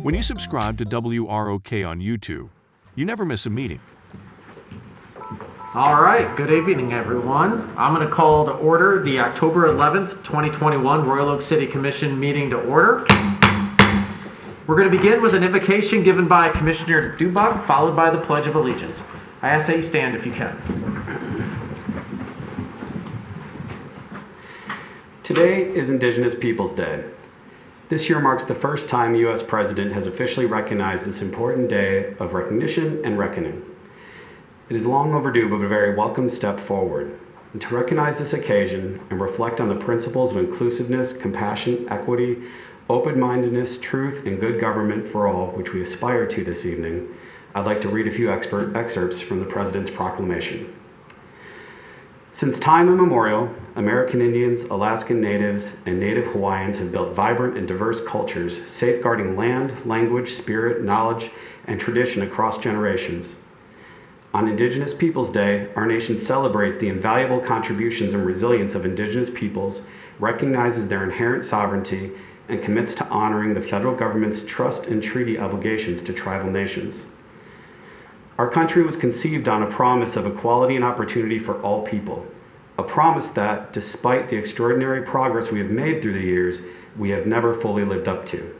When you subscribe to WROK on YouTube, you never miss a meeting. All right, good evening, everyone. I'm going to call to order the October 11th, 2021 Royal Oak City Commission meeting to order. We're going to begin with an invocation given by Commissioner Dubuck, followed by the Pledge of Allegiance. I ask that you stand if you can. Today is Indigenous Peoples Day. This year marks the first time a U.S. President has officially recognized this important day of recognition and reckoning. It is long overdue, but a very welcome step forward. And to recognize this occasion and reflect on the principles of inclusiveness, compassion, equity, open-mindedness, truth, and good government for all, which we aspire to this evening, I'd like to read a few excerpts from the President's proclamation. Since time immemorial, American Indians, Alaskan Natives, and Native Hawaiians have built vibrant and diverse cultures, safeguarding land, language, spirit, knowledge, and tradition across generations. On Indigenous Peoples Day, our nation celebrates the invaluable contributions and resilience of Indigenous peoples, recognizes their inherent sovereignty, and commits to honoring the federal government's trust and treaty obligations to tribal nations. Our country was conceived on a promise of equality and opportunity for all people, a promise that, despite the extraordinary progress we have made through the years, we have never fully lived up to.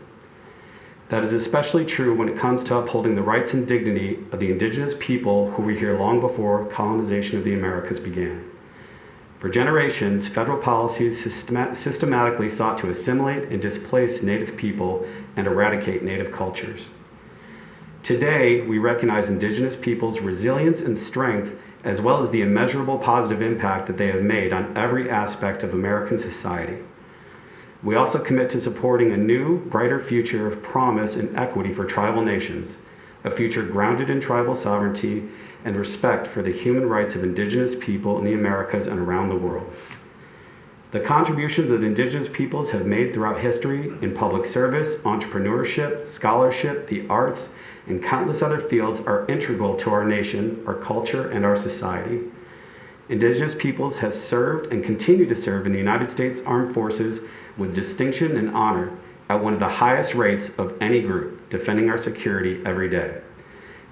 That is especially true when it comes to upholding the rights and dignity of the Indigenous people who were here long before colonization of the Americas began. For generations, federal policies systematically sought to assimilate and displace Native people and eradicate Native cultures. Today, we recognize Indigenous peoples' resilience and strength, as well as the immeasurable positive impact that they have made on every aspect of American society. We also commit to supporting a new, brighter future of promise and equity for tribal nations, a future grounded in tribal sovereignty and respect for the human rights of Indigenous people in the Americas and around the world. The contributions that Indigenous peoples have made throughout history in public service, entrepreneurship, scholarship, the arts, and countless other fields are integral to our nation, our culture, and our society. Indigenous peoples have served and continue to serve in the United States Armed Forces with distinction and honor at one of the highest rates of any group, defending our security every day.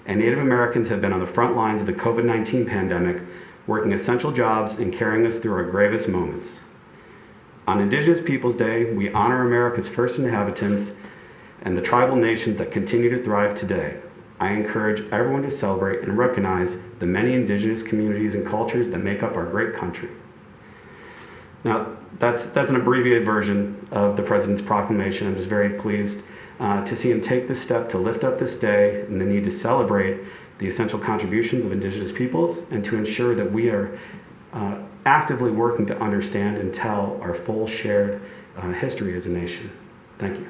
And Native Americans have been on the front lines of the COVID-19 pandemic, working essential jobs and carrying us through our gravest moments. On Indigenous Peoples Day, we honor America's first inhabitants and the tribal nations that continue to thrive today. I encourage everyone to celebrate and recognize the many Indigenous communities and cultures that make up our great country. Now, that's an abbreviated version of the President's proclamation. I'm just very pleased to see him take this step to lift up this day and the need to celebrate the essential contributions of Indigenous peoples and to ensure that we are actively working to understand and tell our full shared history as a nation. Thank you.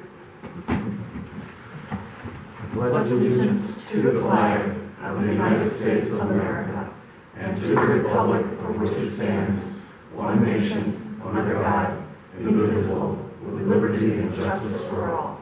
Pledge allegiance to the flag of the United States of America and to the republic for which it stands, one nation, under God, indivisible, with liberty and justice for all.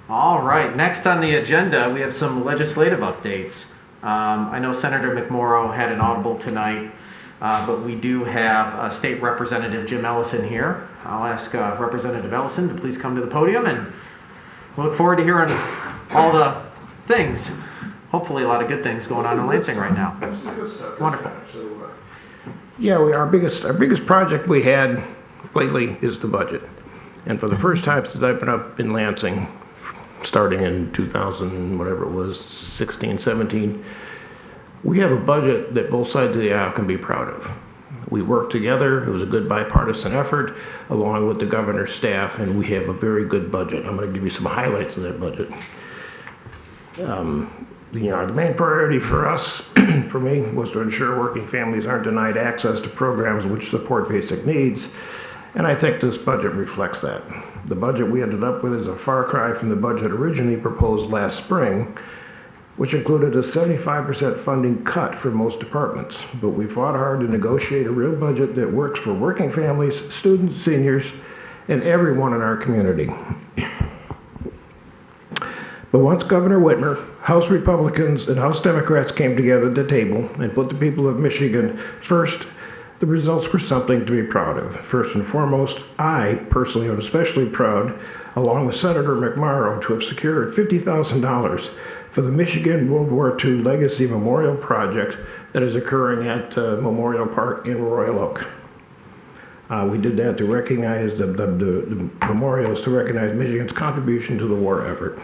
All right, next on the agenda, we have some legislative updates. I know Senator McMorrow had an audible tonight, but we do have State Representative Jim Ellison here. I'll ask Representative Ellison to please come to the podium, and we look forward to hearing all the things, hopefully a lot of good things going on in Lansing right now. Wonderful. Yeah, our biggest project we had lately is the budget. And for the first time since I've been up in Lansing, starting in 2000, whatever it was, 16, 17, we have a budget that both sides of the aisle can be proud of. We worked together. It was a good bipartisan effort, along with the governor's staff, and we have a very good budget. I'm going to give you some highlights of that budget. The main priority for us, for me, was to ensure working families aren't denied access to programs which support basic needs. And I think this budget reflects that. The budget we ended up with is a far cry from the budget originally proposed last spring, which included a 75% funding cut for most departments. But we fought hard to negotiate a real budget that works for working families, students, seniors, and everyone in our community. But once Governor Whitmer, House Republicans, and House Democrats came together at the table and put the people of Michigan first, the results were something to be proud of. First and foremost, I personally am especially proud, along with Senator McMorrow, to have secured $50,000 for the Michigan World War II Legacy Memorial Project that is occurring at Memorial Park in Royal Oak. We did that to recognize the memorials to recognize Michigan's contribution to the war effort.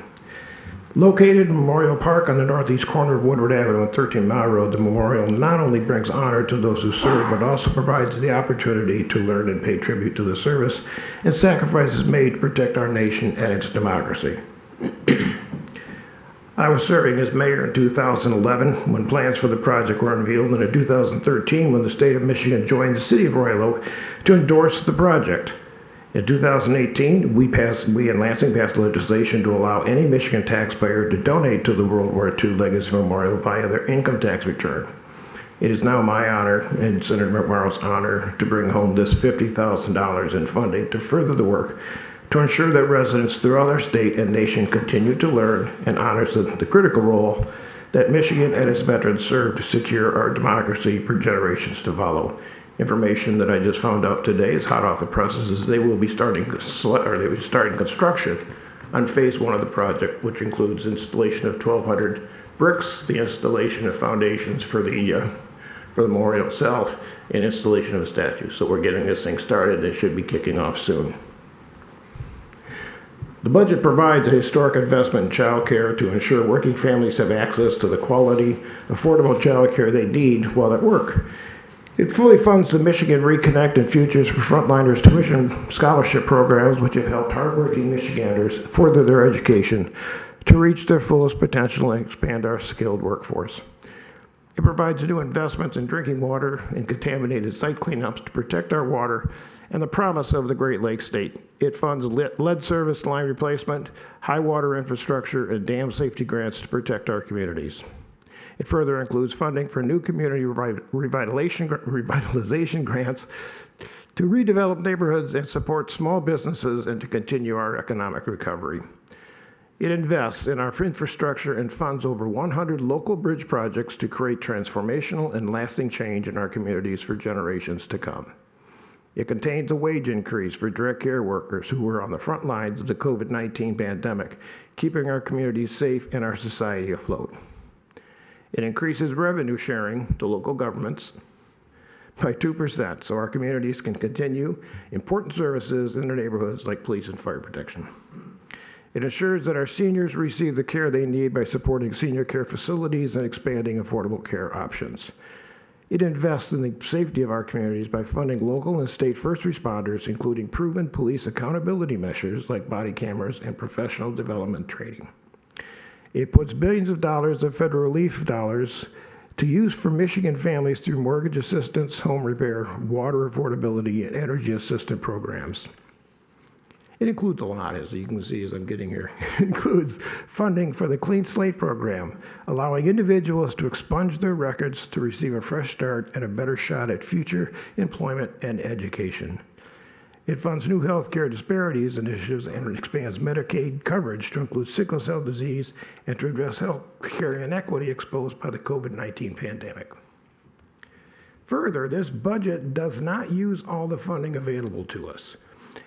Located in Memorial Park on the northeast corner of Woodward Avenue and 13 Mile Road, the memorial not only brings honor to those who served, but also provides the opportunity to learn and pay tribute to the service and sacrifices made to protect our nation and its democracy. I was serving as mayor in 2011 when plans for the project were unveiled, and in 2013 when the state of Michigan joined the city of Royal Oak to endorse the project. In 2018, we in Lansing passed legislation to allow any Michigan taxpayer to donate to the World War II Legacy Memorial via their income tax return. It is now my honor and Senator McMorrow's honor to bring home this $50,000 in funding to further the work to ensure that residents throughout our state and nation continue to learn and honor the critical role that Michigan and its veterans serve to secure our democracy for generations to follow. Information that I just found out today is hot off the presses is they will be starting construction on phase 1 of the project, which includes installation of 1,200 bricks, the installation of foundations for the memorial itself, and installation of a statue. So we're getting this thing started and it should be kicking off soon. The budget provides a historic investment in child care to ensure working families have access to the quality, affordable child care they need while at work. It fully funds the Michigan Reconnect and Futures for Frontliners tuition scholarship programs, which have helped hardworking Michiganders further their education to reach their fullest potential and expand our skilled workforce. It provides new investments in drinking water and contaminated site cleanups to protect our water and the promise of the Great Lakes state. It funds lead service line replacement, high water infrastructure, and dam safety grants to protect our communities. It further includes funding for new community revitalization grants to redevelop neighborhoods and support small businesses and to continue our economic recovery. It invests in our infrastructure and funds over 100 local bridge projects to create transformational and lasting change in our communities for generations to come. It contains a wage increase for direct care workers who were on the front lines of the COVID-19 pandemic, keeping our communities safe and our society afloat. It increases revenue sharing to local governments by 2% so our communities can continue important services in their neighborhoods like police and fire protection. It ensures that our seniors receive the care they need by supporting senior care facilities and expanding affordable care options. It invests in the safety of our communities by funding local and state first responders, including proven police accountability measures like body cameras and professional development training. It puts billions of dollars of federal relief dollars to use for Michigan families through mortgage assistance, home repair, water affordability, and energy assistance programs. It includes a lot, as you can see as I'm getting here. It includes funding for the Clean Slate program, allowing individuals to expunge their records to receive a fresh start and a better shot at future employment and education. It funds new health care disparities initiatives and expands Medicaid coverage to include sickle cell disease and to address health care inequity exposed by the COVID-19 pandemic. Further, this budget does not use all the funding available to us.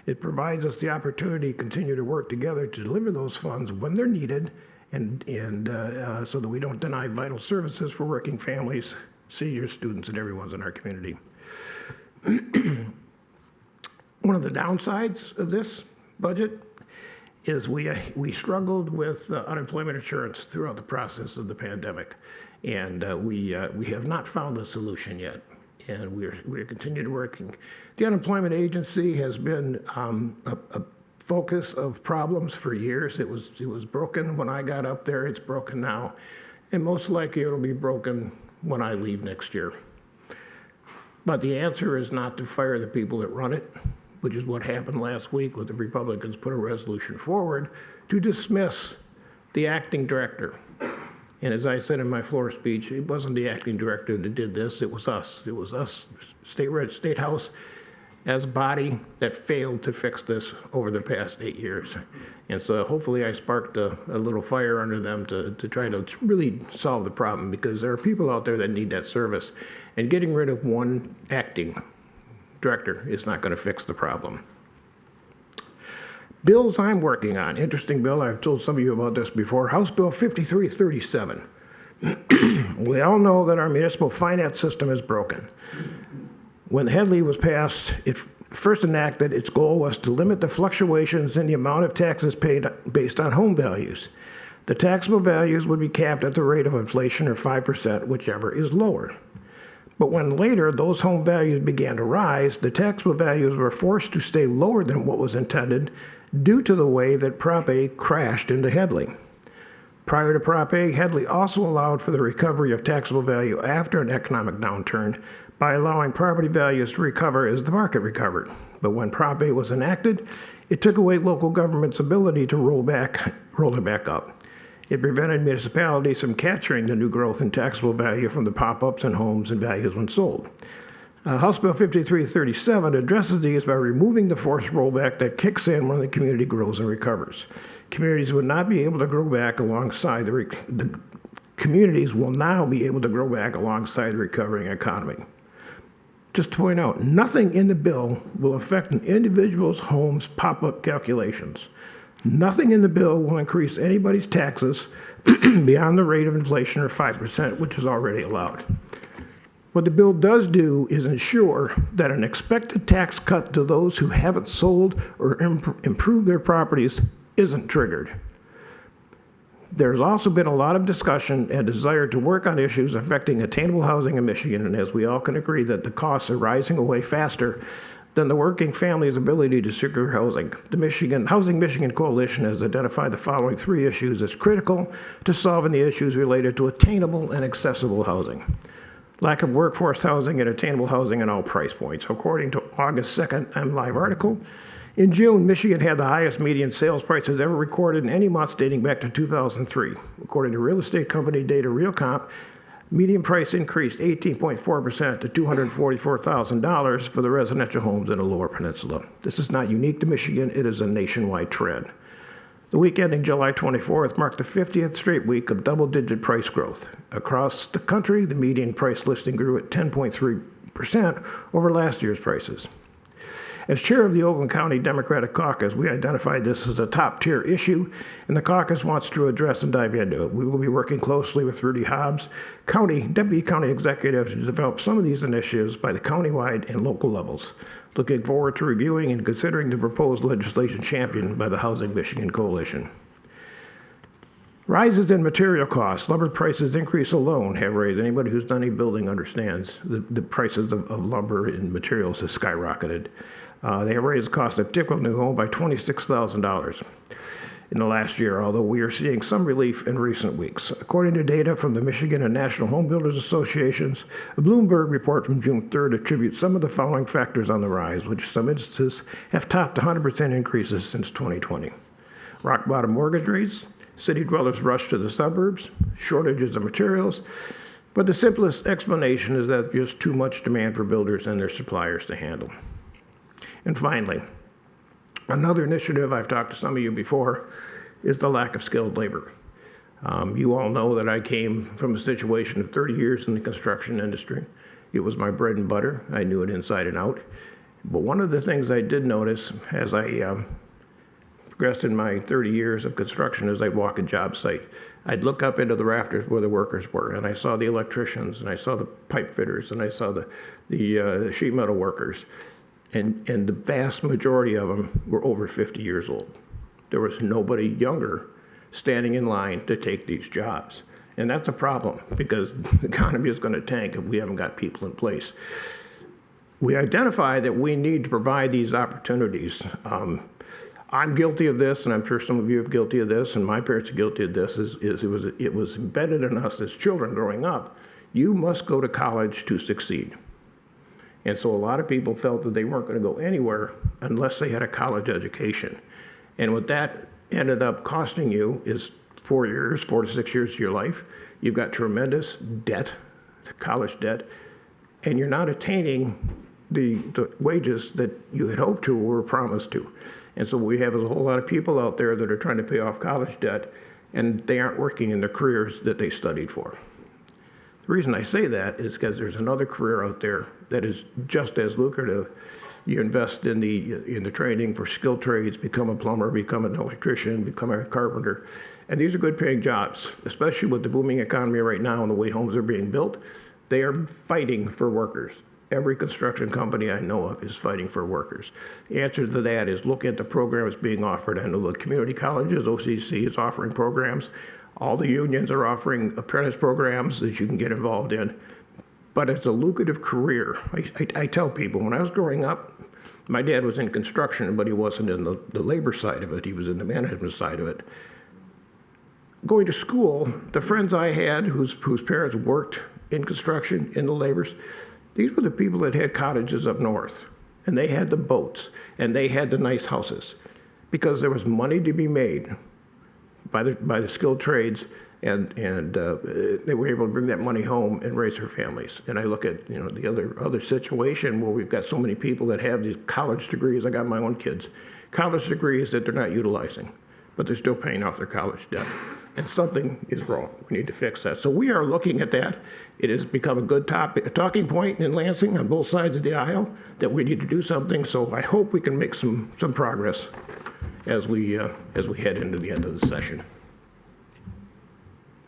It provides us the opportunity to continue to work together to deliver those funds when they're needed and so that we don't deny vital services for working families, seniors, students, and everyone in our community. One of the downsides of this budget is we struggled with unemployment insurance throughout the process of the pandemic, and we have not found a solution yet, and we're continuing working. The unemployment agency has been a focus of problems for years. It was broken when I got up there. It's broken now, and most likely it'll be broken when I leave next year. But the answer is not to fire the people that run it, which is what happened last week when the Republicans put a resolution forward to dismiss the acting director. And as I said in my floor speech, it wasn't the acting director that did this, it was us. It was us, State House, as a body that failed to fix this over the past 8 years. And so hopefully I sparked a little fire under them to try to really solve the problem, because there are people out there that need that service. And getting rid of one acting director is not going to fix the problem. Bills I'm working on. Interesting bill. I've told some of you about this before. House Bill 5337. We all know that our municipal finance system is broken. When Headley was passed, it first enacted, its goal was to limit the fluctuations in the amount of taxes paid based on home values. The taxable values would be capped at the rate of inflation, or 5%, whichever is lower. But when later those home values began to rise, the taxable values were forced to stay lower than what was intended due to the way that Prop A crashed into Headley. Prior to Prop A, Headley also allowed for the recovery of taxable value after an economic downturn by allowing property values to recover as the market recovered. But when Prop A was enacted, it took away local government's ability to roll it back up. It prevented municipalities from capturing the new growth in taxable value from the pop-ups in homes and values when sold. House Bill 5337 addresses these by removing the forced rollback that kicks in when the community grows and recovers. Communities would not be able to grow back alongside the communities will now be able to grow back alongside the recovering economy. Just to point out, nothing in the bill will affect an individual's home's pop-up calculations. Nothing in the bill will increase anybody's taxes beyond the rate of inflation, or 5%, which is already allowed. What the bill does do is ensure that an expected tax cut to those who haven't sold or improved their properties isn't triggered. There's also been a lot of discussion and desire to work on issues affecting attainable housing in Michigan, and as we all can agree that the costs are rising away faster than the working family's ability to secure housing. The Housing Michigan Coalition has identified the following 3 issues as critical to solving the issues related to attainable and accessible housing. Lack of workforce housing and attainable housing at all price points. According to August 2nd MLive article, in June, Michigan had the highest median sales prices ever recorded in any month dating back to 2003. According to real estate company data WROK, median price increased 18.4% to $244,000 for the residential homes in the Lower Peninsula. This is not unique to Michigan, it is a nationwide trend. The week ending July 24th marked the 50th straight week of double-digit price growth. Across the country, the median price listing grew at 10.3% over last year's prices. As chair of the Oakland County Democratic Caucus, we identified this as a top-tier issue, and the caucus wants to address and dive into it. We will be working closely with Rudy Hobbs, Deputy County Executive, to develop some of these initiatives by the countywide and local levels. Looking forward to reviewing and considering the proposed legislation championed by the Housing Michigan Coalition. Rises in material costs. Lumber prices increase alone have raised. Anybody who's done any building understands the prices of lumber and materials has skyrocketed. They have raised the cost of a typical new home by $26,000 in the last year, although we are seeing some relief in recent weeks. According to data from the Michigan and National Home Builders Associations, a Bloomberg report from June 3rd attributes some of the following factors on the rise, which in some instances have topped 100% increases since 2020. Rock bottom mortgage rates, city dwellers rush to the suburbs, shortages of materials, but the simplest explanation is that there's just too much demand for builders and their suppliers to handle. And finally, another initiative I've talked to some of you before is the lack of skilled labor. You all know that I came from a situation of 30 years in the construction industry. It was my bread and butter. I knew it inside and out. But one of the things I did notice as I progressed in my 30 years of construction is I'd walk a job site. I'd look up into the rafters where the workers were, and I saw the electricians, and I saw the pipe fitters, and I saw the sheet metal workers. And the vast majority of them were over 50 years old. There was nobody younger standing in line to take these jobs. And that's a problem, because the economy is going to tank if we haven't got people in place. We identify that we need to provide these opportunities. I'm guilty of this, and I'm sure some of you are guilty of this, and my parents are guilty of this, it was embedded in us as children growing up. You must go to college to succeed. And so a lot of people felt that they weren't going to go anywhere unless they had a college education. And what that ended up costing you is 4 to 6 years of your life. You've got tremendous debt, college debt, and you're not attaining the wages that you had hoped to or were promised to. And so what we have is a whole lot of people out there that are trying to pay off college debt, and they aren't working in the careers that they studied for. The reason I say that is because there's another career out there that is just as lucrative. You invest in the training for skilled trades, become a plumber, become an electrician, become a carpenter. And these are good paying jobs, especially with the booming economy right now and the way homes are being built. They are fighting for workers. Every construction company I know of is fighting for workers. The answer to that is look at the programs being offered. I know the community colleges, OCC is offering programs. All the unions are offering apprentice programs that you can get involved in. But it's a lucrative career. I tell people, when I was growing up, my dad was in construction, but he wasn't in the labor side of it. He was in the management side of it. Going to school, the friends I had whose parents worked in construction, in the labors, these were the people that had cottages up north, and they had the boats, and they had the nice houses, because there was money to be made by the skilled trades, and they were able to bring that money home and raise their families. And I look at the other situation where we've got so many people that have these college degrees. I got my own kids, college degrees that they're not utilizing, but they're still paying off their college debt. And something is wrong. We need to fix that. So we are looking at that. It has become a good topic, a talking point in Lansing on both sides of the aisle that we need to do something. So I hope we can make some progress as we head into the end of the session.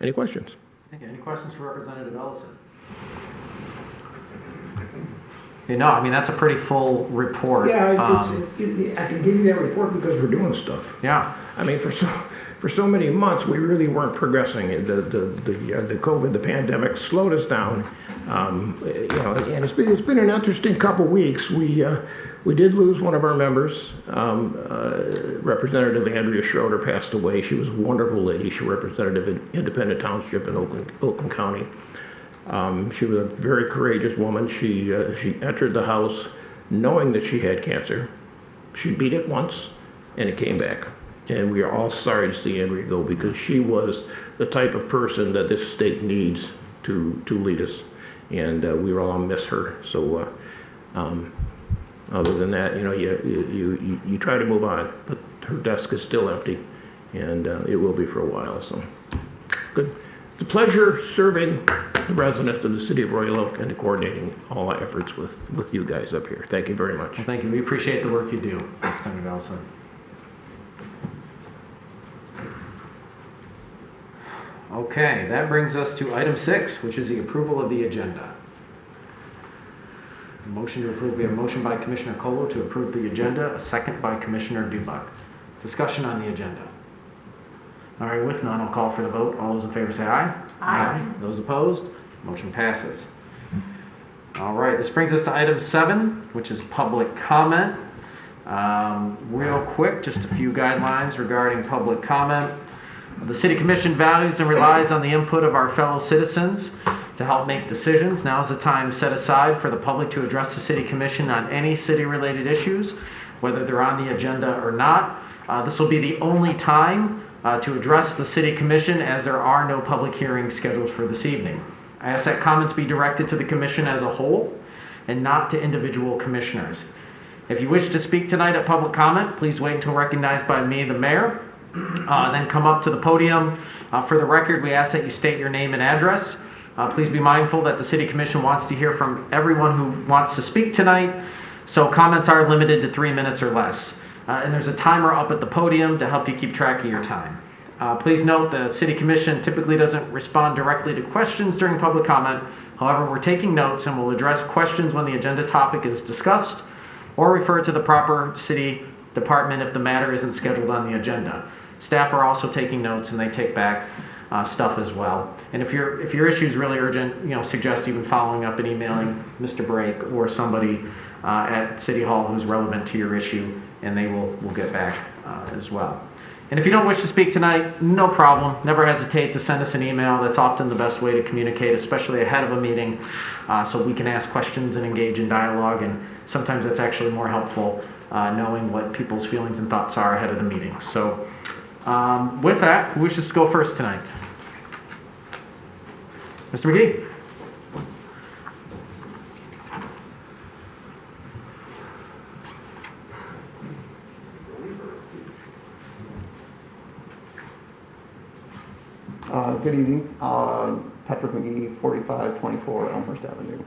Any questions? Okay, any questions for Representative Ellison? No, I mean, that's a pretty full report. Yeah, I can give you that report because we're doing stuff. Yeah. I mean, for so many months, we really weren't progressing. The COVID, the pandemic slowed us down. And it's been an interesting couple weeks. We did lose one of our members. Representative Andrea Schroeder passed away. She was a wonderful lady. She represented an independent township in Oakland County. She was a very courageous woman. She entered the House knowing that she had cancer. She beat it once, and it came back. And we are all sorry to see Andrea go because she was the type of person that this state needs to lead us. And we will all miss her. So other than that, you try to move on, but her desk is still empty, and it will be for a while. So good. It's a pleasure serving the residents of the city of Royal Oak and coordinating all our efforts with you guys up here. Thank you very much. Well, thank you. We appreciate the work you do, Representative Ellison. Okay, that brings us to item 6, which is the approval of the agenda. Motion to approve. We have a motion by Commissioner Colo to approve the agenda, a second by Commissioner Dubuck. Discussion on the agenda. All right, with none, I'll call for the vote. All those in favor say aye. Aye. Those opposed, motion passes. All right, this brings us to item 7, which is public comment. Real quick, just a few guidelines regarding public comment. The City Commission values and relies on the input of our fellow citizens to help make decisions. Now is the time set aside for the public to address the City Commission on any city-related issues, whether they're on the agenda or not. This will be the only time to address the City Commission, as there are no public hearings scheduled for this evening. I ask that comments be directed to the Commission as a whole and not to individual commissioners. If you wish to speak tonight at public comment, please wait until recognized by me, the mayor. Then come up to the podium. For the record, we ask that you state your name and address. Please be mindful that the City Commission wants to hear from everyone who wants to speak tonight, so comments are limited to 3 minutes or less. And there's a timer up at the podium to help you keep track of your time. Please note the City Commission typically doesn't respond directly to questions during public comment. However, we're taking notes and will address questions when the agenda topic is discussed or refer to the proper city department if the matter isn't scheduled on the agenda. Staff are also taking notes and they take back stuff as well. And if your issue is really urgent, suggest even following up and emailing Mr. Brake or somebody at City Hall who's relevant to your issue, and they will get back as well. And if you don't wish to speak tonight, no problem. Never hesitate to send us an email. That's often the best way to communicate, especially ahead of a meeting, so we can ask questions and engage in dialogue. And sometimes that's actually more helpful, knowing what people's feelings and thoughts are ahead of the meeting. So with that, who wishes to go first tonight? Mr. McGee. Good evening. Patrick McGee, 4524 Elmhurst Avenue.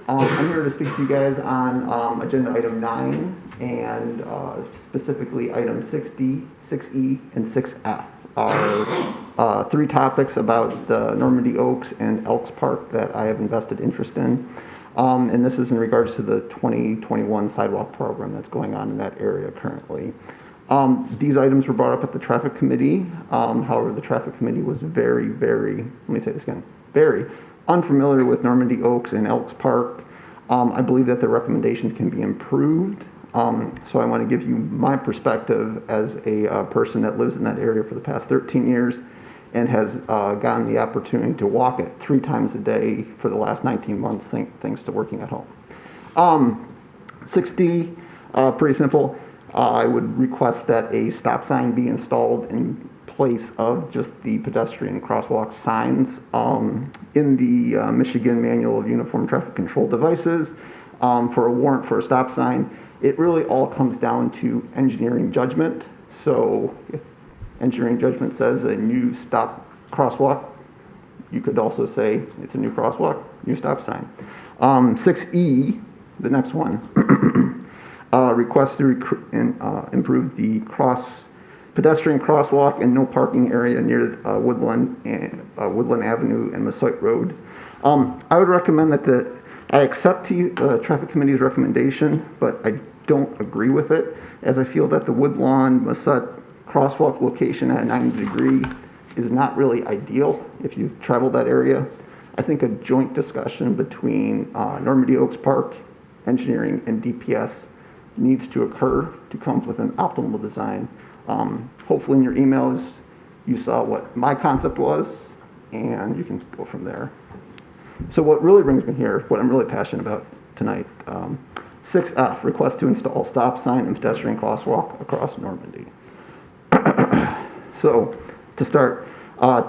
I'm here to speak to you guys on agenda item 9 and specifically item 6D, 6E, and 6F are 3 topics about the Normandy Oaks and Elks Park that I have invested interest in. And this is in regards to the 2021 sidewalk program that's going on in that area currently. These items were brought up at the traffic committee. However, the traffic committee was very, let me say this again, very unfamiliar with Normandy Oaks and Elks Park. I believe that the recommendations can be improved. So I want to give you my perspective as a person that lives in that area for the past 13 years and has gotten the opportunity to walk it 3 times a day for the last 19 months thanks to working at home. 6D, pretty simple. I would request that a stop sign be installed in place of just the pedestrian crosswalk signs. In the Michigan Manual of Uniform Traffic Control Devices, for a warrant for a stop sign, it really all comes down to engineering judgment. So if engineering judgment says a new stop crosswalk, you could also say it's a new crosswalk, new stop sign. 6E, the next one, request to improve the pedestrian crosswalk and no parking area near Woodland Avenue and Massault Road. I would recommend that I accept the traffic committee's recommendation, but I don't agree with it, as I feel that the Woodlawn Massault crosswalk location at a 90 degree is not really ideal if you've traveled that area. I think a joint discussion between Normandy Oaks Park, engineering, and DPS needs to occur to come up with an optimal design. Hopefully in your emails you saw what my concept was, and you can go from there. So what really brings me here, what I'm really passionate about tonight, 6F, request to install stop sign and pedestrian crosswalk across Normandy. So to start,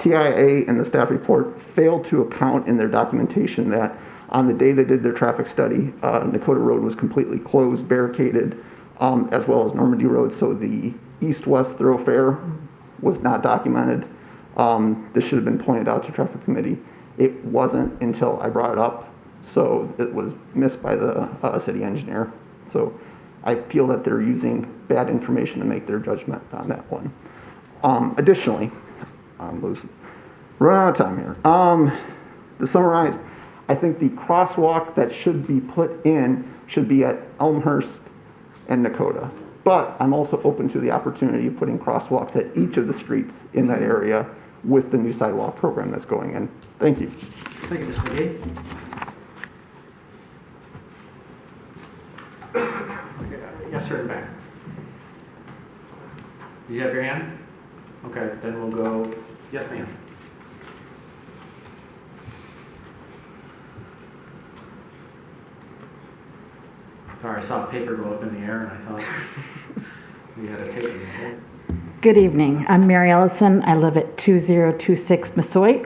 TIA and the staff report failed to account in their documentation that on the day they did their traffic study, Dakota Road was completely closed, barricaded, as well as Normandy Road, so the east-west thoroughfare was not documented. This should have been pointed out to traffic committee. It wasn't until I brought it up, so it was missed by the city engineer. So I feel that they're using bad information to make their judgment on that one. Additionally, I'm running out of time here. To summarize, I think the crosswalk that should be put in should be at Elmhurst and Nakota. But I'm also open to the opportunity of putting crosswalks at each of the streets in that area with the new sidewalk program that's going in. Thank you. Thank you, Mr. McGee. Yes, sir, in the back. You have your hand? Okay, then we'll go. Yes, ma'am. Sorry, I saw a paper go up in the air and I thought we had a tape in there. Good evening. I'm Mary Ellison. I live at 2026 Massault.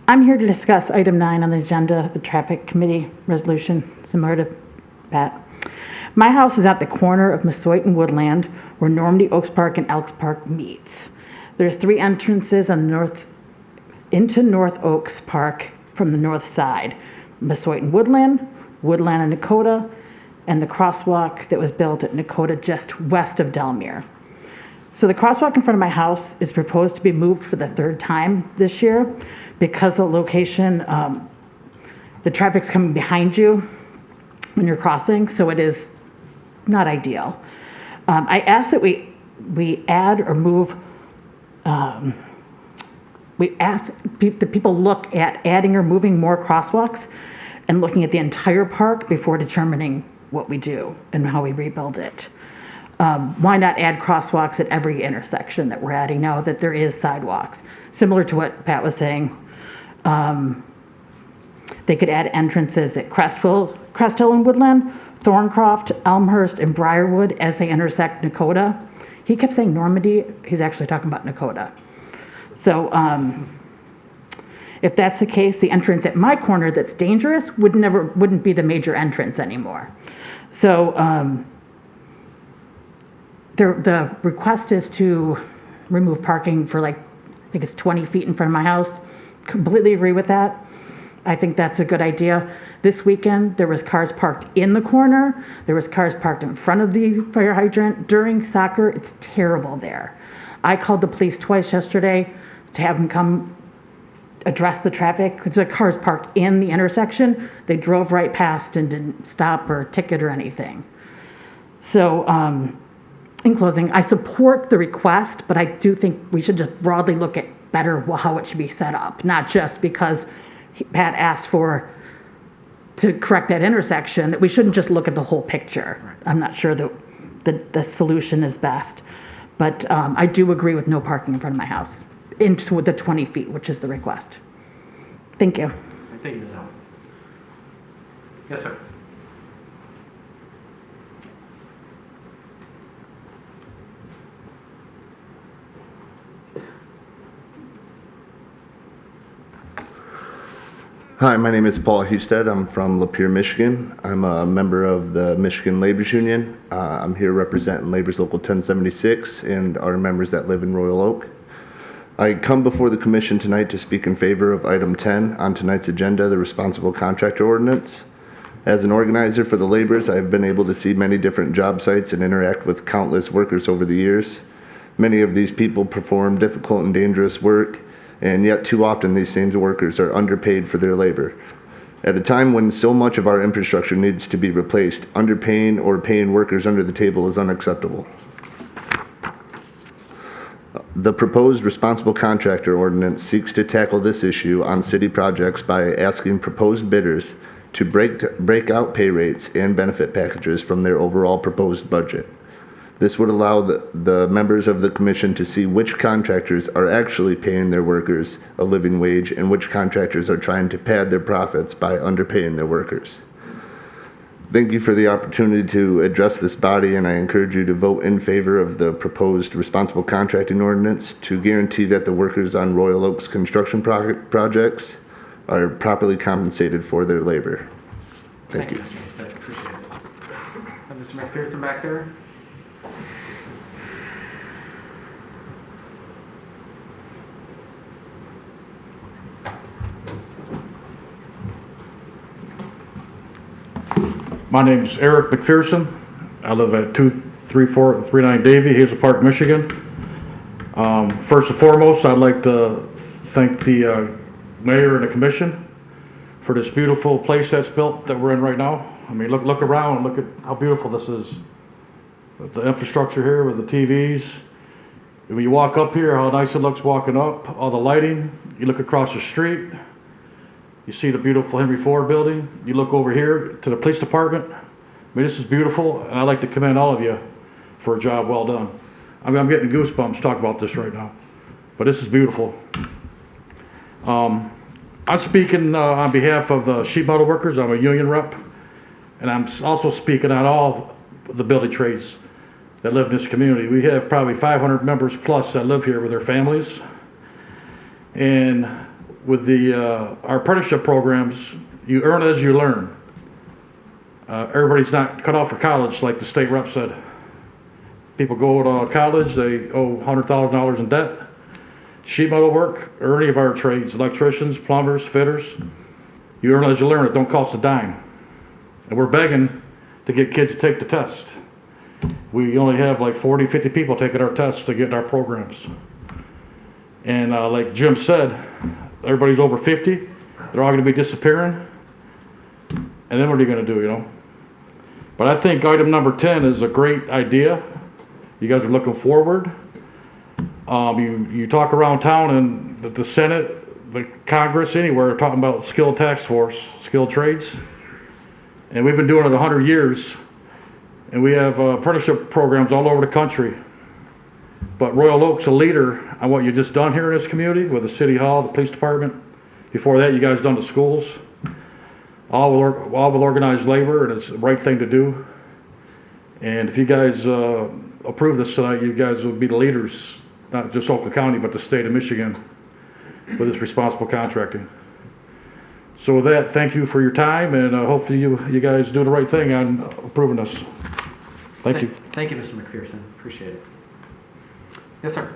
I'm here to discuss item 9 on the agenda, the traffic committee resolution, similar to Pat. My house is at the corner of Massault and Woodland, where Normandy Oaks Park and Elks Park meets. There's 3 entrances on into North Oaks Park from the north side: Massault and Woodland, Woodland and Nakota, and the crosswalk that was built at Nakota just west of Delmere. So the crosswalk in front of my house is proposed to be moved for the 3rd time this year because the location, the traffic's coming behind you when you're crossing, so it is not ideal. I ask that we add or move, we ask the people look at adding or moving more crosswalks and looking at the entire park before determining what we do and how we rebuild it. Why not add crosswalks at every intersection that we're adding now that there is sidewalks? Similar to what Pat was saying, they could add entrances at Crest Hill and Woodland, Thorncroft, Elmhurst, and Briarwood as they intersect Nakota. He kept saying Normandy, he's actually talking about Nakota. So if that's the case, the entrance at my corner that's dangerous wouldn't be the major entrance anymore. So the request is to remove parking for like think it's 20 feet in front of my house. Completely agree with that. I think that's a good idea. This weekend, there was cars parked in the corner. There was cars parked in front of the fire hydrant. During soccer, it's terrible there. I called the police twice yesterday to have them come address the traffic because the cars parked in the intersection. They drove right past and didn't stop or ticket or anything. So in closing, I support the request, but I do think we should just broadly look at better how it should be set up, not just because Pat asked to correct that intersection. We shouldn't just look at the whole picture. Right. I'm not sure that the solution is best, but I do agree with no parking in front of my house into the 20 feet, which is the request. Thank you. Thank you, Ms. Allison. Yes, sir. Hi, my name is Paul Husted. I'm from Lapeer, Michigan. I'm a member of the Michigan Labor's Union. I'm here representing Labor's Local 1076 and our members that live in Royal Oak. I come before the Commission tonight to speak in favor of item 10 on tonight's agenda, the Responsible Contractor Ordinance. As an organizer for the laborers, I have been able to see many different job sites and interact with countless workers over the years. Many of these people perform difficult and dangerous work, and yet too often these same workers are underpaid for their labor. At a time when so much of our infrastructure needs to be replaced, underpaying or paying workers under the table is unacceptable. The proposed Responsible Contractor Ordinance seeks to tackle this issue on city projects by asking proposed bidders to break out pay rates and benefit packages from their overall proposed budget. This would allow the members of the commission to see which contractors are actually paying their workers a living wage and which contractors are trying to pad their profits by underpaying their workers. Thank you for the opportunity to address this body, and I encourage you to vote in favor of the proposed Responsible Contracting Ordinance to guarantee that the workers on Royal Oak's construction projects are properly compensated for their labor. Thank you. Mr. Husted. Appreciate it. Mr. McPherson back there? My name is Eric McPherson. I live at 23439 Davie, Hazel Park, Michigan. First and foremost, I'd like to thank the mayor and the commission for this beautiful place that's built that we're in right now. I mean, look around and look at how beautiful this is. With the infrastructure here, with the TVs. When you walk up here, how nice it looks walking up, all the lighting. You look across the street, you see the beautiful Henry Ford building. You look over here to the police department. I mean, this is beautiful, and I'd like to commend all of you for a job well done. I mean, I'm getting goosebumps talking about this right now, but this is beautiful. I'm speaking on behalf of the sheet metal workers. I'm a union rep, and I'm also speaking on all the building trades that live in this community. We have probably 500 members plus that live here with their families, and with our apprenticeship programs, you earn as you learn. Everybody's not cut off for college like the state rep said. People go to college, they owe $100,000 in debt. Sheet metal work, or any of our trades, electricians, plumbers, fitters, you earn as you learn. It don't cost a dime. And we're begging to get kids to take the test. We only have like 40, 50 people taking our tests to get in our programs. And like Jim said, everybody's over 50. They're all going to be disappearing. And then what are you going to do, you know? But I think item number 10 is a great idea. You guys are looking forward. You talk around town and the Senate, the Congress, anywhere, talking about skilled task force, skilled trades. And we've been doing it 100 years. And we have apprenticeship programs all over the country. But Royal Oak's a leader on what you've just done here in this community with the city hall, the police department. Before that, you guys done the schools. All with organized labor, and it's the right thing to do. And if you guys approve this tonight, you guys will be the leaders, not just Oakland County, but the state of Michigan with this responsible contracting. So with that, thank you for your time, and hopefully you guys do the right thing on approving this. Thank you. Thank you, Mr. McPherson. Appreciate it. Yes, sir.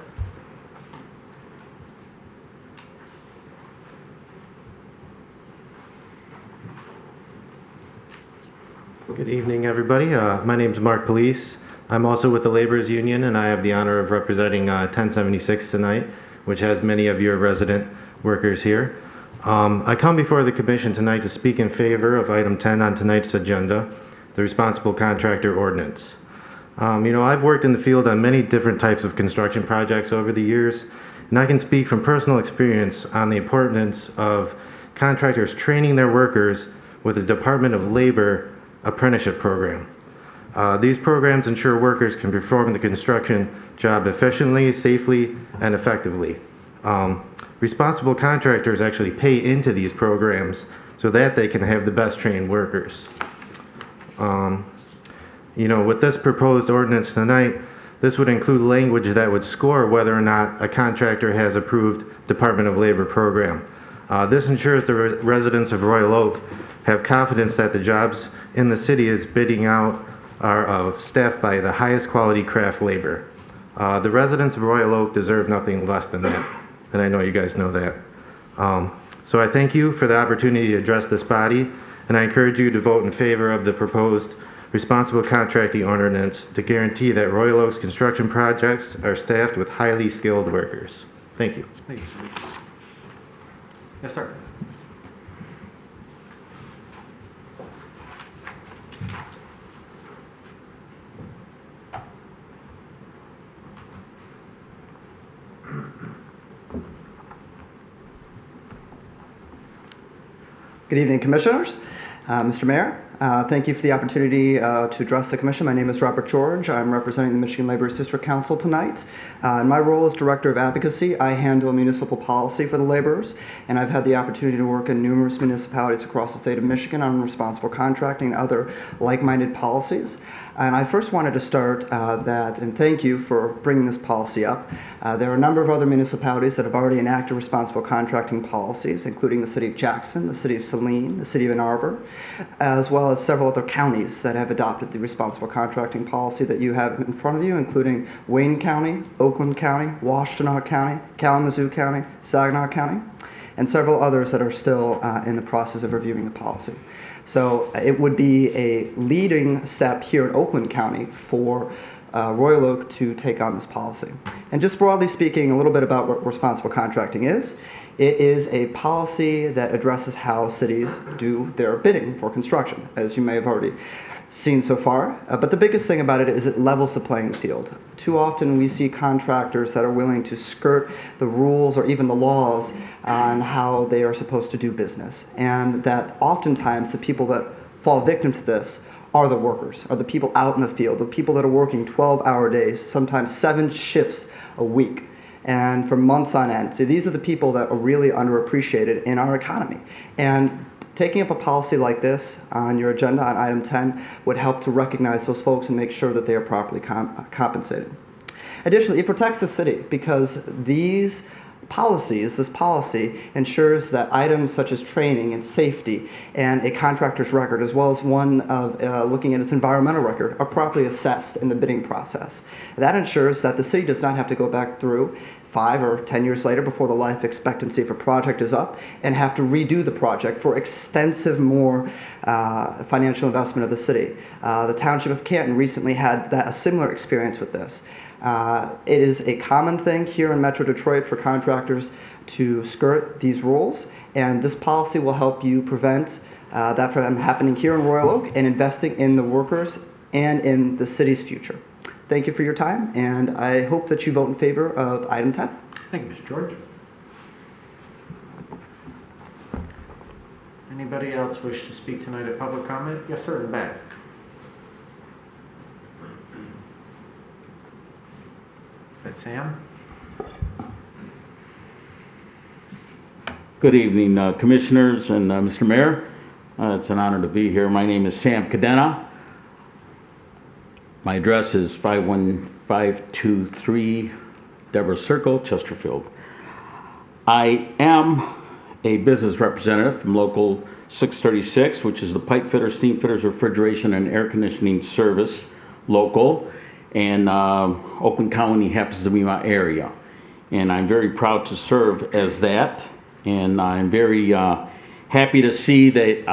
Good evening, everybody. My name is Mark Police. I'm also with the Laborers Union, and I have the honor of representing 1076 tonight, which has many of your resident workers here. I come before the Commission tonight to speak in favor of item 10 on tonight's agenda, the Responsible Contractor Ordinance. I've worked in the field on many different types of construction projects over the years, and I can speak from personal experience on the importance of contractors training their workers with the Department of Labor apprenticeship program. These programs ensure workers can perform the construction job efficiently, safely, and effectively. Responsible contractors actually pay into these programs so that they can have the best trained workers. With this proposed ordinance tonight, this would include language that would score whether or not a contractor has approved Department of Labor program. This ensures the residents of Royal Oak have confidence that the jobs in the city is bidding out are staffed by the highest quality craft labor. The residents of Royal Oak deserve nothing less than that, and I know you guys know that. So I thank you for the opportunity to address this body, and I encourage you to vote in favor of the proposed responsible contracting ordinance to guarantee that Royal Oak's construction projects are staffed with highly skilled workers. Thank you. Thank you, sir. Yes, sir. Good evening, Commissioners. Mr. Mayor, thank you for the opportunity to address the Commission. My name is Robert George. I'm representing the Michigan Laborers District Council tonight. In my role as Director of Advocacy, I handle municipal policy for the laborers, and I've had the opportunity to work in numerous municipalities across the state of Michigan on responsible contracting and other like-minded policies. And I first wanted to start and thank you for bringing this policy up. There are a number of other municipalities that have already enacted responsible contracting policies, including the City of Jackson, the City of Saline, the City of Ann Arbor, as well as several other counties that have adopted the responsible contracting policy that you have in front of you, including Wayne County, Oakland County, Washtenaw County, Kalamazoo County, Saginaw County, and several others that are still in the process of reviewing the policy. So it would be a leading step here in Oakland County for Royal Oak to take on this policy. And just broadly speaking, a little bit about what responsible contracting is. It is a policy that addresses how cities do their bidding for construction, as you may have already seen so far. But the biggest thing about it is it levels the playing field. Too often we see contractors that are willing to skirt the rules or even the laws on how they are supposed to do business. And that oftentimes the people that fall victim to this are the workers, are the people out in the field, the people that are working 12-hour days, sometimes 7 shifts a week, and for months on end. So these are the people that are really underappreciated in our economy. And taking up a policy like this on your agenda on item 10 would help to recognize those folks and make sure that they are properly compensated. Additionally, it protects the city because this policy ensures that items such as training and safety and a contractor's record, as well as one of looking at its environmental record, are properly assessed in the bidding process. That ensures that the city does not have to go back through 5 or 10 years later before the life expectancy of a project is up and have to redo the project for extensive more financial investment of the city. The Township of Canton recently had a similar experience with this. It is a common thing here in Metro Detroit for contractors to skirt these rules, and this policy will help you prevent that from happening here in Royal Oak and investing in the workers and in the city's future. Thank you for your time, and I hope that you vote in favor of item 10. Thank you, Mr. George. Anybody else wish to speak tonight at public comment? Yes, sir, in the back. Is that Sam? Good evening, Commissioners and Mr. Mayor. It's an honor to be here. My name is Sam Cadena. My address is 51523 Deborah Circle, Chesterfield. I am a business representative from Local 636, which is the Pipe Fitters, Steam Fitters, Refrigeration, and Air Conditioning Service local. And Oakland County happens to be my area. And I'm very proud to serve as that. And I'm very happy to see that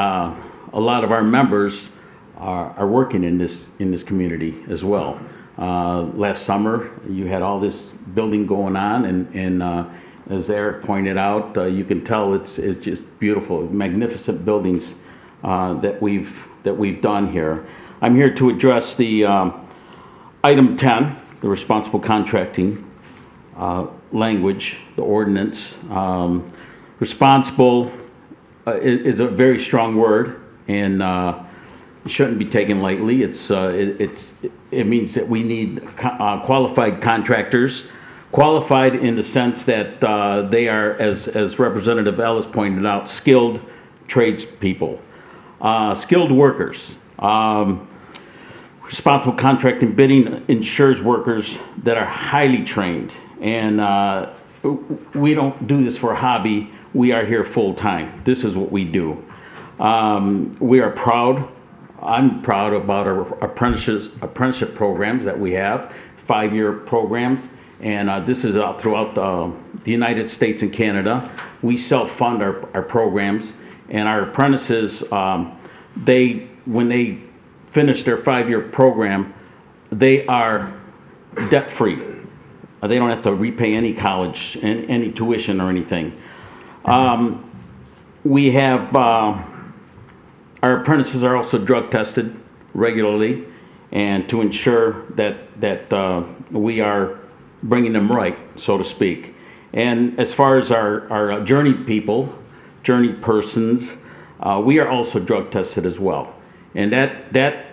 a lot of our members are working in this community as well. Last summer, you had all this building going on, and as Eric pointed out, you can tell it's just beautiful, magnificent buildings that we've done here. I'm here to address the item 10, the responsible contracting language, the ordinance. Responsible is a very strong word, and it shouldn't be taken lightly. It means that we need qualified contractors, qualified in the sense that they are, as Representative Ellis pointed out, skilled tradespeople, skilled workers. Responsible contracting bidding ensures workers that are highly trained, and we don't do this for a hobby. We are here full time. This is what we do. We are proud. I'm proud about our apprenticeship programs that we have, 5-year programs, and this is throughout the United States and Canada. We self-fund our programs, and our apprentices, when they finish their 5-year program, they are debt-free. They don't have to repay any college, any tuition or anything. We have, our apprentices are also drug tested regularly, and to ensure that we are bringing them right, so to speak. And as far as our journey people, journey persons, we are also drug tested as well. And that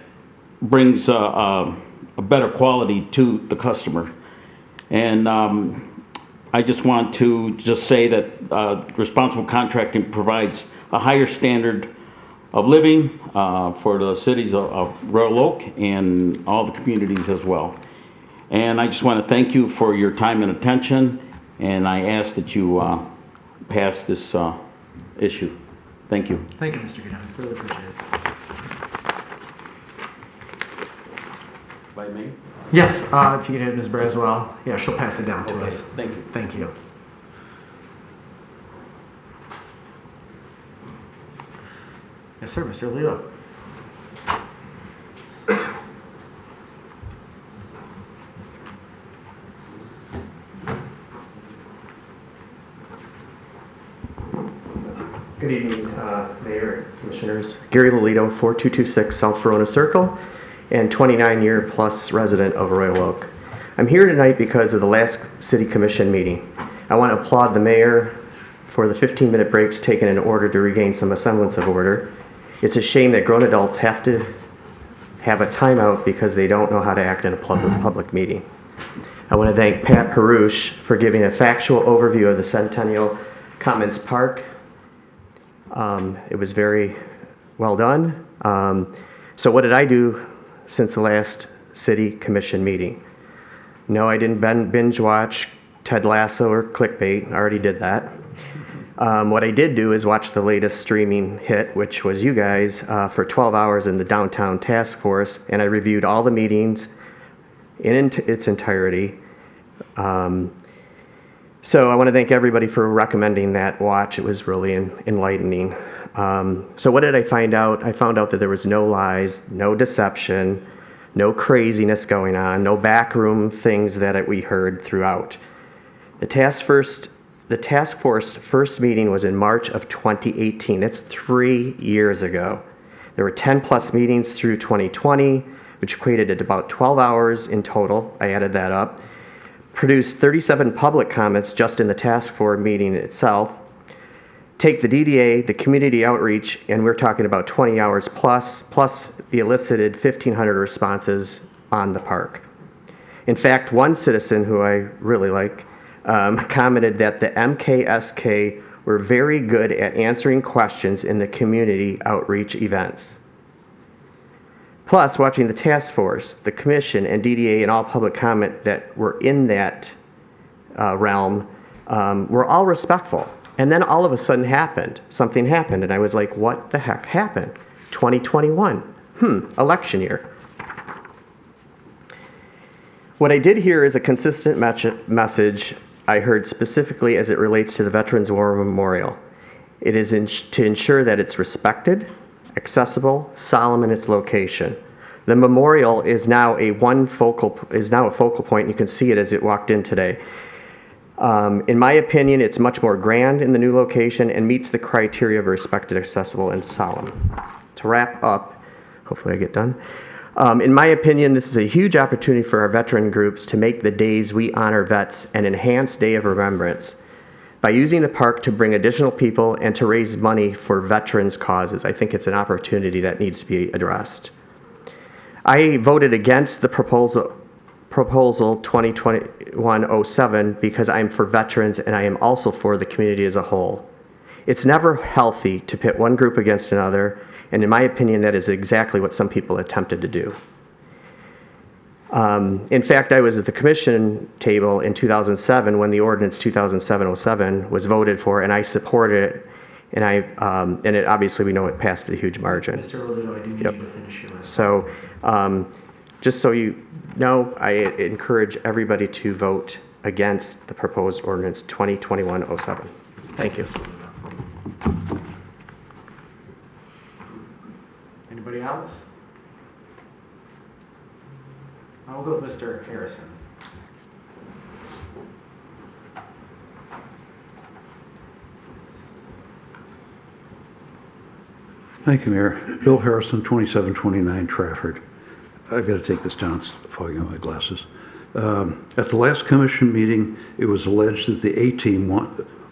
brings a better quality to the customer. And I just want to say that responsible contracting provides a higher standard of living for the cities of WROK and all the communities as well. And I just want to thank you for your time and attention, and I ask that you pass this issue. Thank you. Thank you, Mr. Goodham. Really appreciate it. By me? Yes, if you can hit Ms. Braswell. Yeah, she'll pass it down to us. Thank you. Thank you. Yes, sir, Mr. Lilo. Good evening, Mayor, Commissioners. Gary Lolito, 4226 South Verona Circle, and 29-year plus resident of Royal Oak. I'm here tonight because of the last City Commission meeting. I want to applaud the Mayor for the 15-minute breaks taken in order to regain some semblance of order. It's a shame that grown adults have to have a timeout because they don't know how to act in a public meeting. I want to thank Pat Harouche for giving a factual overview of the Centennial Commons Park. It was very well done. So what did I do since the last City Commission meeting? No, I didn't binge watch Ted Lasso or clickbait. I already did that. What I did do is watch the latest streaming hit, which was you guys, for 12 hours in the Downtown Task Force, and I reviewed all the meetings in its entirety. So I want to thank everybody for recommending that watch. It was really enlightening. So what did I find out? I found out that there was no lies, no deception, no craziness going on, no backroom things that we heard throughout. The task force first meeting was in March of 2018. That's 3 years ago. There were 10 plus meetings through 2020, which equated to about 12 hours in total. I added that up. Produced 37 public comments just in the task force meeting itself. Take the DDA, the community outreach, and we're talking about 20 hours plus the elicited 1,500 responses on the park. In fact, one citizen who I really like commented that the MKSK were very good at answering questions in the community outreach events. Plus, watching the task force, the commission, and DDA and all public comment that were in that realm were all respectful. And then all of a sudden something happened, and I was like, what the heck happened? 2021, election year. What I did hear is a consistent message I heard specifically as it relates to the Veterans War Memorial. It is to ensure that it's respected. accessible, solemn in its location. The memorial is now a focal point. You can see it as it walked in today. In my opinion, it's much more grand in the new location and meets the criteria of respected, accessible, and solemn. To wrap up, hopefully I get done. In my opinion, this is a huge opportunity for our veteran groups to make the days we honor vets an enhanced day of remembrance by using the park to bring additional people and to raise money for veterans' causes. I think it's an opportunity that needs to be addressed. I voted against the proposal 2021-07 because I'm for veterans and I am also for the community as a whole. It's never healthy to pit one group against another, and in my opinion, that is exactly what some people attempted to do. In fact, I was at the commission table in 2007 when the ordinance 2007-07 was voted for, and I supported it, and it obviously we know it passed a huge margin. Mr. Lillo, I do need you to finish your list. So, just so you know, I encourage everybody to vote against the proposed ordinance 2021-07. Thank you. Anybody else? I'll go with Mr. Harrison. Thank you, Mayor. Bill Harrison, 2729 Trafford. I've got to take this down, it's fogging up my glasses. At the last commission meeting, it was alleged that the A-team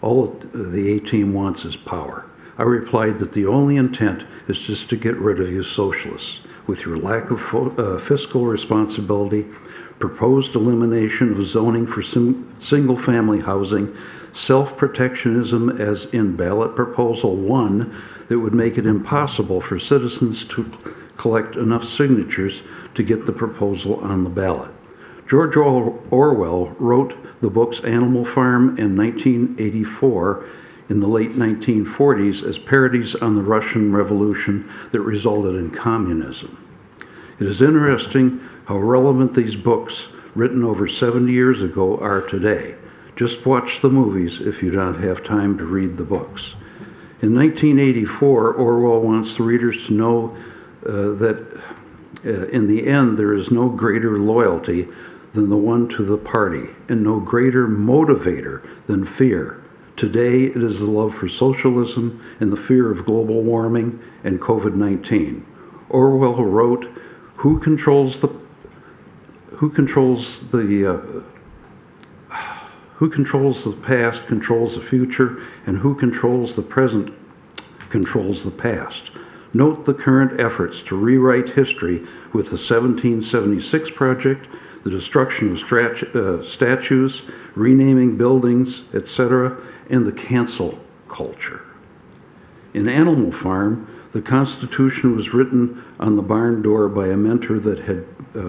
all the A-team wants is power. I replied that the only intent is just to get rid of you socialists with your lack of fiscal responsibility, proposed elimination of zoning for single-family housing, self-protectionism as in ballot proposal 1 that would make it impossible for citizens to collect enough signatures to get the proposal on the ballot. George Orwell wrote the books Animal Farm and 1984 in the late 1940s as parodies on the Russian Revolution that resulted in communism. It is interesting how relevant these books, written over 70 years ago, are today. Just watch the movies if you don't have time to read the books. In 1984, Orwell wants the readers to know that in the end there is no greater loyalty than the one to the party, and no greater motivator than fear. Today, it is the love for socialism and the fear of global warming and COVID-19. Orwell wrote, who controls the past controls the future, and who controls the present controls the past. Note the current efforts to rewrite history with the 1776 Project, the destruction of statues, renaming buildings, etc., and the cancel culture. In Animal Farm, the Constitution was written on the barn door by a mentor that had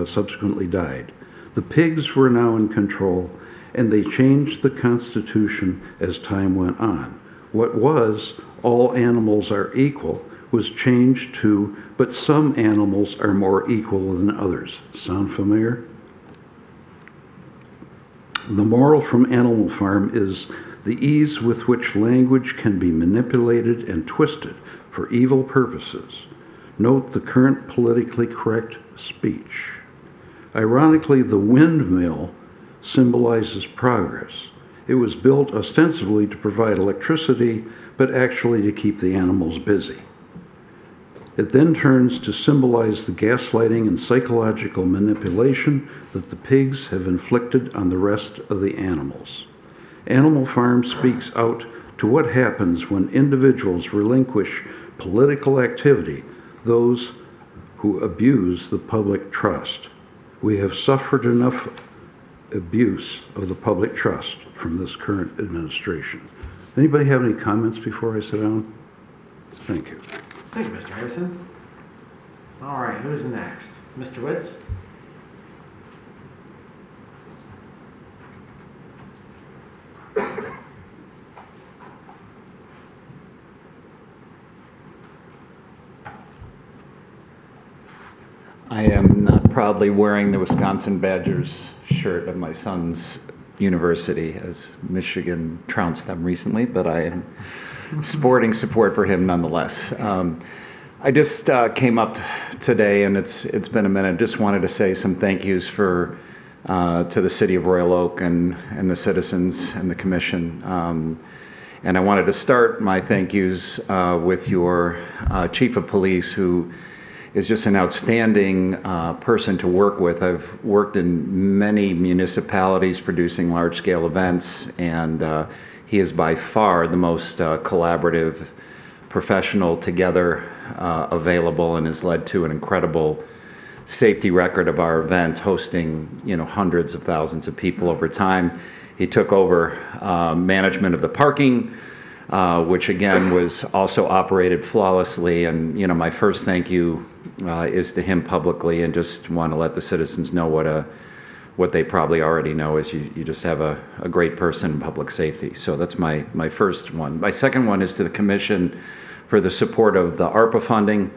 subsequently died. The pigs were now in control, and they changed the Constitution as time went on. What was, all animals are equal, was changed to, but some animals are more equal than others. Sound familiar? The moral from Animal Farm is the ease with which language can be manipulated and twisted for evil purposes. Note the current politically correct speech. Ironically, the windmill symbolizes progress. It was built ostensibly to provide electricity, but actually to keep the animals busy. It then turns to symbolize the gaslighting and psychological manipulation that the pigs have inflicted on the rest of the animals. Animal Farm speaks out to what happens when individuals relinquish political activity, those who abuse the public trust. We have suffered enough abuse of the public trust from this current administration. Anybody have any comments before I sit down? Thank you. Thank you, Mr. Harrison. All right, who's next? Mr. Witz? I am not proudly wearing the Wisconsin Badgers shirt of my son's university, as Michigan trounced them recently, but I am sporting support for him nonetheless. I just came up today, and it's been a minute. Just wanted to say some thank yous to the city of Royal Oak and the citizens and the commission. And I wanted to start my thank yous with your chief of police, who is just an outstanding person to work with. I've worked in many municipalities producing large-scale events, and he is by far the most collaborative, professional, together available, and has led to an incredible safety record of our event, hosting hundreds of thousands of people over time. He took over management of the parking, which again was also operated flawlessly. And my first thank you is to him publicly, and just want to let the citizens know what they probably already know is you just have a great person in public safety. So that's my first one. My second one is to the commission for the support of the ARPA funding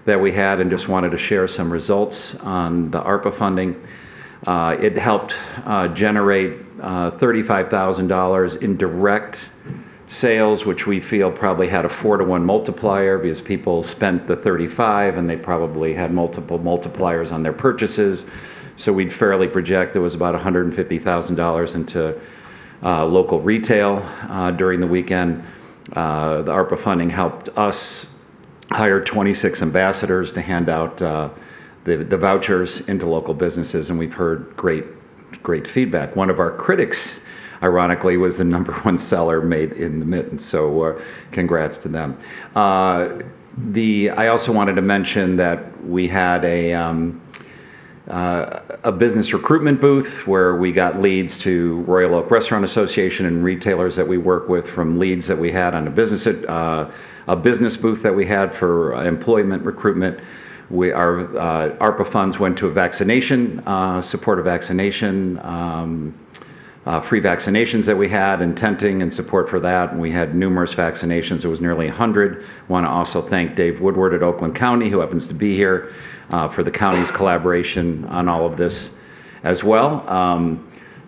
that we had, and just wanted to share some results on the ARPA funding. It helped generate $35,000 in direct sales, which we feel probably had a 4-to-1 multiplier, because people spent the 35 and they probably had multiple multipliers on their purchases. So we'd fairly project there was about $150,000 into local retail during the weekend. The ARPA funding helped us hire 26 ambassadors to hand out the vouchers into local businesses, and we've heard great feedback. One of our critics, ironically, was the #1 seller made in the Mitten, so congrats to them. I also wanted to mention that we had a business recruitment booth where we got leads to Royal Oak Restaurant Association and retailers that we work with, from leads that we had on a business booth that we had for employment recruitment. Our ARPA funds went to a vaccination, support of vaccination, free vaccinations that we had, and tenting and support for that. And we had numerous vaccinations. It was nearly 100. Want to also thank Dave Woodward at Oakland County, who happens to be here, for the county's collaboration on all of this as well.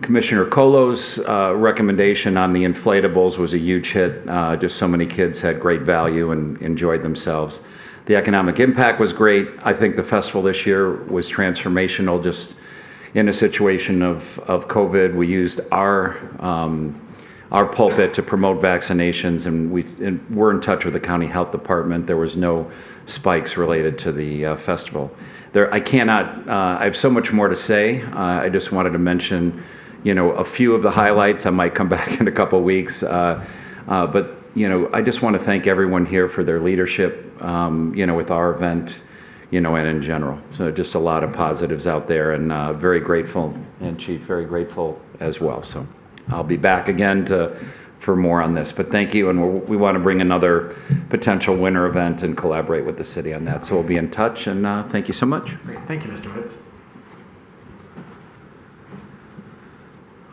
Commissioner Colo's recommendation on the inflatables was a huge hit. Just so many kids had great value and enjoyed themselves. The economic impact was great. I think the festival this year was transformational. Just in a situation of COVID, we used our pulpit to promote vaccinations, and we're in touch with the county health department. There was no spikes related to the festival. I have so much more to say. I just wanted to mention, a few of the highlights. I might come back in a couple of weeks, but I just want to thank everyone here for their leadership, with our event, and in general. So just a lot of positives out there, and very grateful, and Chief, very grateful as well. So I'll be back again for more on this, but thank you. And we want to bring another potential winter event and collaborate with the city on that. So we'll be in touch, and thank you so much. Great. Thank you, Mr. Witz.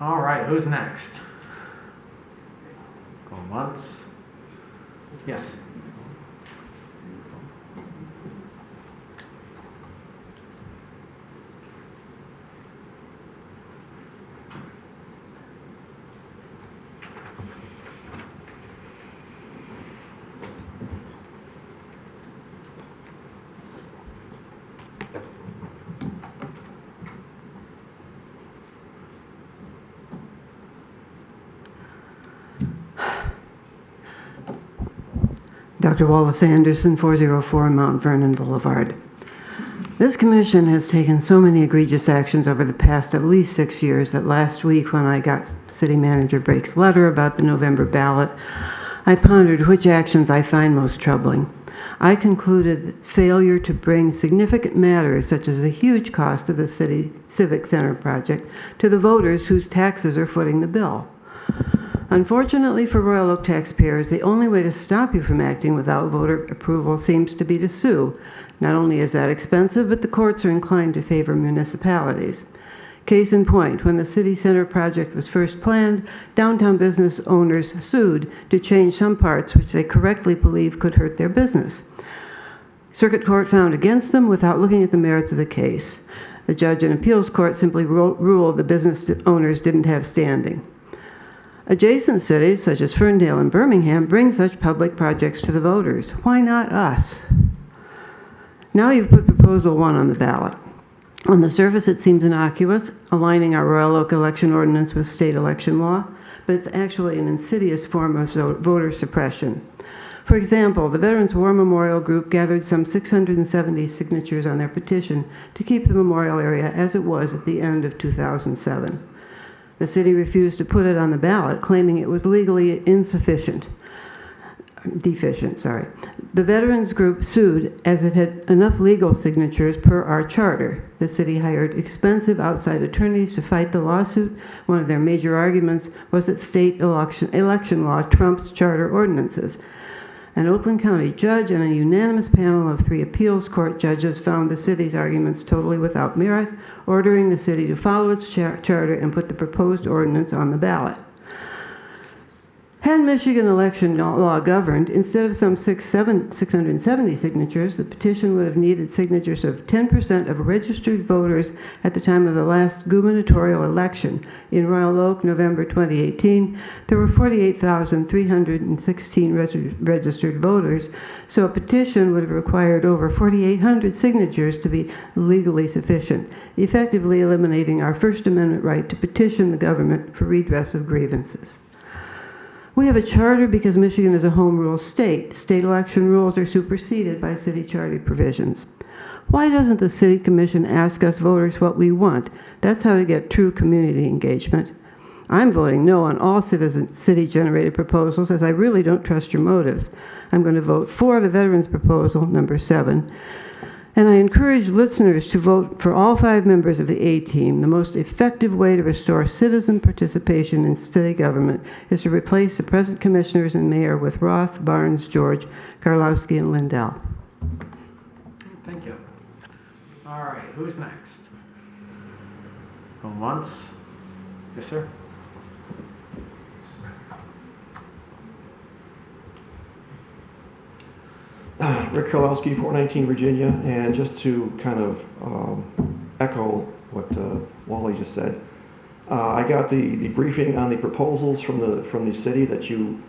All right, who's next? Going once. Yes. Dr. Wallace Anderson, 404 Mount Vernon Boulevard. This commission has taken so many egregious actions over the past at least 6 years that last week, when I got City Manager Brake's letter about the November ballot, I pondered which actions I find most troubling. I concluded that failure to bring significant matters, such as the huge cost of the City Civic Center project, to the voters whose taxes are footing the bill. Unfortunately for Royal Oak taxpayers, the only way to stop you from acting without voter approval seems to be to sue. Not only is that expensive, but the courts are inclined to favor municipalities. Case in point, when the City Center project was first planned, downtown business owners sued to change some parts which they correctly believed could hurt their business. Circuit Court found against them without looking at the merits of the case. The judge in appeals court simply ruled the business owners didn't have standing. Adjacent cities, such as Ferndale and Birmingham, bring such public projects to the voters. Why not us? Now you've put Proposal 1 on the ballot. On the surface, it seems innocuous, aligning our Royal Oak election ordinance with state election law, but it's actually an insidious form of voter suppression. For example, the Veterans War Memorial Group gathered some 670 signatures on their petition to keep the memorial area as it was at the end of 2007. The city refused to put it on the ballot, claiming it was legally deficient. The veterans group sued as it had enough legal signatures per our charter. The city hired expensive outside attorneys to fight the lawsuit. One of their major arguments was that state election law trumps charter ordinances. An Oakland County judge and a unanimous panel of 3 appeals court judges found the city's arguments totally without merit, ordering the city to follow its charter and put the proposed ordinance on the ballot. Had Michigan election law governed, instead of some 670 signatures, the petition would have needed signatures of 10% of registered voters at the time of the last gubernatorial election. In Royal Oak, November 2018, there were 48,316 registered voters, so a petition would have required over 4,800 signatures to be legally sufficient, effectively eliminating our First Amendment right to petition the government for redress of grievances. We have a charter because Michigan is a home rule state. State election rules are superseded by city charter provisions. Why doesn't the city commission ask us voters what we want? That's how to get true community engagement. I'm voting no on all city-generated proposals, as I really don't trust your motives. I'm going to vote for the Veterans Proposal, number 7. And I encourage listeners to vote for all 5 members of the A-Team. The most effective way to restore citizen participation in city government is to replace the present commissioners and mayor with Roth, Barnes, George, Karlowski, and Lindell. Thank you. All right, who's next? Going once? Yes, sir. Rick Karlowski, 419 Virginia, and just to kind of echo what Wally just said, I got the briefing on the proposals from the city that you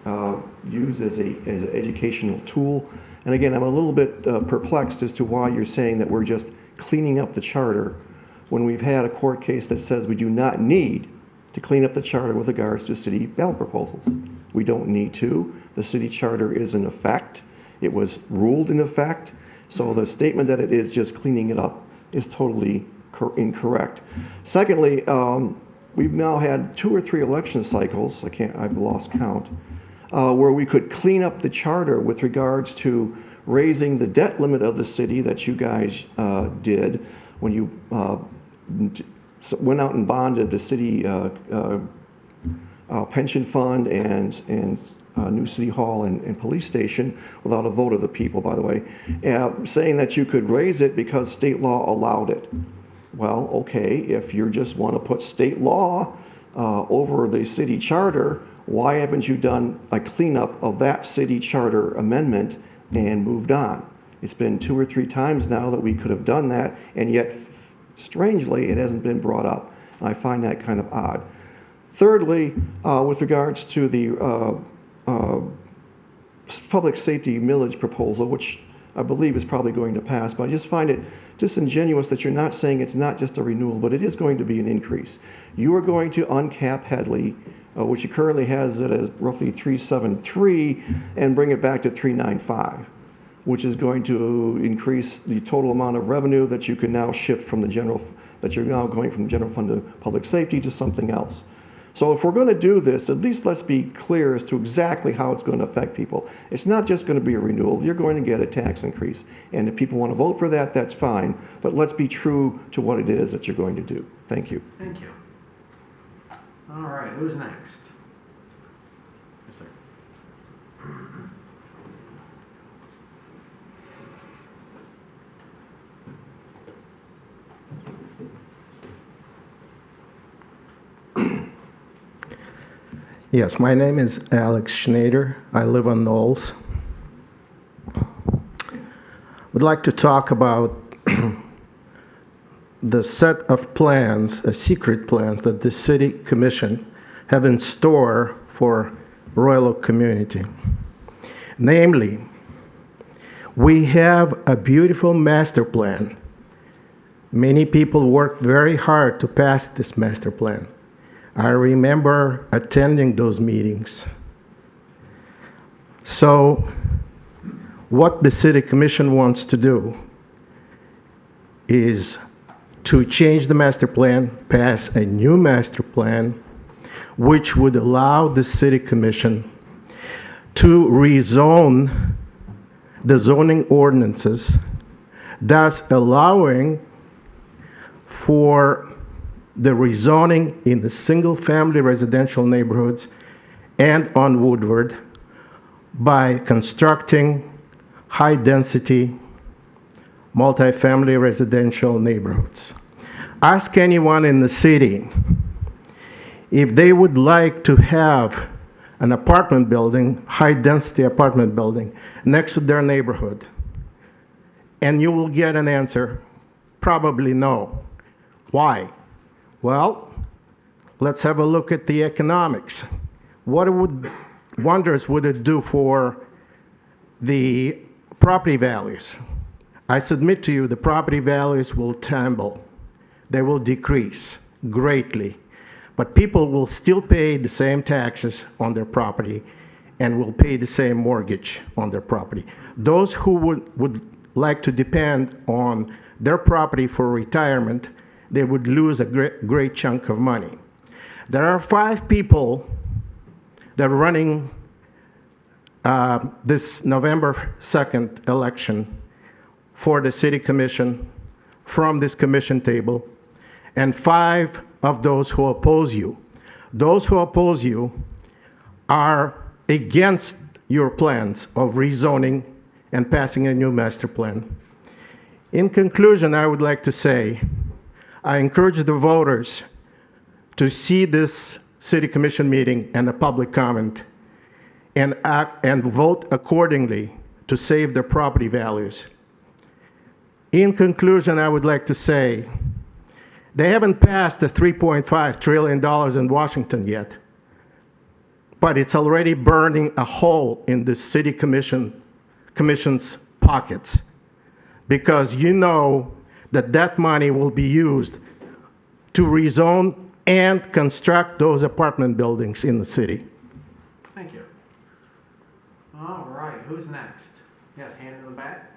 use as an educational tool, and again, I'm a little bit perplexed as to why you're saying that we're just cleaning up the charter when we've had a court case that says we do not need to clean up the charter with regards to city ballot proposals. We don't need to. The city charter is in effect. It was ruled in effect, so the statement that it is just cleaning it up is totally incorrect. Secondly, we've now had 2 or 3 election cycles, I've lost count, where we could clean up the charter with regards to raising the debt limit of the city that you guys did when you went out and bonded the city pension fund and new city hall and police station without a vote of the people, by the way, saying that you could raise it because state law allowed it. Well, okay, if you just want to put state law over the city charter, why haven't you done a cleanup of that city charter amendment and moved on? It's been 2 or 3 times now that we could have done that, and yet, strangely, it hasn't been brought up. I find that kind of odd. Thirdly, with regards to the public safety millage proposal, which I believe is probably going to pass, but I just find it disingenuous that you're not saying it's not just a renewal, but it is going to be an increase. You are going to uncap Headley, which it currently has it as roughly 373, and bring it back to 395, which is going to increase the total amount of revenue that you can now shift from the general, that you're now going from the general fund to public safety to something else. So if we're going to do this, at least let's be clear as to exactly how it's going to affect people. It's not just going to be a renewal. You're going to get a tax increase. And if people want to vote for that, that's fine. But let's be true to what it is that you're going to do. Thank you. Thank you. All right, who's next? Yes, sir. Yes, my name is Alex Schneider. I live on Knowles. Would like to talk about the set of plans, secret plans that the City Commission have in store for Royal Oak community. Namely, We have a beautiful master plan. Many people worked very hard to pass this master plan. I remember attending those meetings. So, what the City Commission wants to do is to change the master plan, pass a new master plan, which would allow the City Commission to rezone the zoning ordinances, thus allowing for the rezoning in the single-family residential neighborhoods and on Woodward by constructing high-density multifamily residential neighborhoods. Ask anyone in the city if they would like to have an apartment building, high-density apartment building, next to their neighborhood. And you will get an answer, probably no. Why? Well, let's have a look at the economics. What wonders would it do for the property values? I submit to you the property values will tumble. They will decrease greatly. But people will still pay the same taxes on their property and will pay the same mortgage on their property. Those who would like to depend on their property for retirement, they would lose a great chunk of money. There are 5 people that are running this November 2nd election for the City Commission from this commission table, and 5 of those who oppose you. Those who oppose you are against your plans of rezoning and passing a new master plan. In conclusion, I would like to say, I encourage the voters to see this City Commission meeting and the public comment and act and vote accordingly to save their property values. In conclusion, I would like to say, they haven't passed the $3.5 trillion in Washington yet, but it's already burning a hole in the City Commission's pockets, because you know that that money will be used to rezone and construct those apartment buildings in the city. Thank you. All right, who's next? Yes, hand in the back.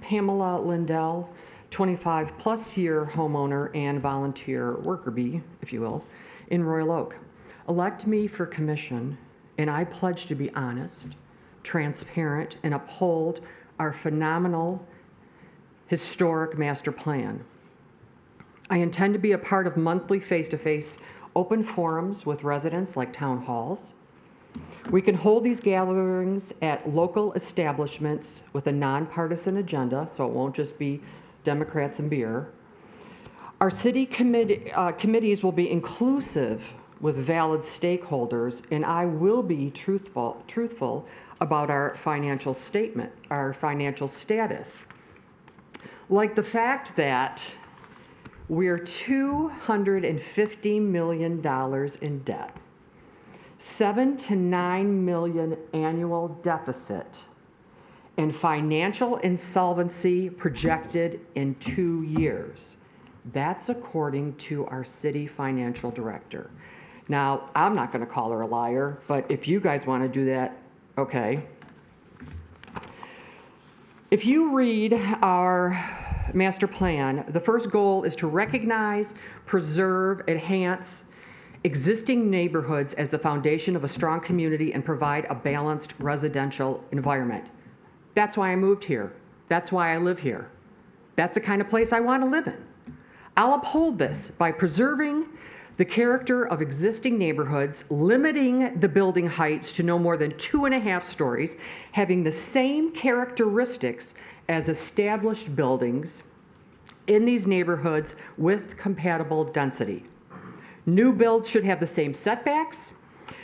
Pamela Lindell, 25-plus year homeowner and volunteer worker bee, if you will, in Royal Oak. Elect me for commission, and I pledge to be honest, transparent, and uphold our phenomenal historic master plan. I intend to be a part of monthly face-to-face open forums with residents like town halls. We can hold these gatherings at local establishments with a nonpartisan agenda, so it won't just be Democrats and beer. Our city committees will be inclusive with valid stakeholders, and I will be truthful about our financial statement, our financial status. Like the fact that we're $250 million in debt, 7 to 9 million annual deficit, and financial insolvency projected in 2 years. That's according to our city financial director. Now, I'm not going to call her a liar, but if you guys want to do that, okay. If you read our master plan, the first goal is to recognize, preserve, enhance existing neighborhoods as the foundation of a strong community and provide a balanced residential environment. That's why I moved here. That's why I live here. That's the kind of place I want to live in. I'll uphold this by preserving the character of existing neighborhoods, limiting the building heights to no more than 2.5 stories, having the same characteristics as established buildings in these neighborhoods with compatible density. New builds should have the same setbacks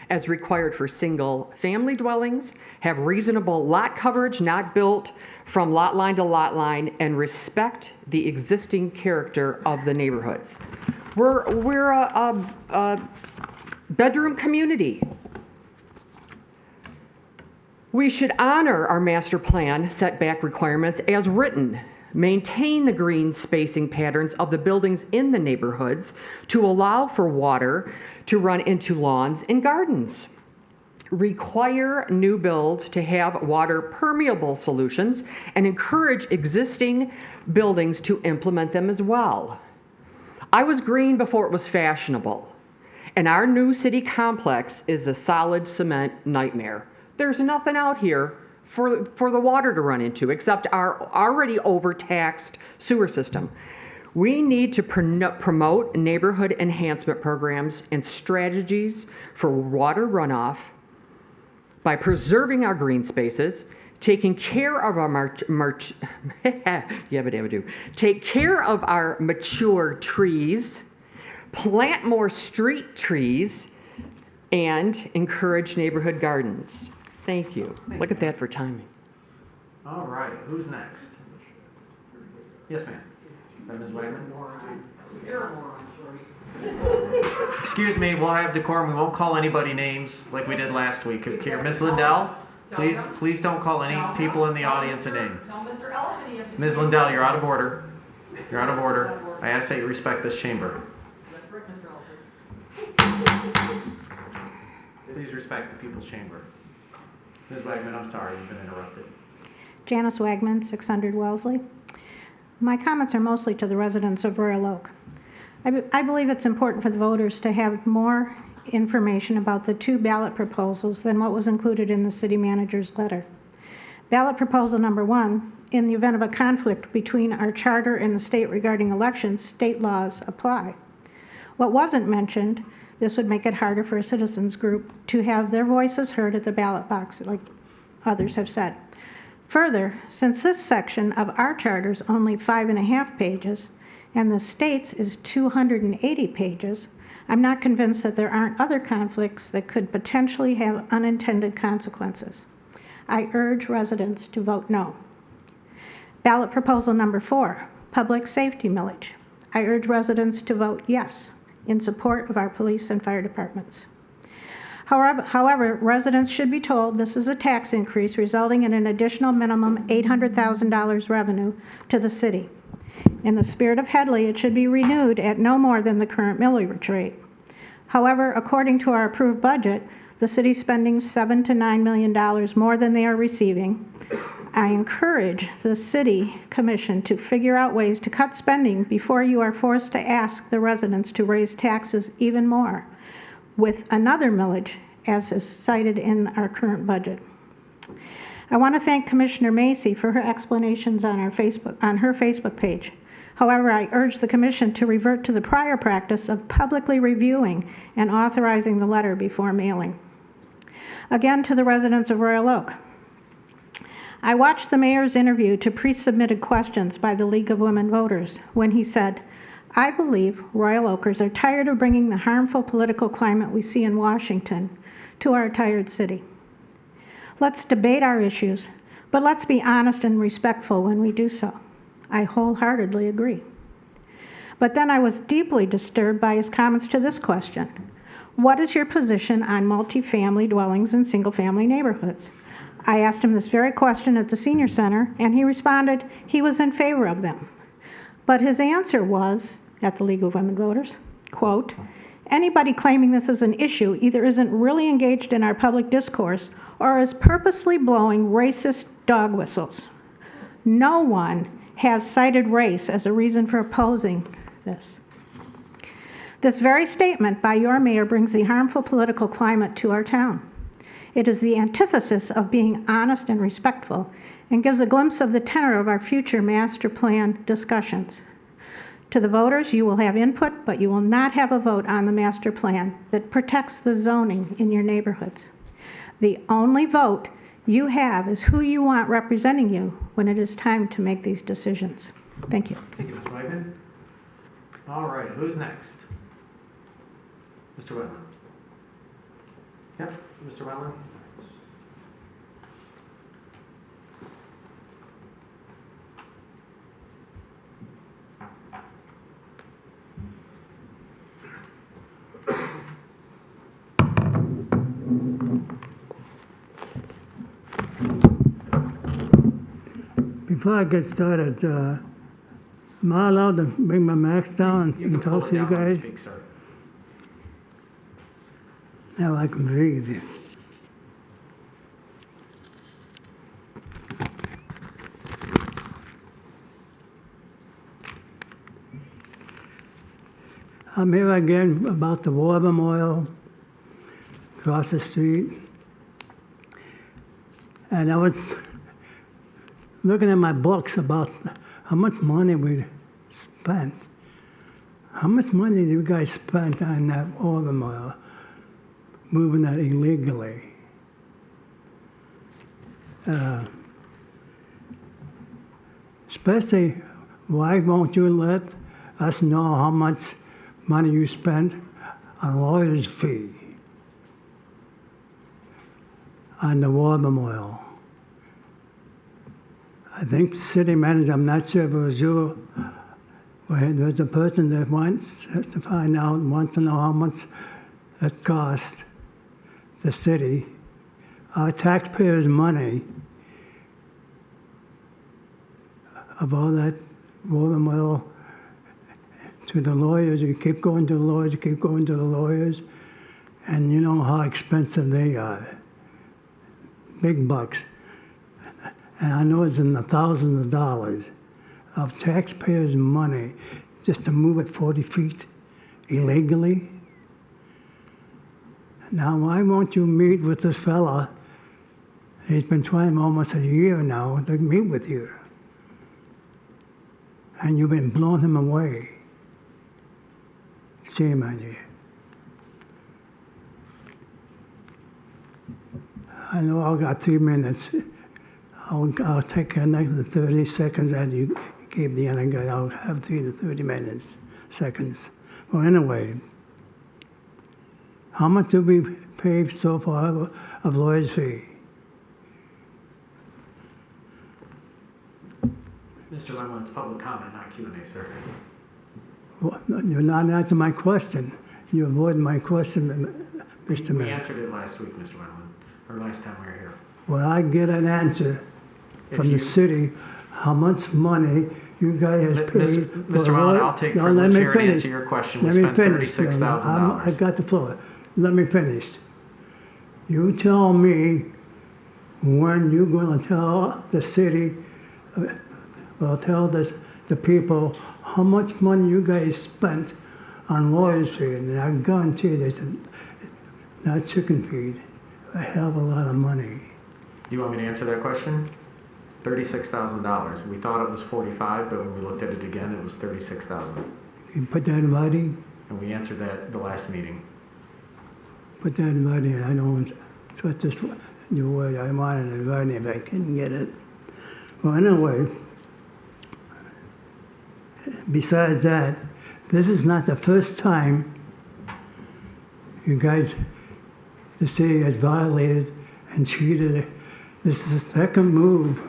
as required for single-family dwellings, have reasonable lot coverage not built from lot line to lot line, and respect the existing character of the neighborhoods. We're a bedroom community. We should honor our master plan setback requirements as written, maintain the green spacing patterns of the buildings in the neighborhoods to allow for water to run into lawns and gardens. Require new builds to have water permeable solutions and encourage existing buildings to implement them as well. I was green before it was fashionable, and our new city complex is a solid cement nightmare. There's nothing out here for the water to run into except our already overtaxed sewer system. We need to promote neighborhood enhancement programs and strategies for water runoff by preserving our green spaces, taking care of our take care of our mature trees, plant more street trees, and encourage neighborhood gardens. Thank you. Look at that for timing. All right, who's next? Yes, ma'am. Ms. Wagman? Excuse me, we'll have decorum. We won't call anybody names like we did last week. Here, Ms. Lindell, please don't call any people in the audience a name. Ms. Lindell, you're out of order. You're out of order. I ask that you respect this chamber. Please respect the people's chamber. Ms. Wagman, I'm sorry, you've been interrupted. Janice Wagman, 600 Wellesley. My comments are mostly to the residents of Royal Oak. I believe it's important for the voters to have more information about the two ballot proposals than what was included in the city manager's letter. Ballot proposal number 1, in the event of a conflict between our charter and the state regarding elections, state laws apply. What wasn't mentioned, this would make it harder for a citizens group to have their voices heard at the ballot box, like others have said. Further, since this section of our charter is only 5.5 pages, and the state's is 280 pages, I'm not convinced that there aren't other conflicts that could potentially have unintended consequences. I urge residents to vote no. Ballot proposal number 4, public safety millage. I urge residents to vote yes in support of our police and fire departments. However, residents should be told this is a tax increase resulting in an additional minimum $800,000 revenue to the city. In the spirit of Headley, it should be renewed at no more than the current millage rate. However, according to our approved budget, the city's spending $7 to $9 million more than they are receiving. I encourage the City Commission to figure out ways to cut spending before you are forced to ask the residents to raise taxes even more with another millage, as is cited in our current budget. I want to thank Commissioner Macy for her explanations on her Facebook page. However, I urge the Commission to revert to the prior practice of publicly reviewing and authorizing the letter before mailing. Again, to the residents of Royal Oak. I watched the mayor's interview to pre-submitted questions by the League of Women Voters when he said, "I believe Royal Oakers are tired of bringing the harmful political climate we see in Washington to our tired city. Let's debate our issues, but let's be honest and respectful when we do so." I wholeheartedly agree. But then I was deeply disturbed by his comments to this question. What is your position on multifamily dwellings in single-family neighborhoods? I asked him this very question at the senior center, and he responded he was in favor of them. But his answer was, at the League of Women Voters, quote, "Anybody claiming this is an issue either isn't really engaged in our public discourse or is purposely blowing racist dog whistles. No one has cited race as a reason for opposing this." This very statement by your mayor brings the harmful political climate to our town. It is the antithesis of being honest and respectful and gives a glimpse of the tenor of our future master plan discussions. To the voters, you will have input, but you will not have a vote on the master plan that protects the zoning in your neighborhoods. The only vote you have is who you want representing you when it is time to make these decisions. Thank you. Thank you, Ms. Wagman. All right, who's next? Mr. Whitman. Yep, Mr. Wetland? Before I get started, am I allowed to bring my mask down and talk to you guys? Speak, sir. Now I can breathe. I'm here again about the war memorial across the street. And I was looking at my books about how much money we spent. How much money did you guys spend on that war memorial, moving that illegally? Especially, why won't you let us know how much money you spent on lawyer's fee on the war memorial? I think the city manager, I'm not sure if it was you, there's a person that wants to find out, wants to know how much it cost the city, our taxpayers' money, of all that war memorial to the lawyers. You keep going to the lawyers, you keep going to the lawyers, and you know how expensive they are. Big bucks. And I know it's in the thousands of dollars of taxpayers' money just to move it 40 feet illegally. Now, why won't you meet with this fella? He's been trying almost a year now to meet with you. And you've been blowing him away. Shame on you. I know I've got 3 minutes. I'll take the next 30 seconds that you gave the other guy. I'll have 3 to 30 seconds. Well, anyway, how much did we pay so far of lawyer's fee? Mr. Wetland, it's public comment, not Q&A, sir. Well, you're not answering my question. You avoided my question, Mr. We Mayor. answered it last week, Mr. Wetland, or last time we were here. Well, I get an answer from you- the city, how much money you guys paid. Mr. Wetland, I'll take privilege here and answer your question. We spent $36,000. I got the floor. Let me finish. You tell me when you're gonna tell the city, tell the people how much money you guys spent on lawyers' fee, and I guarantee you, it's not chicken feed, a hell of a lot of money. Do you want me to answer that question? $36,000. We thought it was 45, but when we looked at it again, it was 36,000. You put that in writing? And we answered that the last meeting. Put that in writing. I don't trust this new word. I want it in writing if I can get it. Well, anyway, besides that, this is not the first time you guys, the city has violated and cheated. This is the second move.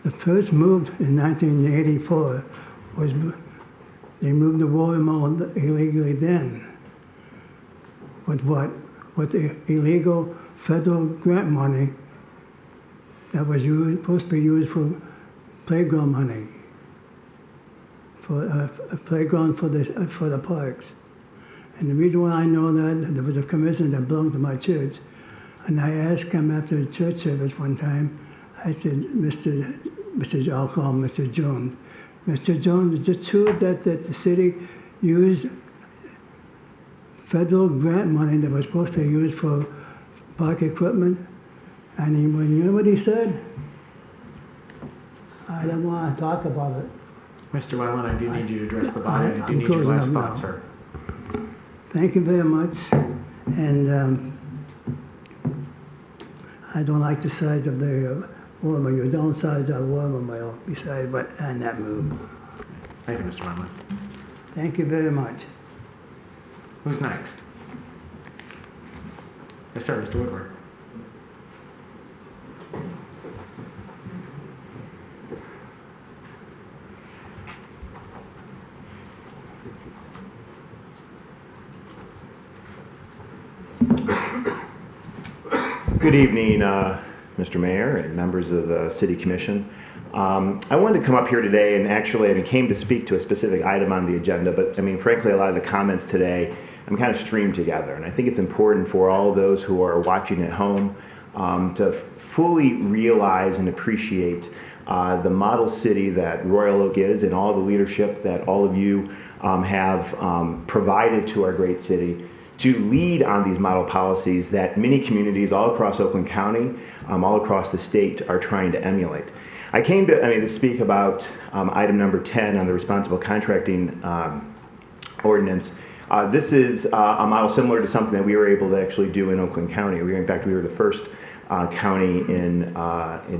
The first move in 1984 was they moved the war memorial illegally then. With what? With the illegal federal grant money that was supposed to be used for playground money, for a playground for the parks. And the reason why I know that, there was a commission that belonged to my church, and I asked him after the church service one time, I said, I'll call him Mr. Jones. Mr. Jones, is it true that the city used federal grant money that was supposed to be used for park equipment? And you know what he said? I don't want to talk about it. Mr. Wetland, I do need you to address the body. I do I'm need your closing last up thought, now. sir. Thank you very much. And I don't like the size of the war memorial. You don't size that war memorial besides what on that move. Thank you, Mr. Wetland. Thank you very much. Who's next? Yes, sir, Mr. Woodward. Good evening, Mr. Mayor and members of the City Commission. I wanted to come up here today and actually I came to speak to a specific item on the agenda, but I mean, frankly, a lot of the comments today kind of streamed together. And I think it's important for all of those who are watching at home to fully realize and appreciate the model city that Royal Oak is and all the leadership that all of you have provided to our great city to lead on these model policies that many communities all across Oakland County, all across the state are trying to emulate. I came to speak about item number 10 on the responsible contracting ordinance. This is a model similar to something that we were able to actually do in Oakland County. In fact, we were the first county in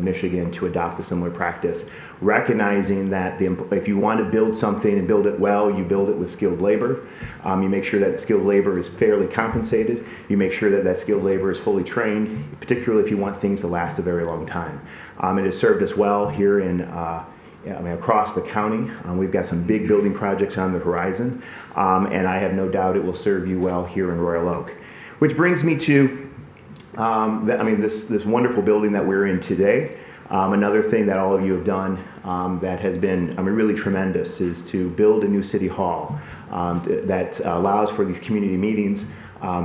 Michigan to adopt a similar practice, recognizing that if you want to build something and build it well, you build it with skilled labor. You make sure that skilled labor is fairly compensated. You make sure that that skilled labor is fully trained, particularly if you want things to last a very long time. It has served us well here in across the county. We've got some big building projects on the horizon, and I have no doubt it will serve you well here in Royal Oak. Which brings me to this wonderful building that we're in today. Another thing that all of you have done that has been really tremendous is to build a new city hall that allows for these community meetings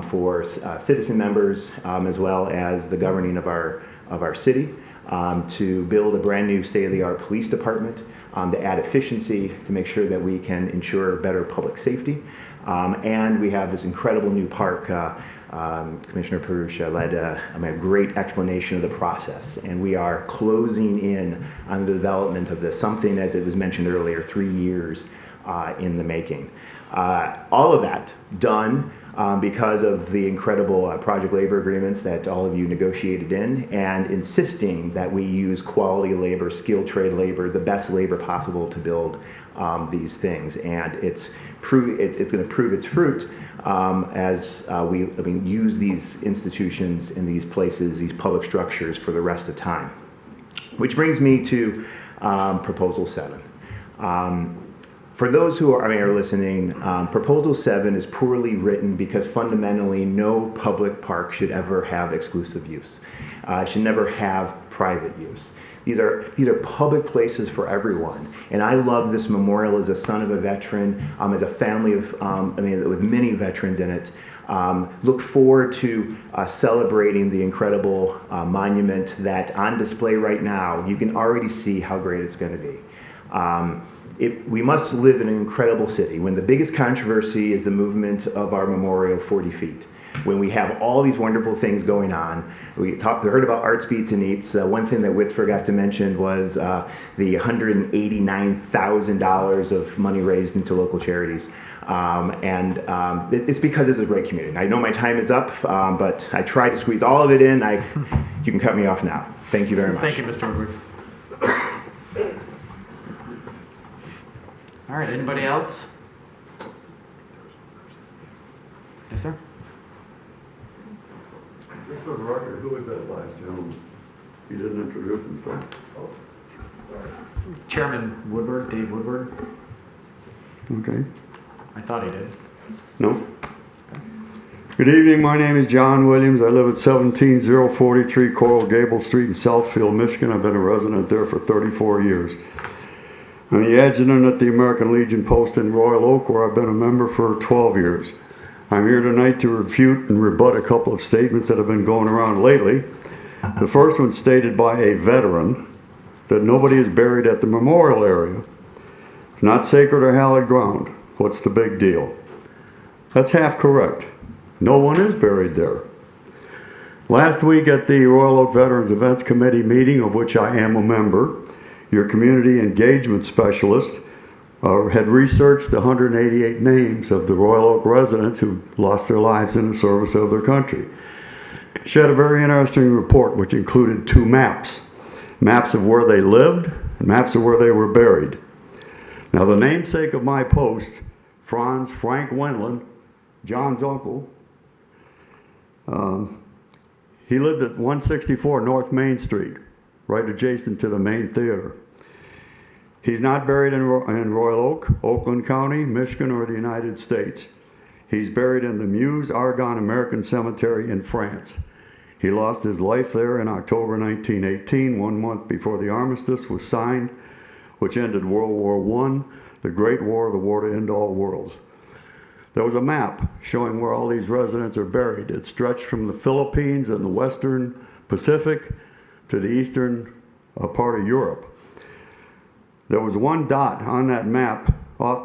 for citizen members as well as the governing of our city. To build a brand new state-of-the-art police department, to add efficiency, to make sure that we can ensure better public safety. And we have this incredible new park. Commissioner Perusha led a great explanation of the process, and we are closing in on the development of this, something, as it was mentioned earlier, 3 years in the making. All of that done because of the incredible project labor agreements that all of you negotiated in, and insisting that we use quality labor, skilled trade labor, the best labor possible to build these things. And it's going to prove its fruit as we use these institutions in these places, these public structures for the rest of time. Which brings me to Proposal 7. For those who are listening, Proposal 7 is poorly written because fundamentally no public park should ever have exclusive use. It should never have private use. These are public places for everyone. And I love this memorial as a son of a veteran, as a family of, with many veterans in it. Look forward to celebrating the incredible monument that on display right now. You can already see how great it's going to be. We must live in an incredible city when the biggest controversy is the movement of our memorial 40 feet. When we have all these wonderful things going on, we heard about Arts, Beats, and Eats. One thing that Witz forgot to mention was the $189,000 of money raised into local charities. It's because it's a great community. I know my time is up, but I tried to squeeze all of it in. You can cut me off now. Thank you very much. Thank you, Mr. Woodward. All right, anybody else? Yes, sir. Just for the record, who was that last gentleman? He didn't introduce himself. Oh, sorry. Chairman Woodward, Dave Woodward. Okay. I thought he did. No. Good evening, my name is John Williams. I live at 17043 Coral Gables Street in Southfield, Michigan. I've been a resident there for 34 years. I'm the adjutant at the American Legion Post in Royal Oak, where I've been a member for 12 years. I'm here tonight to refute and rebut a couple of statements that have been going around lately. The first one stated by a veteran that nobody is buried at the memorial area. It's not sacred or hallowed ground. What's the big deal? That's half correct. No one is buried there. Last week at the Royal Oak Veterans Events Committee meeting, of which I am a member, your community engagement specialist had researched the 188 names of the Royal Oak residents who lost their lives in the service of their country. She had a very interesting report which included 2 maps. Maps of where they lived and maps of where they were buried. Now the namesake of my post, Frank Wendland, John's uncle, He lived at 164 North Main Street, right adjacent to the main theater. He's not buried in Royal Oak, Oakland County, Michigan, or the United States. He's buried in the Meuse Argonne American Cemetery in France. He lost his life there in October 1918, 1 month before the armistice was signed, which ended World War I, the Great War, the war to end all worlds. There was a map showing where all these residents are buried. It stretched from the Philippines and the western Pacific to the eastern part of Europe. There was one dot on that map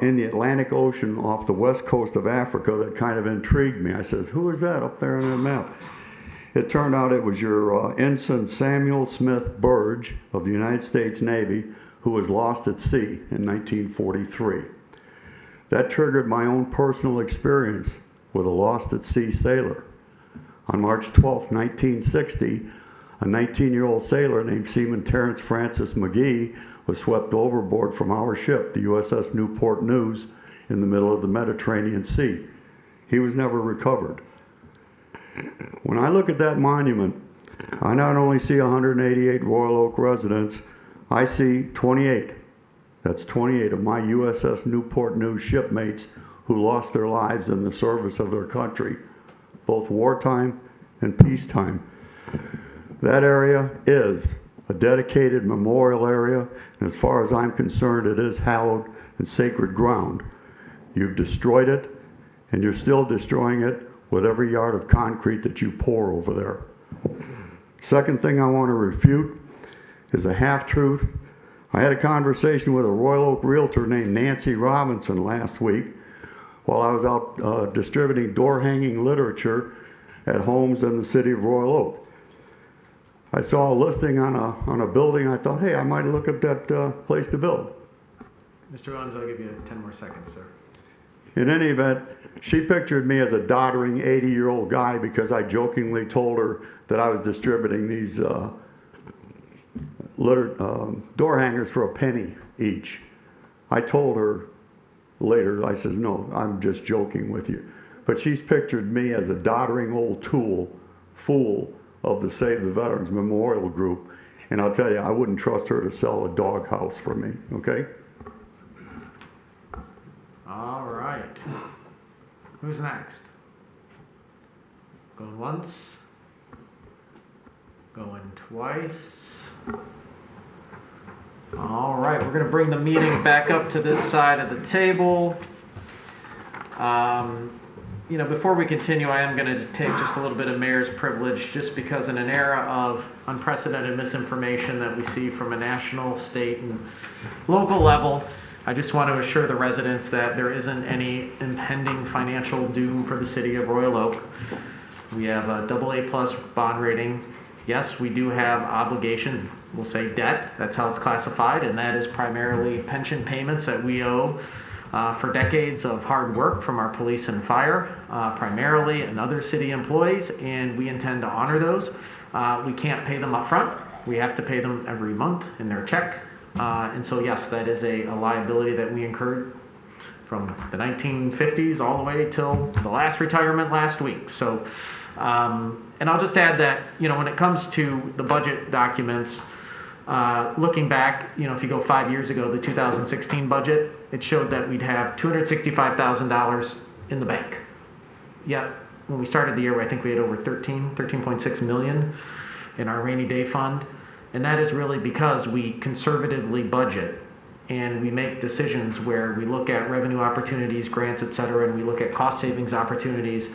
in the Atlantic Ocean off the west coast of Africa that kind of intrigued me. I says, who is that up there on that map? It turned out it was your Ensign Samuel Smith Burge of the United States Navy, who was lost at sea in 1943. That triggered my own personal experience with a lost at sea sailor. On March 12, 1960, a 19-year-old sailor named Seaman Terrence Francis McGee was swept overboard from our ship, the USS Newport News, in the middle of the Mediterranean Sea. He was never recovered. When I look at that monument, I not only see 188 Royal Oak residents, I see 28. That's 28 of my USS Newport News shipmates who lost their lives in the service of their country, both wartime and peacetime. That area is a dedicated memorial area, and as far as I'm concerned, it is hallowed and sacred ground. You've destroyed it, and you're still destroying it with every yard of concrete that you pour over there. Second thing I want to refute is a half-truth. I had a conversation with a Royal Oak realtor named Nancy Robinson last week while I was out distributing door-hanging literature at homes in the city of Royal Oak. I saw a listing on a building. I thought, hey, I might look at that place to build. Mr. Williams, I'll give you 10 more seconds, sir. In any event, she pictured me as a doddering 80-year-old guy because I jokingly told her that I was distributing these door hangers for a penny each. I told her later, I says, no, I'm just joking with you. But she's pictured me as a doddering old fool of the Save the Veterans Memorial Group. And I'll tell you, I wouldn't trust her to sell a doghouse for me, okay? All right. Who's next? Going once. Going twice. All right, we're going to bring the meeting back up to this side of the table. Before we continue, I am going to take just a little bit of mayor's privilege, just because in an era of unprecedented misinformation that we see from a national, state, and local level, I just want to assure the residents that there isn't any impending financial doom for the city of Royal Oak. We have a AA+ bond rating. Yes, we do have obligations, we'll say debt, that's how it's classified, and that is primarily pension payments that we owe for decades of hard work from our police and fire, primarily, and other city employees, and we intend to honor those. We can't pay them up front. We have to pay them every month in their check. And so yes, that is a liability that we incurred from the 1950s all the way till the last retirement last week. So, and I'll just add that, when it comes to the budget documents, looking back, if you go 5 years ago, the 2016 budget, it showed that we'd have $265,000 in the bank. Yet, when we started the year, I think we had over 13.6 million in our rainy day fund. And that is really because we conservatively budget and we make decisions where we look at revenue opportunities, grants, et cetera, and we look at cost savings opportunities,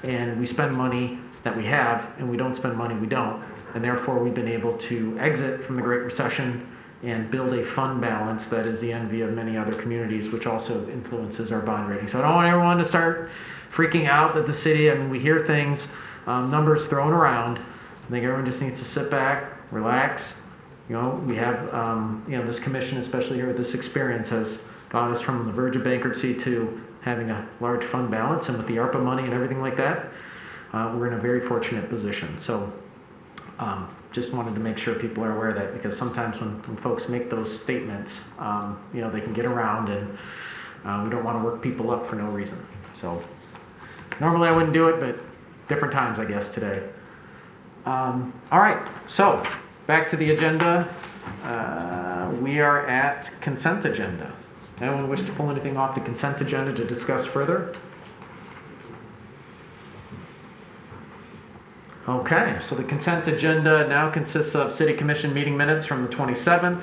and we spend money that we have, and we don't spend money we don't. And therefore, we've been able to exit from the Great Recession and build a fund balance that is the envy of many other communities, which also influences our bond rating. So I don't want everyone to start freaking out that the city, we hear things, numbers thrown around. I think everyone just needs to sit back, relax. We have, this commission, especially here with this experience, has got us from the verge of bankruptcy to having a large fund balance, and with the ARPA money and everything like that, we're in a very fortunate position. So just wanted to make sure people are aware of that, because sometimes when folks make those statements, they can get around, and we don't want to work people up for no reason. So normally I wouldn't do it, but different times, I guess, today. All right, so back to the agenda. We are at consent agenda. Anyone wish to pull anything off the consent agenda to discuss further? Okay, so the consent agenda now consists of City Commission meeting minutes from the 27th,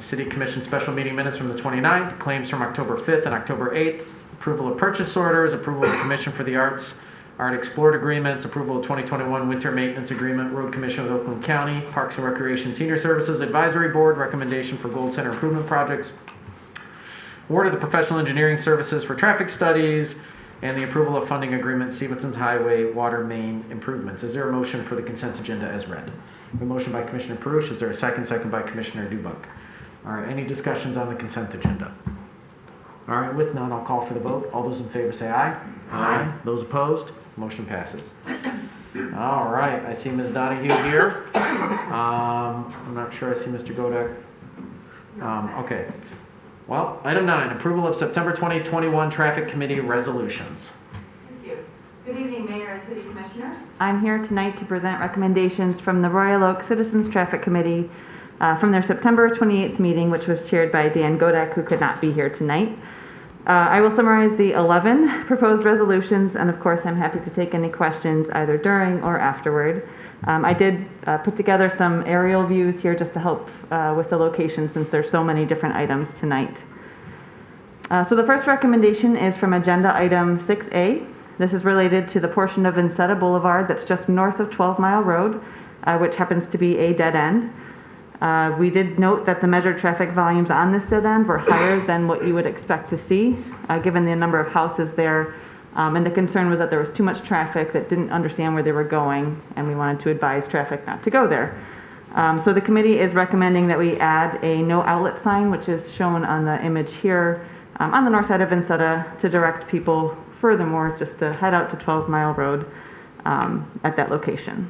City Commission special meeting minutes from the 29th, claims from October 5th and October 8th, approval of purchase orders, approval of the Commission for the Arts, Art Explored agreements, approval of 2021 winter maintenance agreement, Road Commission with Oakland County, Parks and Recreation Senior Services Advisory Board, recommendation for Gold Center improvement projects, award of the professional engineering services for traffic studies, and the approval of funding agreement, Stevenson Highway water main improvements. Is there a motion for the consent agenda as read? A motion by Commissioner Perush. Is there a second? Second by Commissioner Dubak. All right, any discussions on the consent agenda? All right, with none, I'll call for the vote. All those in favor say aye. Aye. Those opposed? Motion passes. All right, I see Ms. Donahue here. I'm not sure I see Mr. Godek. Okay. Well, item 9, approval of September 2021 Traffic Committee resolutions. Thank you. Good evening, Mayor and City Commissioners. I'm here tonight to present recommendations from the Royal Oak Citizens Traffic Committee from their September 28th meeting, which was chaired by Dan Godek, who could not be here tonight. I will summarize the 11 proposed resolutions, and of course, I'm happy to take any questions either during or afterward. I did put together some aerial views here just to help with the location since there's so many different items tonight. So the first recommendation is from agenda item 6A. This is related to the portion of Vincetta Boulevard that's just north of 12 Mile Road, which happens to be a dead end. We did note that the measured traffic volumes on this dead end were higher than what you would expect to see, given the number of houses there. And the concern was that there was too much traffic that didn't understand where they were going, and we wanted to advise traffic not to go there. So the committee is recommending that we add a no outlet sign, which is shown on the image here, on the north side of Vincetta to direct people furthermore just to head out to 12 Mile Road at that location.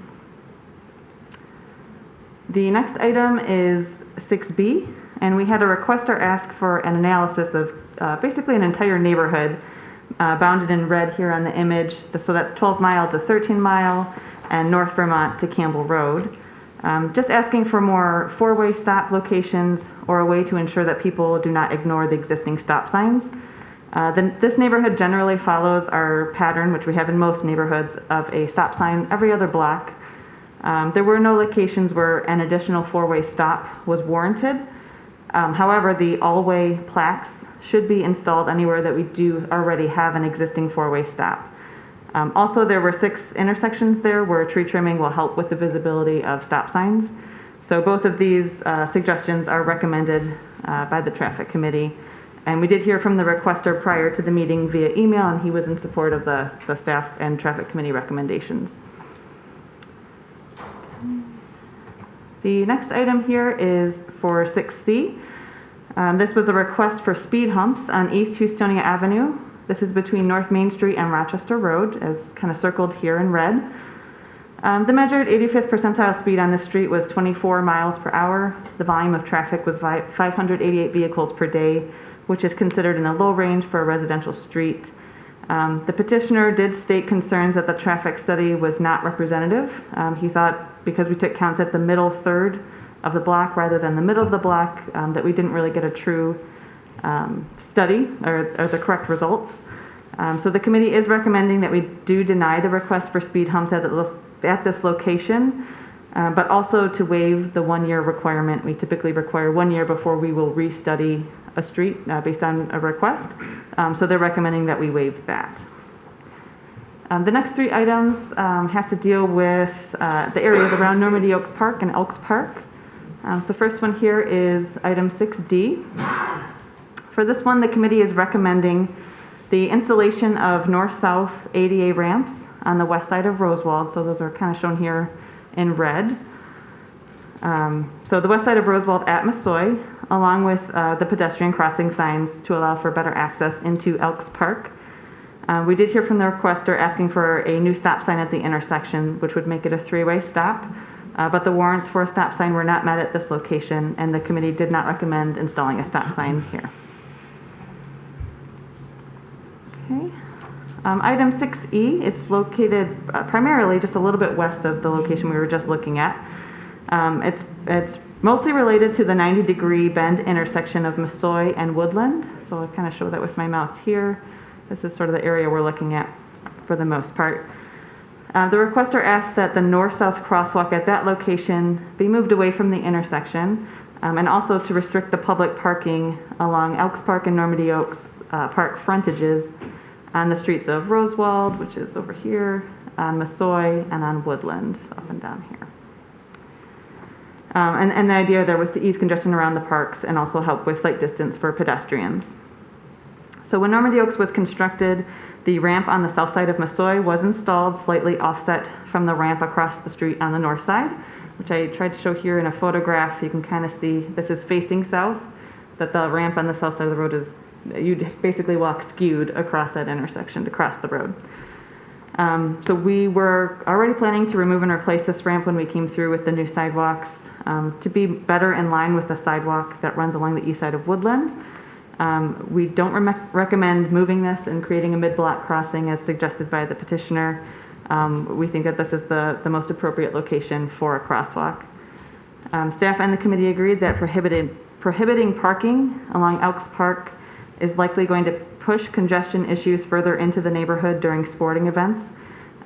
The next item is 6B, and we had a request or ask for an analysis of basically an entire neighborhood bounded in red here on the image. So that's 12 Mile to 13 Mile and North Vermont to Campbell Road. Just asking for more four-way stop locations or a way to ensure that people do not ignore the existing stop signs. This neighborhood generally follows our pattern, which we have in most neighborhoods, of a stop sign every other block. There were no locations where an additional four-way stop was warranted. However, the all-way plaques should be installed anywhere that we do already have an existing four-way stop. Also, there were 6 intersections there where tree trimming will help with the visibility of stop signs. So both of these suggestions are recommended by the Traffic Committee. And we did hear from the requester prior to the meeting via email, and he was in support of the staff and Traffic Committee recommendations. The next item here is for 6C. This was a request for speed humps on East Houstonia Avenue. This is between North Main Street and Rochester Road, as kind of circled here in red. The measured 85th percentile speed on this street was 24 miles per hour. The volume of traffic was 588 vehicles per day, which is considered in the low range for a residential street. The petitioner did state concerns that the traffic study was not representative. He thought because we took counts at the middle third of the block rather than the middle of the block, that we didn't really get a true study or the correct results. So the committee is recommending that we do deny the request for speed humps at this location, but also to waive the 1-year requirement. We typically require 1 year before we will restudy a street based on a request. So they're recommending that we waive that. The next 3 items have to deal with the areas around Normandy Oaks Park and Elks Park. So the first one here is item 6D. For this one, the committee is recommending the installation of north-south ADA ramps on the west side of Rosewald. So those are kind of shown here in red. So the west side of Rosewald at Massoy, along with the pedestrian crossing signs to allow for better access into Elks Park. We did hear from the requester asking for a new stop sign at the intersection, which would make it a 3-way stop. But the warrants for a stop sign were not met at this location, and the committee did not recommend installing a stop sign here. Okay. Item 6E, it's located primarily just a little bit west of the location we were just looking at. It's mostly related to the 90-degree bend intersection of Massoy and Woodland. So I kind of show that with my mouse here. This is sort of the area we're looking at for the most part. The requester asked that the north-south crosswalk at that location be moved away from the intersection, and also to restrict the public parking along Elks Park and Normandy Oaks Park frontages on the streets of Rosewald, which is over here, on Massoy, and on Woodland, up and down here. And the idea there was to ease congestion around the parks and also help with sight distance for pedestrians. So when Normandy Oaks was constructed, the ramp on the south side of Massoy was installed slightly offset from the ramp across the street on the north side, which I tried to show here in a photograph. You can kind of see this is facing south, that the ramp on the south side of the road is, you'd basically walk skewed across that intersection to cross the road. So we were already planning to remove and replace this ramp when we came through with the new sidewalks to be better in line with the sidewalk that runs along the east side of Woodland. We don't recommend moving this and creating a mid-block crossing as suggested by the petitioner. We think that this is the most appropriate location for a crosswalk. Staff and the committee agreed that prohibiting parking along Elks Park is likely going to push congestion issues further into the neighborhood during sporting events.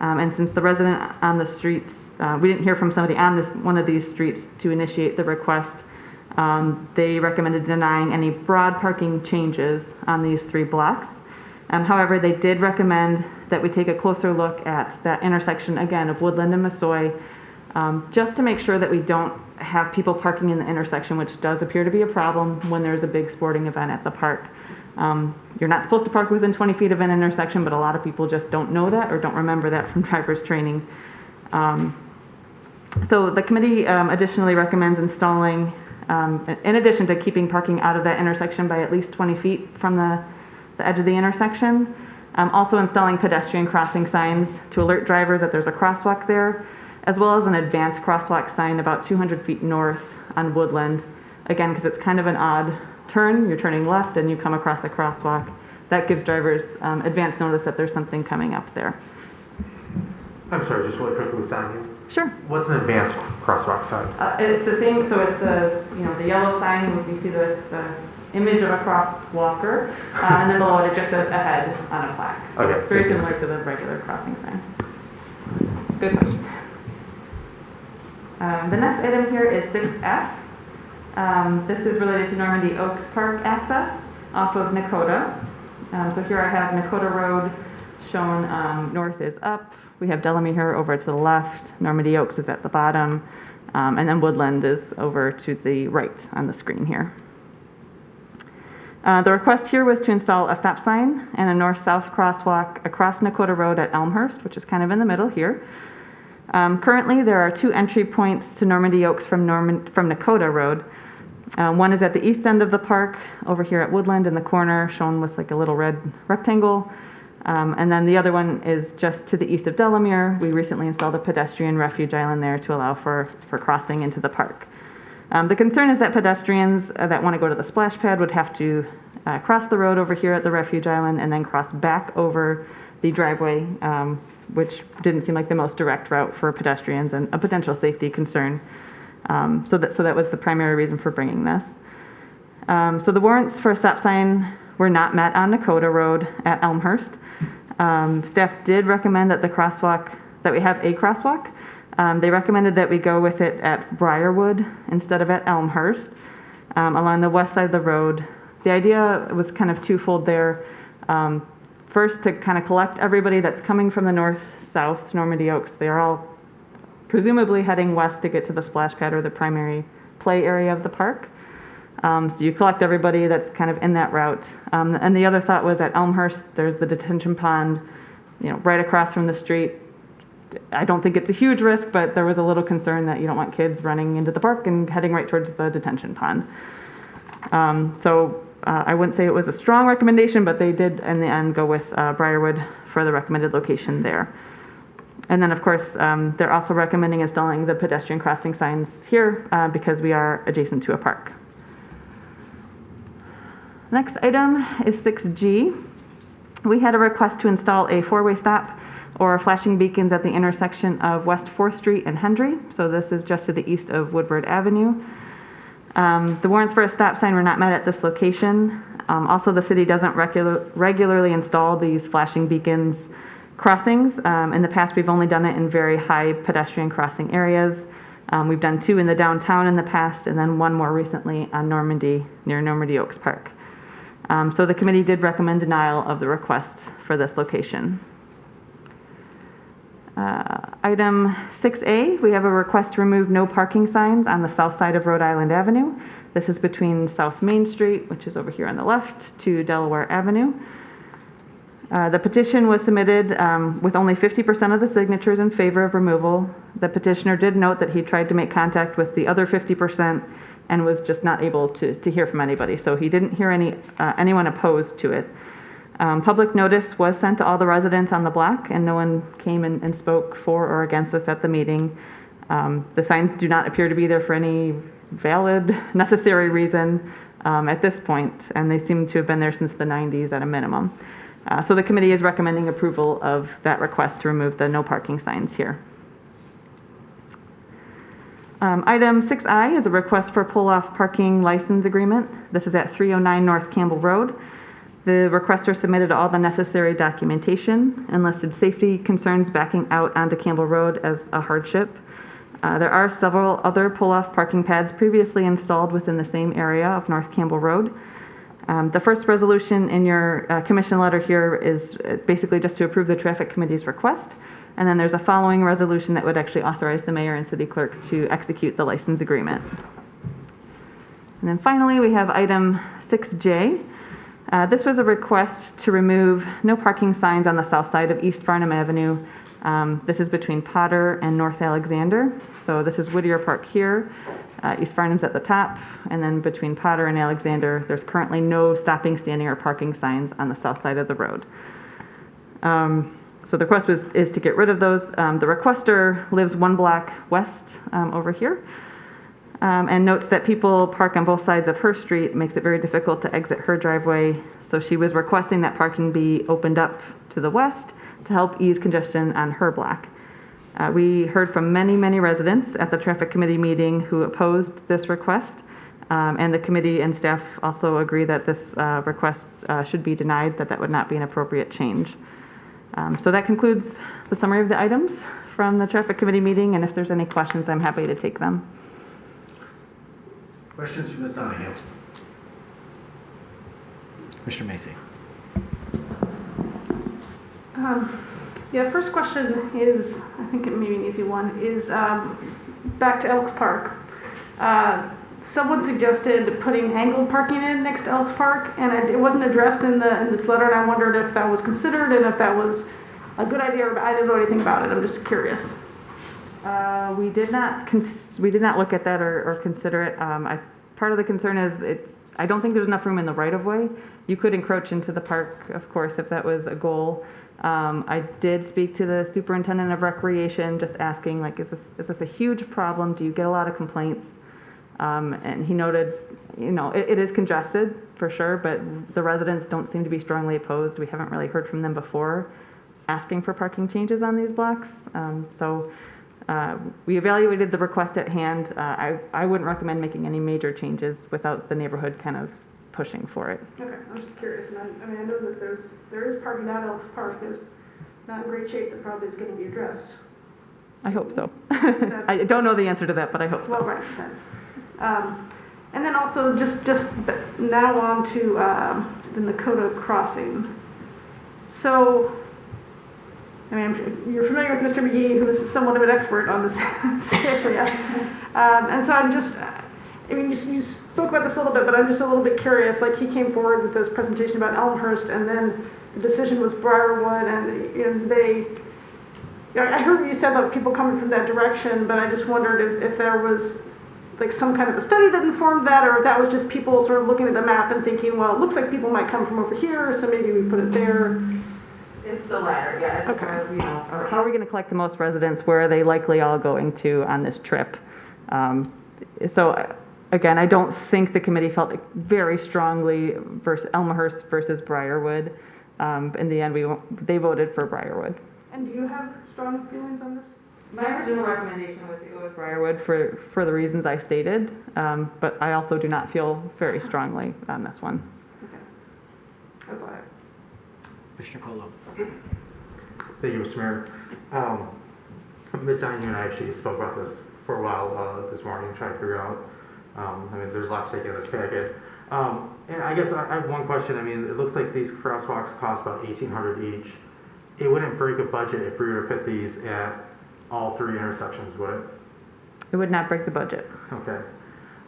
And since the resident on the streets, we didn't hear from somebody on one of these streets to initiate the request, they recommended denying any broad parking changes on these 3 blocks. However, they did recommend that we take a closer look at that intersection again of Woodland and Massoy, just to make sure that we don't have people parking in the intersection, which does appear to be a problem when there's a big sporting event at the park. You're not supposed to park within 20 feet of an intersection, but a lot of people just don't know that or don't remember that from driver's training. So the committee additionally recommends installing, in addition to keeping parking out of that intersection by at least 20 feet from the edge of the intersection, also installing pedestrian crossing signs to alert drivers that there's a crosswalk there, as well as an advanced crosswalk sign about 200 feet north on Woodland. Again, because it's kind of an odd turn, you're turning left and you come across a crosswalk. That gives drivers advance notice that there's something coming up there. I'm sorry, just really quickly, Sonia. Sure. What's an advanced crosswalk sign? It's the same, so it's the yellow sign, you see the image of a crosswalker, and then below it just says ahead on a plaque. Okay. Very similar to the regular crossing sign. Good question. The next item here is 6F. This is related to Normandy Oaks Park access off of Nakota. So here I have Nakota Road shown, north is up. We have Delamere over to the left. Normandy Oaks is at the bottom. And then Woodland is over to the right on the screen here. The request here was to install a stop sign and a north-south crosswalk across Nakota Road at Elmhurst, which is kind of in the middle here. Currently, there are 2 entry points to Normandy Oaks from Nakota Road. One is at the east end of the park, over here at Woodland in the corner, shown with like a little red rectangle. And then the other one is just to the east of Delamere. We recently installed a pedestrian refuge island there to allow for crossing into the park. The concern is that pedestrians that want to go to the splash pad would have to cross the road over here at the refuge island and then cross back over the driveway, which didn't seem like the most direct route for pedestrians and a potential safety concern. So that was the primary reason for bringing this. So the warrants for a stop sign were not met on Nakota Road at Elmhurst. Staff did recommend that we have a crosswalk. They recommended that we go with it at Briarwood instead of at Elmhurst, along the west side of the road. The idea was kind of twofold there. First, to kind of collect everybody that's coming from the north-south to Normandy Oaks. They are all presumably heading west to get to the splash pad or the primary play area of the park. So you collect everybody that's kind of in that route. And the other thought was at Elmhurst, there's the detention pond, right across from the street. I don't think it's a huge risk, but there was a little concern that you don't want kids running into the park and heading right towards the detention pond. So I wouldn't say it was a strong recommendation, but they did in the end go with Briarwood for the recommended location there. And then of course, they're also recommending installing the pedestrian crossing signs here because we are adjacent to a park. Next item is 6G. We had a request to install a four-way stop or flashing beacons at the intersection of West 4th Street and Hendry. So this is just to the east of Woodward Avenue. The warrants for a stop sign were not met at this location. Also, the city doesn't regularly install these flashing beacons crossings. In the past, we've only done it in very high pedestrian crossing areas. We've done 2 in the downtown in the past, and then 1 more recently on Normandy, near Normandy Oaks Park. So the committee did recommend denial of the request for this location. Item 6A, we have a request to remove no parking signs on the south side of Rhode Island Avenue. This is between South Main Street, which is over here on the left, to Delaware Avenue. The petition was submitted with only 50% of the signatures in favor of removal. The petitioner did note that he tried to make contact with the other 50% and was just not able to hear from anybody. So he didn't hear anyone opposed to it. Public notice was sent to all the residents on the block, and no one came and spoke for or against this at the meeting. The signs do not appear to be there for any valid, necessary reason at this point, and they seem to have been there since the 90s at a minimum. So the committee is recommending approval of that request to remove the no parking signs here. Item 6I is a request for pull-off parking license agreement. This is at 309 North Campbell Road. The requester submitted all the necessary documentation and listed safety concerns backing out onto Campbell Road as a hardship. There are several other pull-off parking pads previously installed within the same area of North Campbell Road. The first resolution in your commission letter here is basically just to approve the traffic committee's request. And then there's a following resolution that would actually authorize the mayor and city clerk to execute the license agreement. And then finally, we have item 6J. This was a request to remove no parking signs on the south side of East Farnham Avenue. This is between Potter and North Alexander. So this is Whittier Park here. East Farnham's at the top, and then between Potter and Alexander, there's currently no stopping, standing, or parking signs on the south side of the road. So the request is to get rid of those. The requester lives 1 block west over here, and notes that people park on both sides of her street. It makes it very difficult to exit her driveway. So she was requesting that parking be opened up to the west to help ease congestion on her block. We heard from many, many residents at the traffic committee meeting who opposed this request, and the committee and staff also agree that this request should be denied, that would not be an appropriate change. So that concludes the summary of the items from the traffic committee meeting, and if there's any questions, I'm happy to take them. Questions from Ms. Donahue? Mr. Macy. Yeah, first question is, I think it may be an easy one, is back to Elks Park. Someone suggested putting angled parking in next to Elks Park, and it wasn't addressed in this letter, and I wondered if that was considered and if that was a good idea, or I didn't know anything about it. I'm just curious. We did not look at that or consider it. Part of the concern is I don't think there's enough room in the right-of-way. You could encroach into the park, of course, if that was a goal. I did speak to the superintendent of recreation, just asking, like, is this a huge problem? Do you get a lot of complaints? And he noted, it is congested for sure, but the residents don't seem to be strongly opposed. We haven't really heard from them before asking for parking changes on these blocks. We evaluated the request at hand. I wouldn't recommend making any major changes without the neighborhood kind of pushing for it. Okay, I'm just curious, and I know that there is parking at Elks Park that's not in great shape that probably is going to be addressed. I hope so. I don't know the answer to that, but I hope so. Well, right, thanks. And then also just now on to the Nakota crossing. So, you're familiar with Mr. McGee, who is somewhat of an expert on this area. And so I'm just, you spoke about this a little bit, but I'm just a little bit curious. Like, he came forward with this presentation about Elmhurst, and then the decision was Briarwood, and I heard what you said about people coming from that direction, but I just wondered if there was like some kind of a study that informed that, or if that was just people sort of looking at the map and thinking, well, it looks like people might come from over here, so maybe we put it there. It's the latter, yeah. Okay. Or how are we going to collect the most residents? Where are they likely all going to on this trip? So again, I don't think the committee felt very strongly versus Elmhurst versus Briarwood. In the end, they voted for Briarwood. And do you have strong feelings on this? My original recommendation was to go with Briarwood for the reasons I stated, but I also do not feel very strongly on this one. That's all I have. Commissioner Colo. Thank you, Mr. Mayor. Ms. Donahue and I actually spoke about this for a while this morning, trying to figure out, there's lots to take in this packet. And I guess I have one question. It looks like these crosswalks cost about $1,800 each. It wouldn't break a budget if we were to put these at all 3 intersections, would it? It would not break the budget. Okay.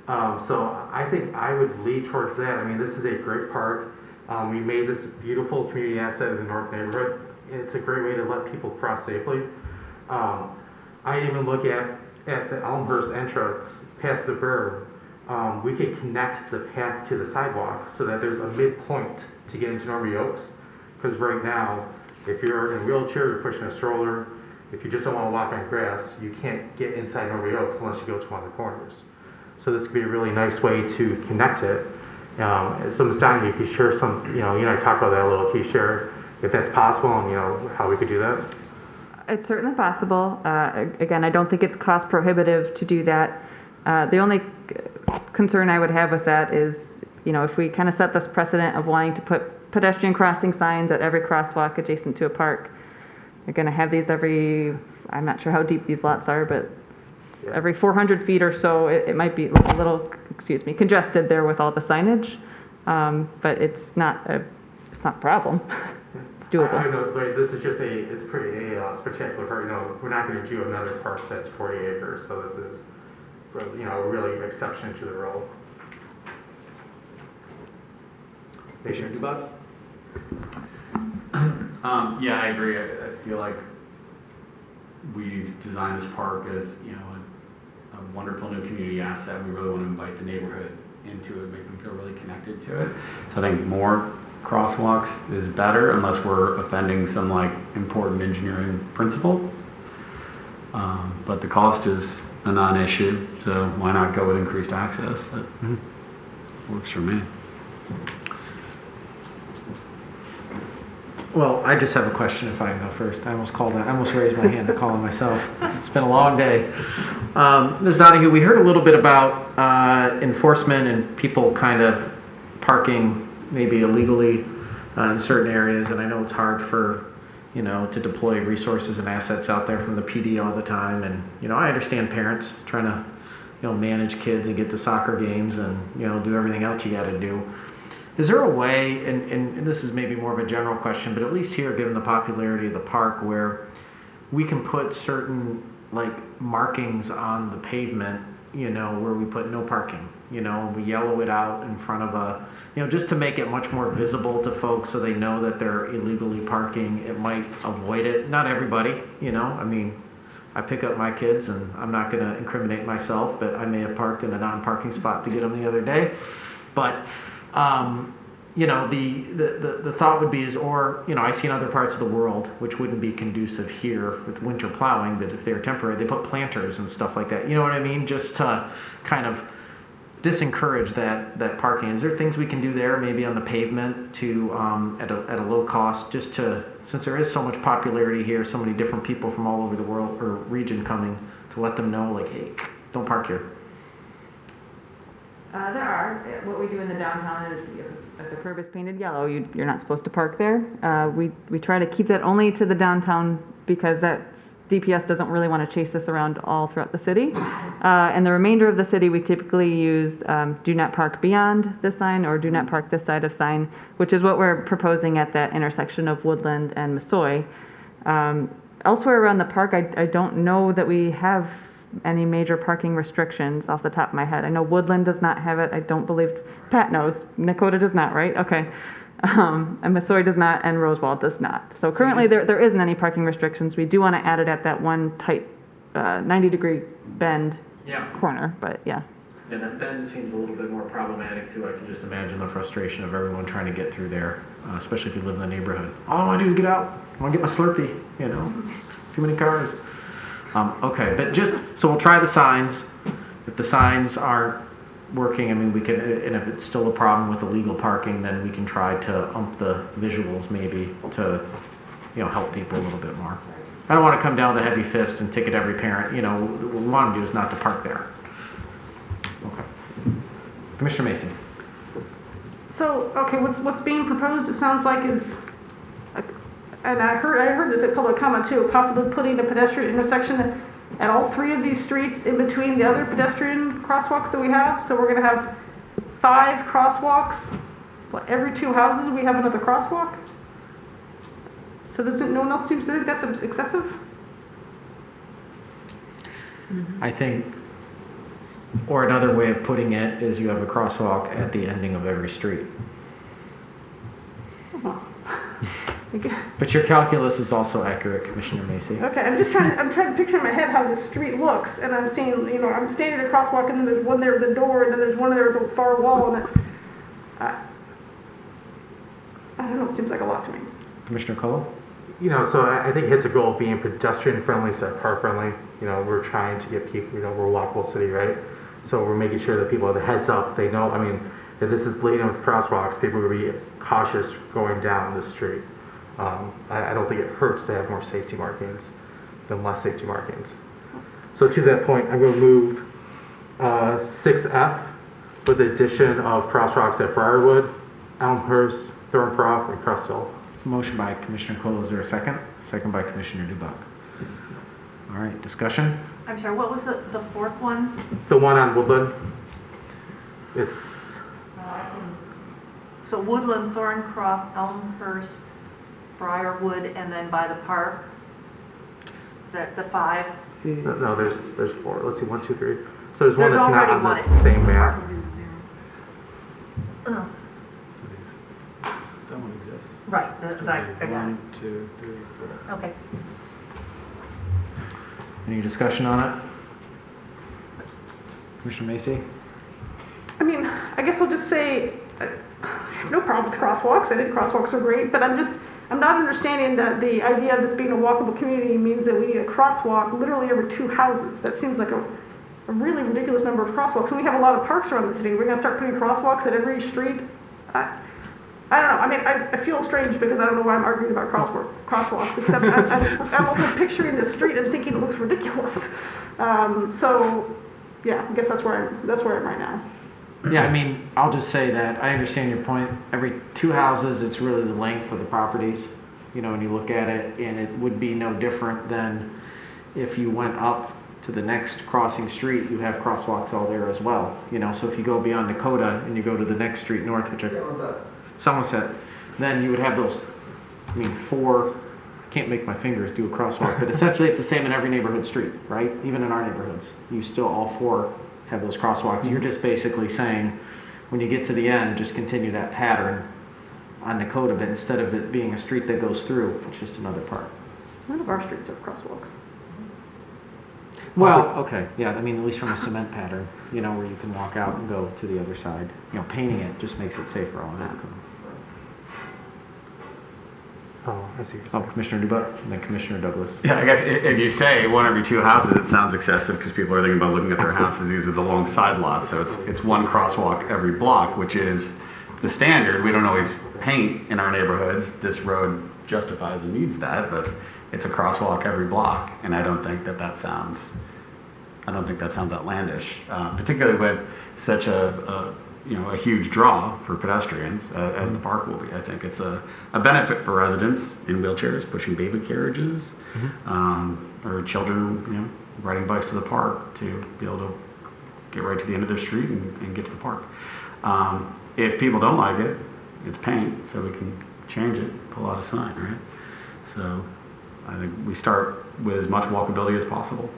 So I think I would lead towards that. This is a great park. We made this beautiful community asset in the North neighborhood. It's a great way to let people cross safely. I even look at the Elmhurst entrance past the berm. We could connect the path to the sidewalk so that there's a midpoint to get into Norby Oaks. Because right now, if you're in a wheelchair, you're pushing a stroller, if you just don't want to walk on grass, you can't get inside Norby Oaks unless you go to one of the corners. So this could be a really nice way to connect it. So Ms. Donahue, you could share some, you and I talked about that a little, can you share if that's possible and how we could do that? It's certainly possible. Again, I don't think it's cost prohibitive to do that. The only concern I would have with that is, if we kind of set this precedent of wanting to put pedestrian crossing signs at every crosswalk adjacent to a park, you're going to have these I'm not sure how deep these lots are, but every 400 feet or so, it might be a little, congested there with all the signage. But it's not a problem. It's doable. I know, but this is just it's pretty a spectacular park. We're not going to do another park that's 40 acres, so this is, really an exception to the rule. Commissioner Dubak? Yeah, I agree. I feel like we've designed this park as, a wonderful new community asset. We really want to invite the neighborhood into it, make them feel really connected to it. So I think more crosswalks is better unless we're offending some important engineering principle. But the cost is a non-issue, so why not go with increased access? That works for me. Well, I just have a question if I can go first. I almost raised my hand to call on myself. It's been a long day. Ms. Donahue, we heard a little bit about enforcement and people kind of parking maybe illegally in certain areas, and I know it's hard for, to deploy resources and assets out there from the PD all the time, and, I understand parents trying to, manage kids and get to soccer games and, do everything else you got to do. Is there a way, and this is maybe more of a general question, but at least here, given the popularity of the park, where we can put certain markings on the pavement, where we put no parking, and we yellow it out in front of just to make it much more visible to folks so they know that they're illegally parking. It might avoid it. Not everybody, I pick up my kids and I'm not going to incriminate myself, but I may have parked in a non-parking spot to get them the other day. But the thought would be I see in other parts of the world, which wouldn't be conducive here with winter plowing, but if they're temporary, they put planters and stuff like that. You know what I mean? Just to kind of disencourage that parking. Is there things we can do there, maybe on the pavement to at a low cost, just to, since there is so much popularity here, so many different people from all over the world or region coming, to let them know, hey, don't park here. There are. What we do in the downtown is if the curb is painted yellow, you're not supposed to park there. We try to keep that only to the downtown because DPS doesn't really want to chase this around all throughout the city. And the remainder of the city, we typically use do not park beyond this sign or do not park this side of sign, which is what we're proposing at that intersection of Woodland and Massoy. Elsewhere around the park, I don't know that we have any major parking restrictions off the top of my head. I know Woodland does not have it. I don't believe Pat knows. Nakota does not, right? Okay. And Massoy does not, and Rosewall does not. So currently there isn't any parking restrictions. We do want to add it at that one tight 90-degree bend corner, but yeah. And that bend seems a little bit more problematic too. I can just imagine the frustration of everyone trying to get through there, especially if you live in the neighborhood. All I want to do is get out. I want to get my Slurpee, Too many cars. Okay, but so we'll try the signs. If the signs aren't, working, I mean, we can, and if it's still a problem with illegal parking, then we can try to ump the visuals maybe to, help people a little bit more. I don't want to come down with a heavy fist and ticket every parent, what we want to do is not to park there. Okay. Commissioner Macy. So, okay, what's being proposed, it sounds like is, and I heard this at public comment too, possibly putting a pedestrian intersection at all 3 of these streets in between the other pedestrian crosswalks that we have. So we're gonna have 5 crosswalks. Every 2 houses, we have another crosswalk. So no one else seems to think that's excessive? I think, or another way of putting it is you have a crosswalk at the ending of every street. But your calculus is also accurate, Commissioner Macy. Okay, I'm trying to picture in my head how the street looks, and I'm seeing, I'm standing at a crosswalk, and then there's one there at the door, and then there's one there at the far wall, and I don't know, it seems like a lot to me. Commissioner Cole? So I think it hits a goal of being pedestrian friendly, instead of car friendly. We're trying to get people, we're a walkable city, right? So we're making sure that people have the heads up. They know, if this is laden with crosswalks, people will be cautious going down the street. I don't think it hurts to have more safety markings than less safety markings. So to that point, I'm going to move 6F with the addition of crosswalks at Briarwood, Elmhurst, Thorncroft, and Crestville. Motion by Commissioner Cole, is there a second? Second by Commissioner Dubuck. All right, discussion? I'm sorry, what was the 4th one? The one on Woodland. It's So Woodland, Thorncroft, Elmhurst, Briarwood, and then by the park? Is that the 5? no, there's 4. Let's see, 1, 2, 3. So there's one There's that's not already on one the at- same map. Oh, That one exists. right, I got it. 1, 2, 3, 4. Okay. Any discussion on it? Commissioner Macy? I guess I'll just say, I have no problem with crosswalks. I think crosswalks are great, but I'm not understanding that the idea of this being a walkable community means that we need a crosswalk literally every 2 houses. That seems like a really ridiculous number of crosswalks. And we have a lot of parks around the city. We're gonna start putting crosswalks at every street. I don't know. I feel strange because I don't know why I'm arguing about crosswalks, except I'm also picturing the street and thinking it looks ridiculous. So, yeah, I guess that's where I'm right now. Yeah, I'll just say that I understand your point. Every 2 houses, it's really the length of the properties, when you look at it, and it would be no different than if you went up to the next crossing street, you have crosswalks all there as well. So if you go beyond Dakota and you go to the next street north, which Somerset, then you would have those, 4, I can't make my fingers do a crosswalk, but essentially it's the same in every neighborhood street, right? Even in our neighborhoods, you still all 4 have those crosswalks. You're just basically saying, when you get to the end, just continue that pattern on Dakota, but instead of it being a street that goes through, it's just another part. None of our streets have crosswalks. Well, okay, yeah, at least from a cement pattern, where you can walk out and go to the other side. Painting it just makes it safer on that. Oh, I see. Commissioner Dubuck, and then Commissioner Douglas. Yeah, I guess if you say 1 every 2 houses, it sounds excessive because people are thinking about looking at their houses. These are the long side lots, so it's 1 crosswalk every block, which is the standard. We don't always paint in our neighborhoods. This road justifies and needs that, but it's a crosswalk every block, and I don't think that sounds outlandish, particularly with such a huge draw for pedestrians as the park will be. I think it's a benefit for residents in wheelchairs, pushing baby carriages, or children, riding bikes to the park to be able to get right to the end of their street and get to the park. If people don't like it, it's paint, so we can change it, pull out a sign, right? So I think we start with as much walkability as possible.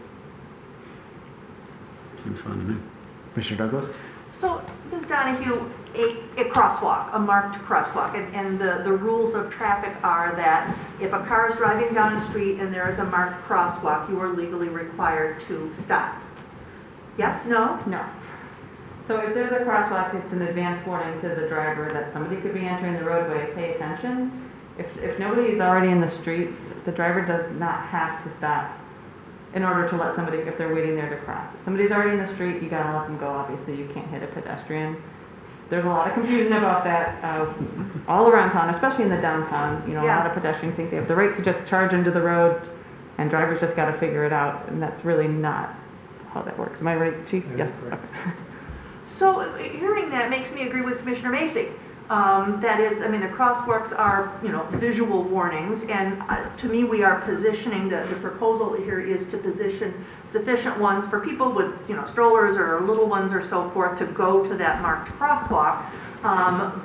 Seems fun to me. Commissioner Douglas? So, Ms. Donahue, a crosswalk, a marked crosswalk, and the rules of traffic are that if a car is driving down a street and there is a marked crosswalk, you are legally required to stop. Yes, no? No. So if there's a crosswalk, it's an advance warning to the driver that somebody could be entering the roadway, pay attention. If nobody is already in the street, the driver does not have to stop. in order to let somebody, if they're waiting there to cross. If somebody's already in the street, you gotta let them go, obviously, you can't hit a pedestrian. There's a lot of confusion about that, all around town, especially in the downtown, you know, a lot of pedestrians think they have the right to just charge into the road, and drivers just gotta figure it out, and that's really not how that works. Am I right, Chief? Yes. Okay. So hearing that makes me agree with Commissioner Macy. That is, I mean, the crosswalks are, you know, visual warnings, and to me, we are positioning, the proposal here is to position sufficient ones for people with, you know, strollers or little ones or so forth to go to that marked crosswalk.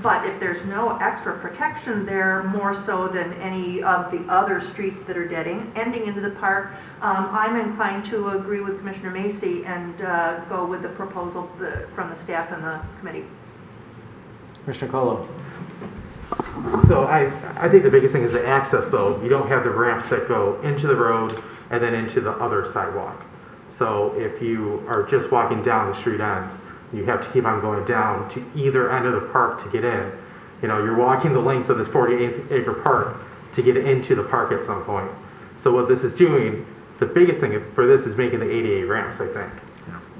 But if there's no extra protection there, more so than any of the other streets that are ending into the park, I'm inclined to agree with Commissioner Macy and go with the proposal from the staff and the committee. Commissioner Colo. So I think the biggest thing is the access, though. You don't have the ramps that go into the road and then into the other sidewalk. So if you are just walking down the street ends, you have to keep on going down to either end of the park to get in. You know, you're walking the length of this 48-acre park to get into the park at some point. So what this is doing, the biggest thing for this is making the ADA ramps, I think.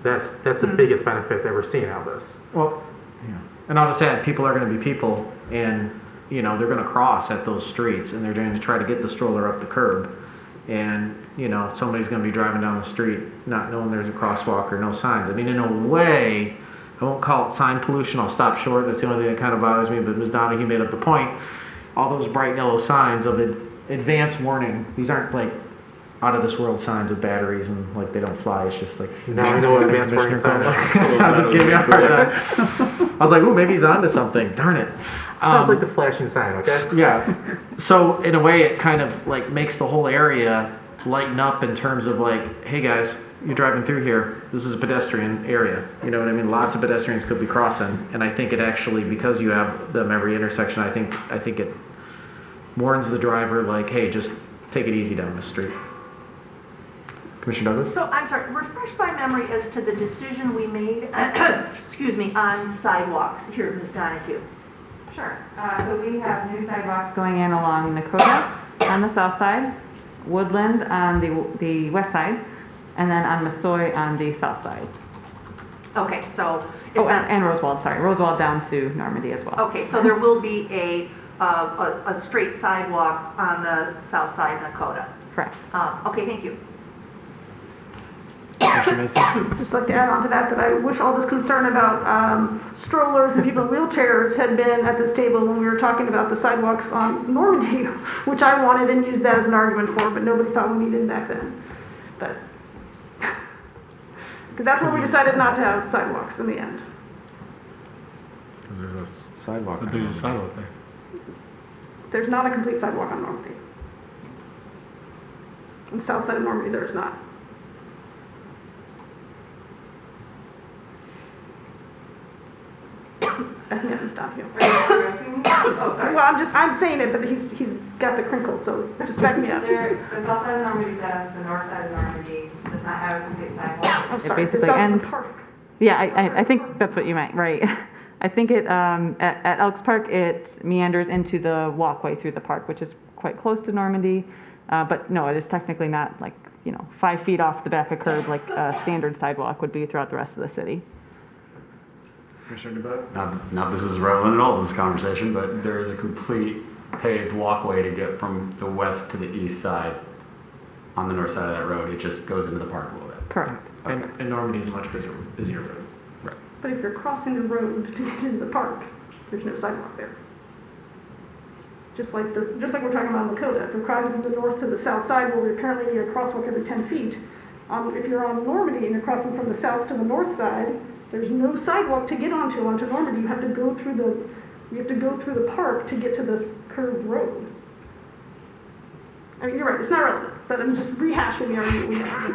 That's the biggest benefit that we're seeing out of this. Well, and I'll just add, people are going to be people, and you know they're going to cross at those streets, and they're going to try to get the stroller up the curb, and you know somebody's going to be driving down the street not knowing there's a crosswalk or no signs. I mean, in a way, I won't call it sign pollution. I'll stop short. That's the only thing that kind of bothers me. But Ms. Donahue made up the point. All those bright yellow signs of advance warning. These aren't like out of this world signs with batteries and like they don't fly. It's just like now I know what advance warning sign is. I'm just giving me a hard time. I was like, oh, maybe he's onto something. Darn it. Sounds like the flashing sign, okay? Yeah. So in a way, it kind of like makes the whole area lighten up in terms of like, hey guys, you're driving through here. This is a pedestrian area. You know what I mean? Lots of pedestrians could be crossing, and I think it actually, because you have them every intersection, I think it warns the driver like, hey, just take it easy down the street. Commissioner Douglas? So I'm sorry, refresh my memory as to the decision we made, excuse me, on sidewalks here, Ms. Donahue. Sure. So we have new sidewalks going in along Nakota on the south side, Woodland on the west side, and then on Massoy on the south side. Okay, so and Rosewald, sorry. Rosewald down to Normandy as well. Okay, so there will be a straight sidewalk on the south side of Nakota. Correct. Okay, thank you. Just like to add on to that, I wish all this concern about strollers and people in wheelchairs had been at this table when we were talking about the sidewalks on Normandy, which I wanted and used that as an argument for, but nobody thought we needed back then. But because that's when we decided not to have sidewalks in the end. There's a sidewalk. But there's a sidewalk there. There's not a complete sidewalk on Normandy. On the south side of Normandy, there is not. Yeah, it's down here. Well, I'm saying it, but he's got the crinkle, so just back me up. The south side of Normandy does, the north side of Normandy does not have a complete sidewalk. I'm sorry, It basically the south ends. of the park. Yeah, I think that's what you meant, right? I think it at Elks Park it meanders into the walkway through the park, which is quite close to Normandy, but no, it is technically not like 5 feet off the back of curb like a standard sidewalk would be throughout the rest of the city. Commissioner DeBuck? Not this is relevant at all to this conversation, but there is a complete paved walkway to get from the west to the east side on the north side of that road. It just goes into the park a little bit. Correct. Okay. And Normandy is a much busier road. Right. But if you're crossing the road to get into the park, there's no sidewalk there. Just like we're talking about Lakota. If you're crossing from the north to the south side, where we apparently need a crosswalk every 10 feet, if you're on Normandy and you're crossing from the south to the north side, there's no sidewalk to get onto Normandy. You have to go through the park to get to this curved road. I mean, you're right. It's not relevant, but I'm just rehashing the argument we had.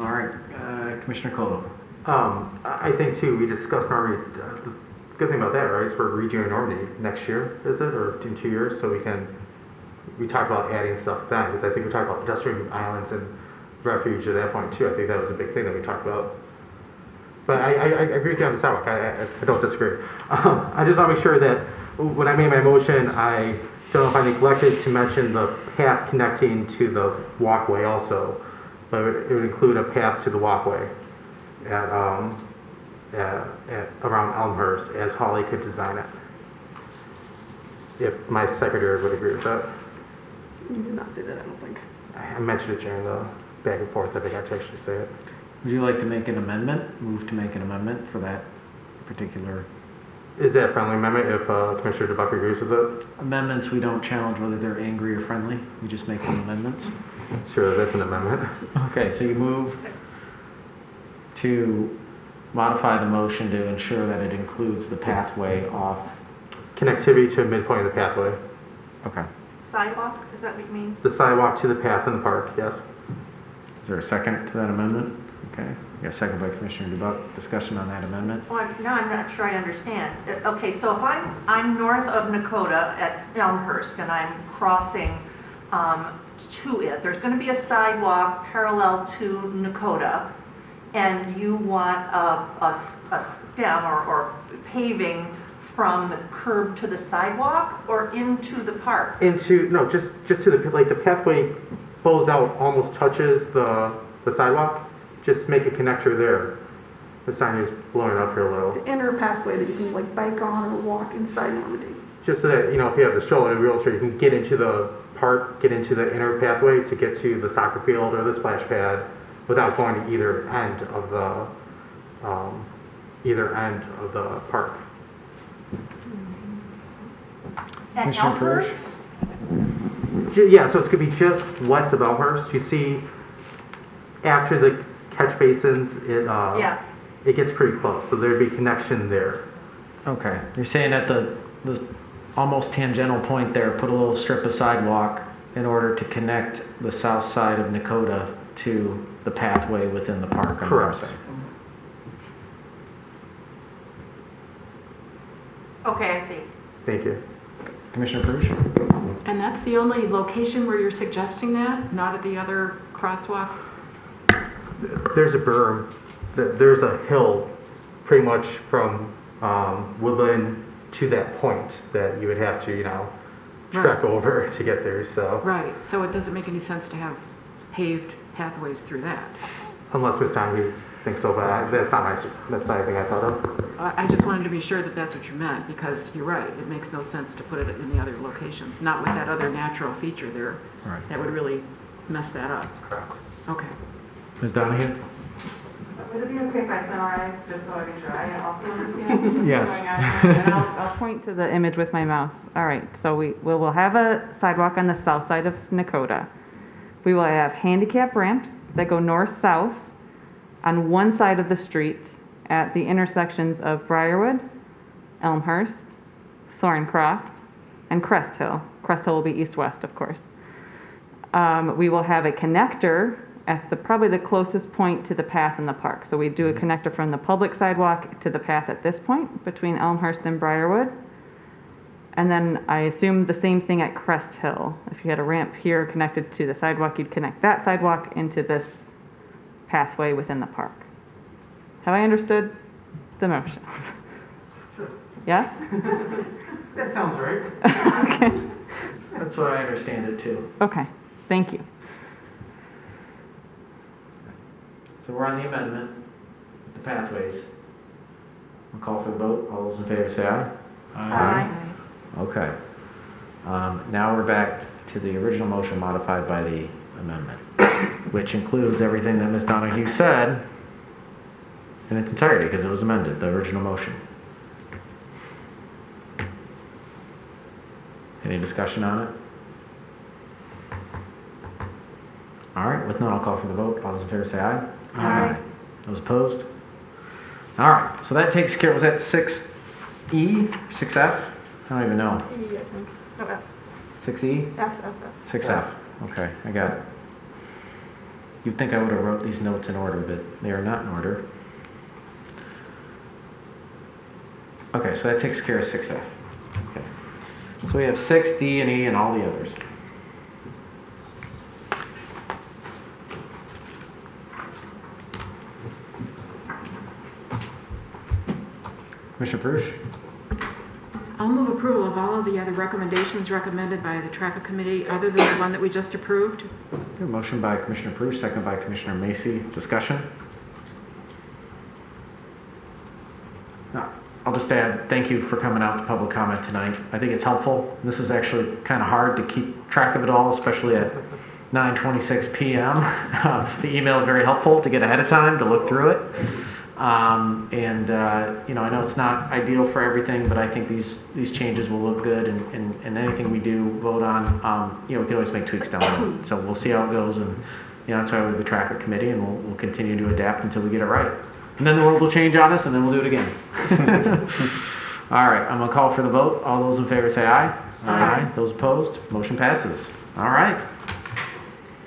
All right, Commissioner Colo. I think too, we discussed Normandy. The good thing about that, right, is we're redoing Normandy next year, is it, or in 2 years? So we talked about adding stuff then, because I think we talked about pedestrian islands and refuge at that point too. I think that was a big thing that we talked about. But I agree with you on the sidewalk. I don't disagree. I just want to make sure that when I made my motion, I don't know if I neglected to mention the path connecting to the walkway also, but it would include a path to the walkway at around Elmhurst as Holly could design it. If my secretary would agree with that. You did not say that, I don't think. I mentioned it during the back and forth. I think I to actually say it. Would you like to make an amendment? Move to make an amendment for that particular? Is that a friendly amendment if Commissioner DeBuck agrees with it? Amendments, we don't challenge whether they're angry or friendly. We just make them amendments. Sure, that's an amendment. Okay, so you move to modify the motion to ensure that it includes the pathway off. Connectivity to a midpoint of the pathway. Okay. Sidewalk, does that mean? The sidewalk to the path in the park, yes. Is there a second to that amendment? Okay. You got a second by Commissioner DeBuck. Discussion on that amendment? Well, now I'm not sure I understand. Okay, so if I'm north of Nakota at Elmhurst and I'm crossing to it, there's going to be a sidewalk parallel to Nakota, and you want a stem or paving from the curb to the sidewalk or into the park? Just to the pathway flows out, almost touches the sidewalk. Just make a connector there. The sign is blowing up here a little. The inner pathway that you can like bike on or walk inside Normandy. Just so that, if you have the stroller and wheelchair, you can get into the park, get into the inner pathway to get to the soccer field or the splash pad without going to either end of the park. At Elmhurst? Yeah, so it's going to be just west of Elmhurst. You see, after the catch basins, it gets pretty close. So there'd be connection there. Okay. You're saying at the almost tangential point there, put a little strip of sidewalk in order to connect the south side of Nakota to the pathway within the park. Correct. Okay, I see. Thank you. Commissioner Perush? And that's the only location where you're suggesting that, not at the other crosswalks? There's a berm. There's a hill pretty much from Woodland to that point that you would have to, trek over to get there. So Right, so it doesn't make any sense to have paved pathways through that. Unless Ms. Donahue thinks so, but that's not anything I thought of. I just wanted to be sure that that's what you meant, because you're right, it makes no sense to put it in the other locations, not with that other natural feature there. Right. That would really mess that up. Correct. Okay. Ms. Donahue? Would it be okay if I summarize, just so I make sure I also understand? Yes. What's going on here? And I'll point to the image with my mouse. All right, so we'll have a sidewalk on the south side of Nakota. We will have handicap ramps that go north-south on one side of the street at the intersections of Briarwood, Elmhurst, Thorncroft, and Crest Hill. Crest Hill will be east-west, of course. We will have a connector at probably the closest point to the path in the park. So we do a connector from the public sidewalk to the path at this point between Elmhurst and Briarwood. And then I assume the same thing at Crest Hill. If you had a ramp here connected to the sidewalk, you'd connect that sidewalk into this pathway within the park. Have I understood the motion? Sure. Yes? That sounds right. Okay. That's what I understand it too. Okay, thank you. So we're on the amendment, the pathways. We'll call for the vote. All those in favor say aye. Aye. Okay. Now we're back to the original motion modified by the amendment, which includes everything that Ms. Donahue said in its entirety, because it was amended, the original motion. Any discussion on it? All right, with none, I'll call for the vote. All those in favor say aye. Aye. Those opposed? All right, so that takes care, was that 6E, 6F? I don't even know. E, I think. No, F. 6E? F. 6F. Okay, I got it. You'd think I would have wrote these notes in order, but they are not in order. Okay, so that takes care of 6F. Okay. So we have 6D and E and all the others. Commissioner Perush? I'll move approval of all of the other recommendations recommended by the traffic committee, other than the one that we just approved. Okay, motion by Commissioner Perush, second by Commissioner Macy. Discussion? No. I'll just add, thank you for coming out to public comment tonight. I think it's helpful. This is actually kind of hard to keep track of it all, especially at 9:26 p.m. The email is very helpful to get ahead of time to look through it. You know, I know it's not ideal for everything, but I think these changes will look good, and anything we do vote on, you know, we can always make tweaks down the road. So we'll see how it goes, and you know, that's why we have the traffic committee, and we'll continue to adapt until we get it right. And then the world will change on us, and then we'll do it again. All right, I'm gonna call for the vote. All those in favor say aye. Aye. Those opposed, motion passes. All right.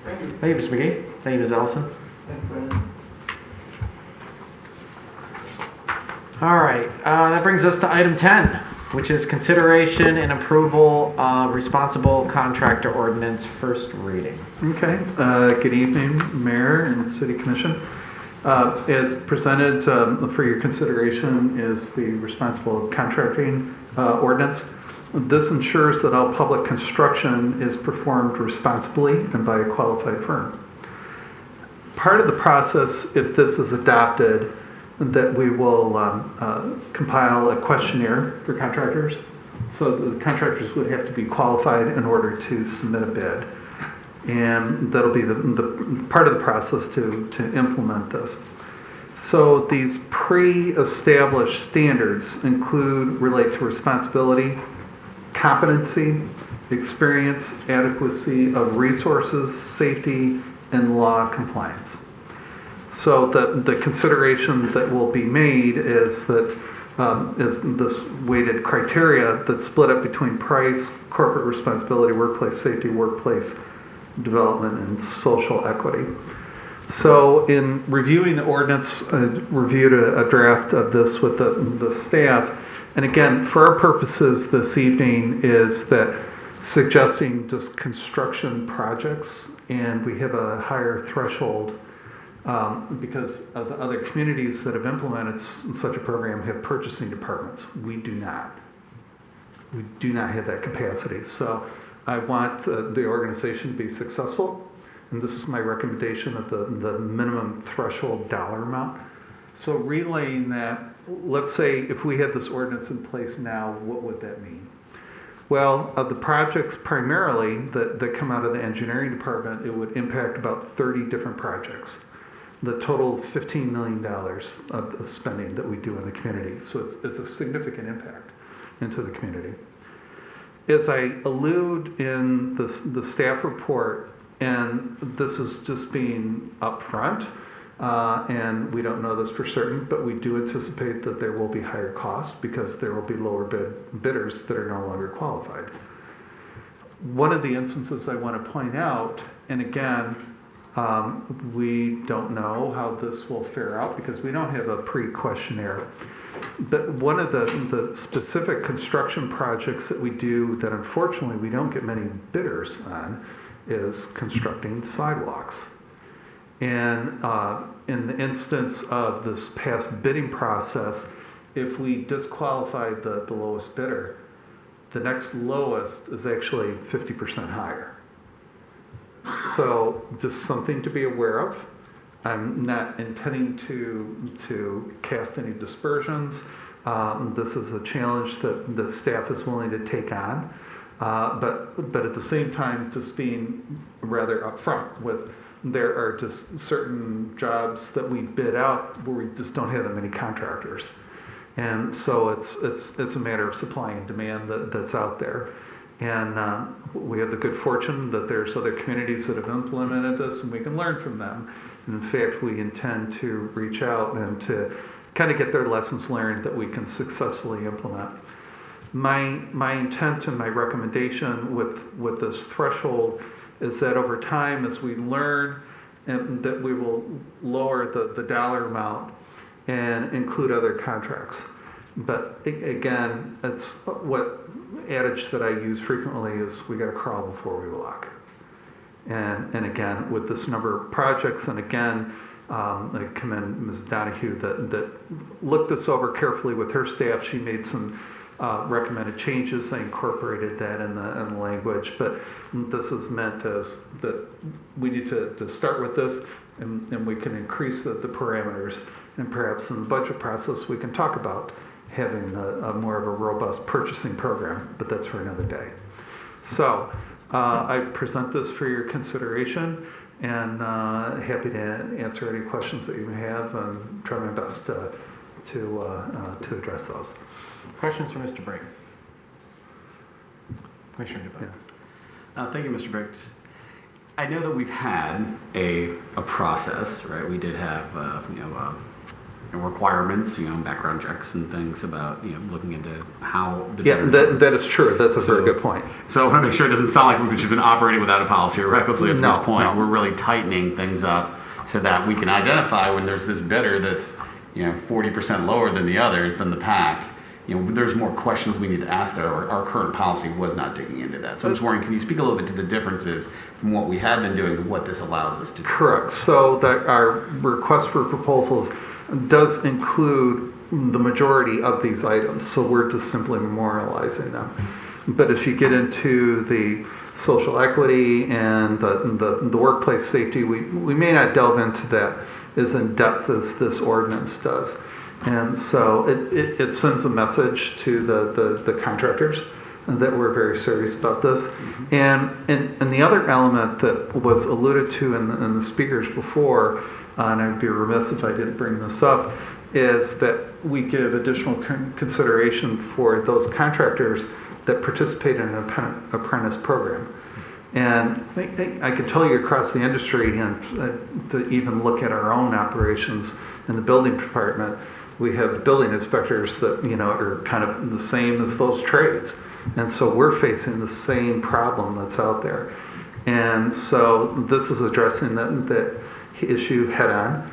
Thank you. Thank you, Mr. McGee. Thank you, Ms. Ellison. Thanks, Brandon. All right, that brings us to item 10, which is consideration and approval of responsible contractor ordinance, first reading. Okay, good evening, Mayor and City Commission. As presented for your consideration is the responsible contracting ordinance. This ensures that all public construction is performed responsibly and by a qualified firm. Part of the process, if this is adopted, that we will compile a questionnaire for contractors. So the contractors would have to be qualified in order to submit a bid. And that'll be the part of the process to implement this. So these pre-established standards relate to responsibility, competency, experience, adequacy of resources, safety, and law compliance. So the consideration that will be made is that is this weighted criteria that's split up between price, corporate responsibility, workplace safety, workplace development, and social equity. So in reviewing the ordinance, I reviewed a draft of this with the staff. And again, for our purposes this evening is that suggesting just construction projects, and we have a higher threshold because of the other communities that have implemented such a program have purchasing departments. We do not. We do not have that capacity. So I want the organization to be successful, and this is my recommendation of the minimum threshold dollar amount. So relaying that, let's say if we had this ordinance in place now, what would that mean? Well, of the projects primarily that come out of the engineering department, it would impact about 30 different projects. The total $15 million of spending that we do in the community. So it's a significant impact into the community. As I allude in the staff report, and this is just being upfront, and we don't know this for certain, but we do anticipate that there will be higher costs because there will be lower bidders that are no longer qualified. One of the instances I want to point out, and again, we don't know how this will fare out because we don't have a pre-questionnaire. But one of the specific construction projects that we do that unfortunately we don't get many bidders on is constructing sidewalks. And in the instance of this past bidding process, if we disqualified the lowest bidder, the next lowest is actually 50% higher. So just something to be aware of. I'm not intending to cast any dispersions. This is a challenge that the staff is willing to take on. But at the same time, just being rather upfront with, there are just certain jobs that we bid out where we just don't have that many contractors. And so it's a matter of supply and demand that's out there. And we have the good fortune that there's other communities that have implemented this and we can learn from them. And in fact, we intend to reach out and to kind of get their lessons learned that we can successfully implement. My intent and my recommendation with this threshold is that over time, as we learn, and that we will lower the dollar amount and include other contracts. But again, it's what adage that I use frequently is we got to crawl before we walk. And again, with this number of projects, and again, I commend Ms. Donahue that looked this over carefully with her staff. She made some recommended changes. They incorporated that in the language, but this is meant as that we need to start with this, and we can increase the parameters, and perhaps in the budget process we can talk about having a more of a robust purchasing program, but that's for another day. So I present this for your consideration, and happy to answer any questions that you may have and try my best to address those. Questions for Mr. Brake? Commissioner DeBoer. Yeah. Thank you, Mr. Brake. I know that we've had a process, right? We did have, requirements, background checks and things about, looking into how the. Yeah, that is true. That's a very good point. So I want to make sure it doesn't sound like we've just been operating without a policy or recklessly at this point. No. We're really tightening things up so that we can identify when there's this bidder that's, 40% lower than the others, than the pack. There's more questions we need to ask there. Our current policy was not digging into that. So I'm just wondering, can you speak a little bit to the differences from what we have been doing to what this allows us to do? Correct. So that our request for proposals does include the majority of these items. So we're just simply memorializing them. But as you get into the social equity and the workplace safety, we may not delve into that as in depth as this ordinance does. And so it sends a message to the contractors that we're very serious about this. And the other element that was alluded to in the speakers before, and I'd be remiss if I didn't bring this up, is that we give additional consideration for those contractors that participate in an apprentice program. And I could tell you across the industry, and to even look at our own operations in the building department, we have building inspectors that are kind of the same as those trades, and so we're facing the same problem that's out there. And so this is addressing that issue head on,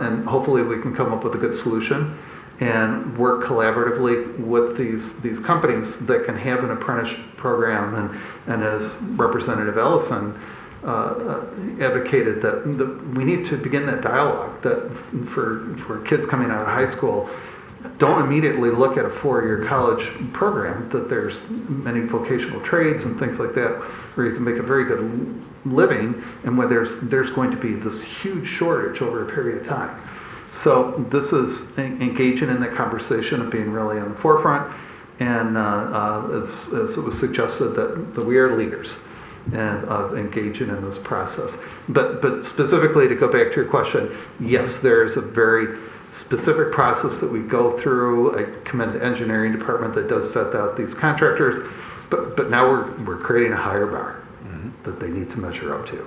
and hopefully we can come up with a good solution and work collaboratively with these companies that can have an apprentice program. And as Representative Ellison advocated, that we need to begin that dialogue, that for kids coming out of high school, don't immediately look at a 4-year college program, that there's many vocational trades and things like that where you can make a very good living, and where there's going to be this huge shortage over a period of time. So this is engaging in that conversation of being really on the forefront, and as it was suggested, that we are leaders and of engaging in this process. But specifically, to go back to your question, yes, there is a very specific process that we go through. I commend the engineering department that does vet out these contractors, but now we're creating a higher bar that they need to measure up to.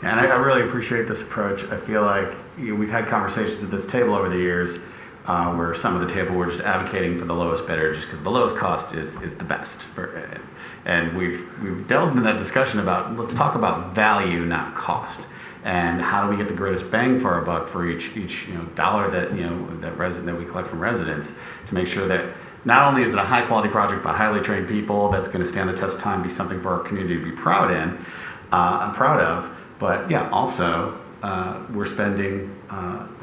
And I really appreciate this approach. I feel like we've had conversations at this table over the years where some of the table were just advocating for the lowest bidder just because the lowest cost is the best. And we've delved into that discussion about, let's talk about value, not cost. And how do we get the greatest bang for our buck for each dollar that that we collect from residents, to make sure that not only is it a high quality project by highly trained people that's going to stand the test of time, be something for our community to be proud of, but yeah, also we're spending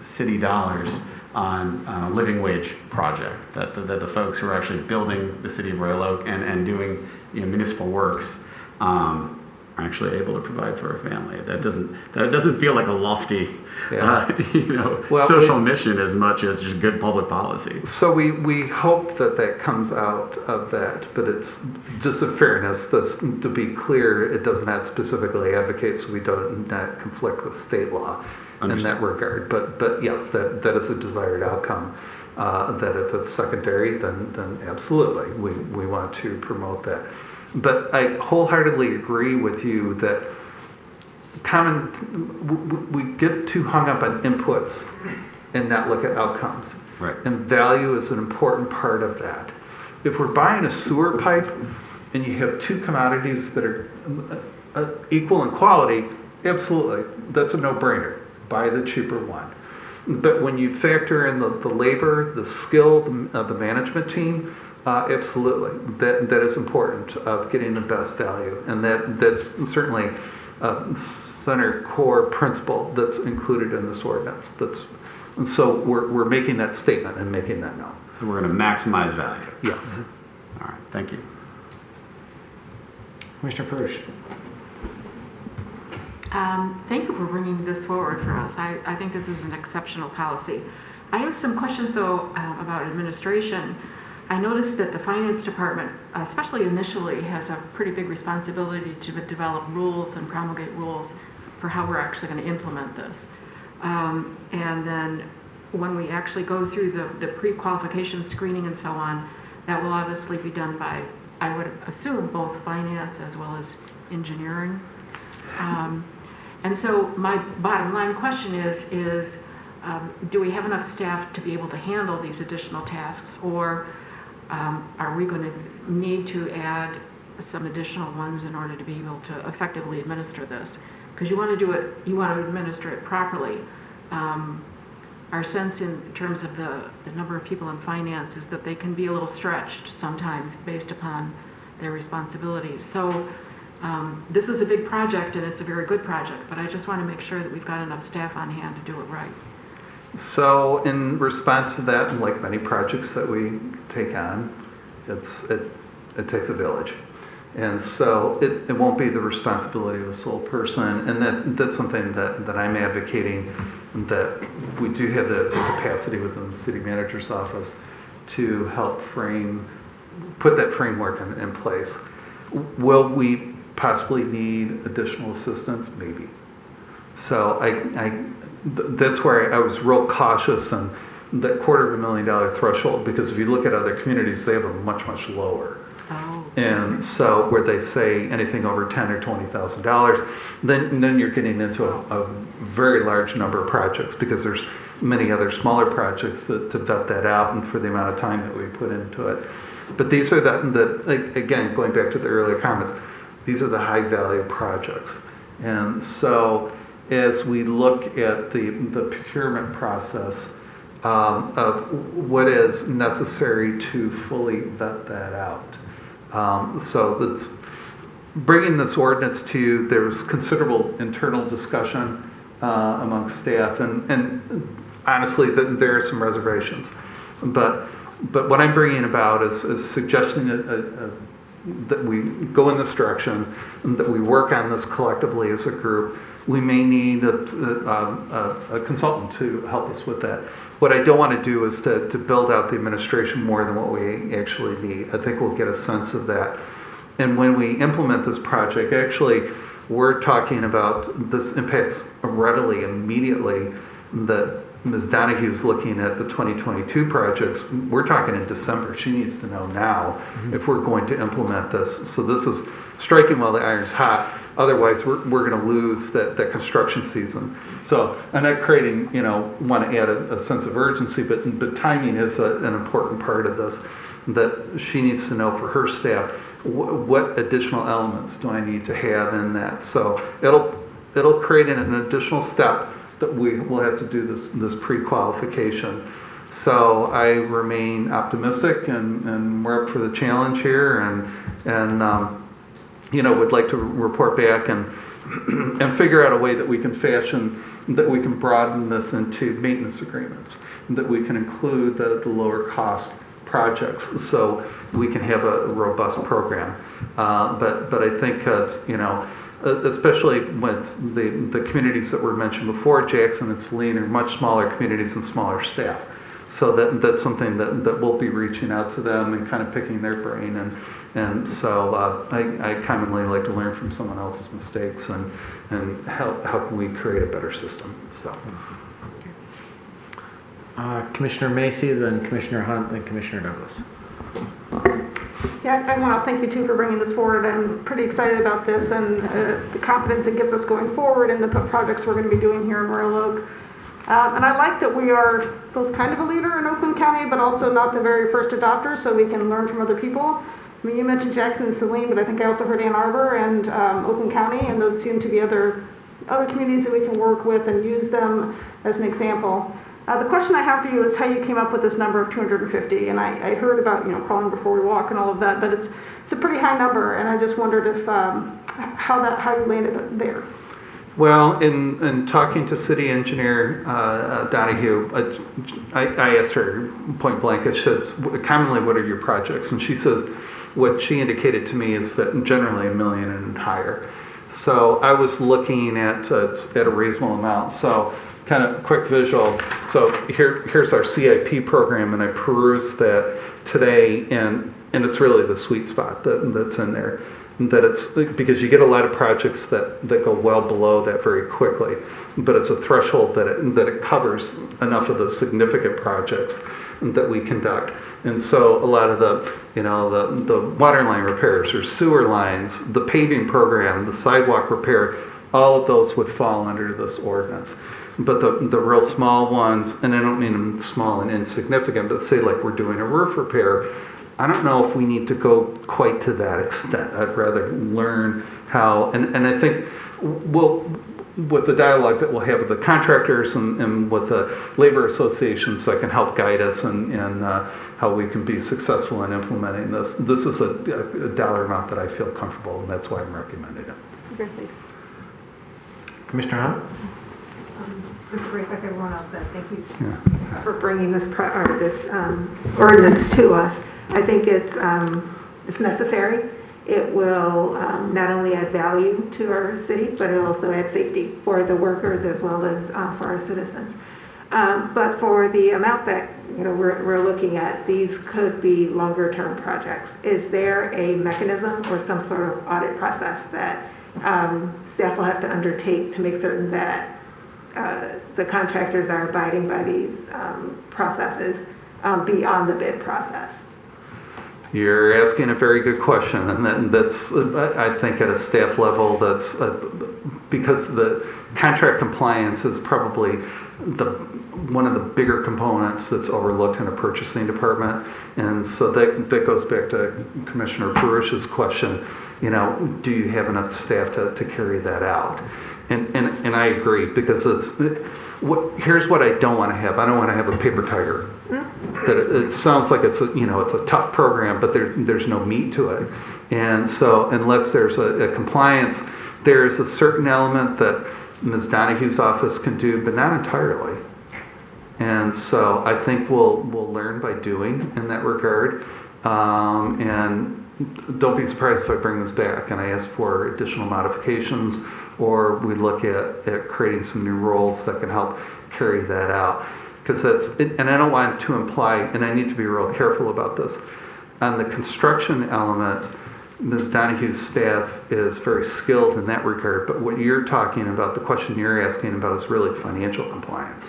city dollars on a living wage project that the folks who are actually building the city of Royal Oak and doing municipal works are actually able to provide for a family. That doesn't feel like a lofty social mission as much as just good public policy. So we hope that comes out of that, but it's just a fairness. To be clear, it does not specifically advocate, so we don't not conflict with state law in that regard. But yes, that is a desired outcome. That if it's secondary, then absolutely we want to promote that. But I wholeheartedly agree with you that we get too hung up on inputs and not look at outcomes. Right. And value is an important part of that. If we're buying a sewer pipe and you have two commodities that are equal in quality, absolutely, that's a no-brainer. Buy the cheaper one. But when you factor in the labor, the skill of the management team, absolutely, that is important of getting the best value, and that's certainly a center core principle that's included in this ordinance. That's And so we're making that statement and making that known. So we're going to maximize value. Yes. All right, thank you. Commissioner Perush. Thank you for bringing this forward for us. I think this is an exceptional policy. I have some questions, though, about administration. I noticed that the finance department, especially initially, has a pretty big responsibility to develop rules and promulgate rules for how we're actually going to implement this. And then when we actually go through the pre-qualification screening and so on, that will obviously be done by, I would assume, both finance as well as engineering. And so my bottom line question is do we have enough staff to be able to handle these additional tasks, or are we going to need to add some additional ones in order to be able to effectively administer this? Because you want to do it, you want to administer it properly. Our sense in terms of the number of people in finance is that they can be a little stretched sometimes based upon their responsibilities. So this is a big project and it's a very good project, but I just want to make sure that we've got enough staff on hand to do it right. So in response to that, and like many projects that we take on, it takes a village. And so it won't be the responsibility of a sole person, and that's something that I'm advocating, that we do have the capacity within the city manager's office to help put that framework in place. Will we possibly need additional assistance? Maybe. So that's where I was real cautious on that $250,000 threshold, because if you look at other communities, they have a much, much lower. Oh. And so where they say anything over $10,000 or $20,000, then you're getting into a very large number of projects, because there's many other smaller projects to vet that out and for the amount of time that we put into it. But these are again, going back to the earlier comments, these are the high value projects. And so as we look at the procurement process of what is necessary to fully vet that out. So that's bringing this ordinance to you, there's considerable internal discussion among staff, and honestly, there are some reservations. But what I'm bringing about is suggesting that we go in this direction, and that we work on this collectively as a group. We may need a consultant to help us with that. What I don't want to do is to build out the administration more than what we actually need. I think we'll get a sense of that. And when we implement this project, actually, we're talking about this impacts readily, immediately, that Ms. Donahue's looking at the 2022 projects. We're talking in December. She needs to know now if we're going to implement this. So this is striking while the iron's hot. Otherwise, we're going to lose that construction season. So I'm not creating, want to add a sense of urgency, but timing is an important part of this, that she needs to know for her staff, what additional elements do I need to have in that. So it'll create an additional step that we will have to do this pre-qualification. So I remain optimistic, and we're up for the challenge here, and would like to report back and figure out a way that we can fashion, that we can broaden this into maintenance agreements, that we can include the lower cost projects, so we can have a robust program. But I think especially with the communities that were mentioned before, Jackson and Saline, are much smaller communities and smaller staff. So that's something that we'll be reaching out to them and kind of picking their brain. And so I commonly like to learn from someone else's mistakes and how can we create a better system. So. Commissioner Macy, then Commissioner Hunt, then Commissioner Douglas. Yeah, I want to thank you too for bringing this forward. I'm pretty excited about this and the confidence it gives us going forward in the projects we're going to be doing here in Royal Oak. And I like that we are both kind of a leader in Oakland County, but also not the very first adopter, so we can learn from other people. I mean, you mentioned Jackson and Saline, but I think I also heard Ann Arbor and Oakland County, and those seem to be other communities that we can work with and use them as an example. The question I have for you is how you came up with this number of 250, and I heard about crawling before we walk and all of that, but it's a pretty high number, and I just wondered if how you landed there. Well, in talking to city engineer Donahue, I asked her point blank, I said, commonly, what are your projects? And she says, what she indicated to me is that generally $1 million and higher. So I was looking at a reasonable amount. So kind of quick visual. So here's our CIP program, and I perused that today, and it's really the sweet spot that's in there. That it's because you get a lot of projects that go well below that very quickly, but it's a threshold that it covers enough of the significant projects that we conduct. And so a lot of the water line repairs or sewer lines, the paving program, the sidewalk repair, all of those would fall under this ordinance. But the real small ones, and I don't mean them small and insignificant, but say like we're doing a roof repair, I don't know if we need to go quite to that extent. I'd rather learn how, and I think with the dialogue that we'll have with the contractors and with the labor associations that can help guide us in how we can be successful in implementing this. This is a dollar amount that I feel comfortable, and that's why I'm recommending it. Okay, thanks. Commissioner Hunt? Mr. Ray, like everyone else said, thank you for bringing this ordinance to us. I think it's necessary. It will not only add value to our city, but it will also add safety for the workers as well as for our citizens. But for the amount that we're looking at, these could be longer term projects. Is there a mechanism or some sort of audit process that staff will have to undertake to make certain that the contractors are abiding by these processes beyond the bid process? You're asking a very good question, and that's, I think, at a staff level, that's because the contract compliance is probably one of the bigger components that's overlooked in a purchasing department, and so that goes back to Commissioner Perush's question. Do you have enough staff to carry that out? And I agree, because here's what I don't want to have. I don't want to have a paper tiger. That it sounds like it's a tough program, but there's no meat to it. And so unless there's a compliance, there's a certain element that Ms. Donahue's office can do, but not entirely. And so I think we'll learn by doing in that regard. And don't be surprised if I bring this back and I ask for additional modifications, or we look at creating some new roles that can help carry that out. Because and I don't want to imply, and I need to be real careful about this, on the construction element, Ms. Donahue's staff is very skilled in that regard, but what you're talking about, the question you're asking about, is really financial compliance.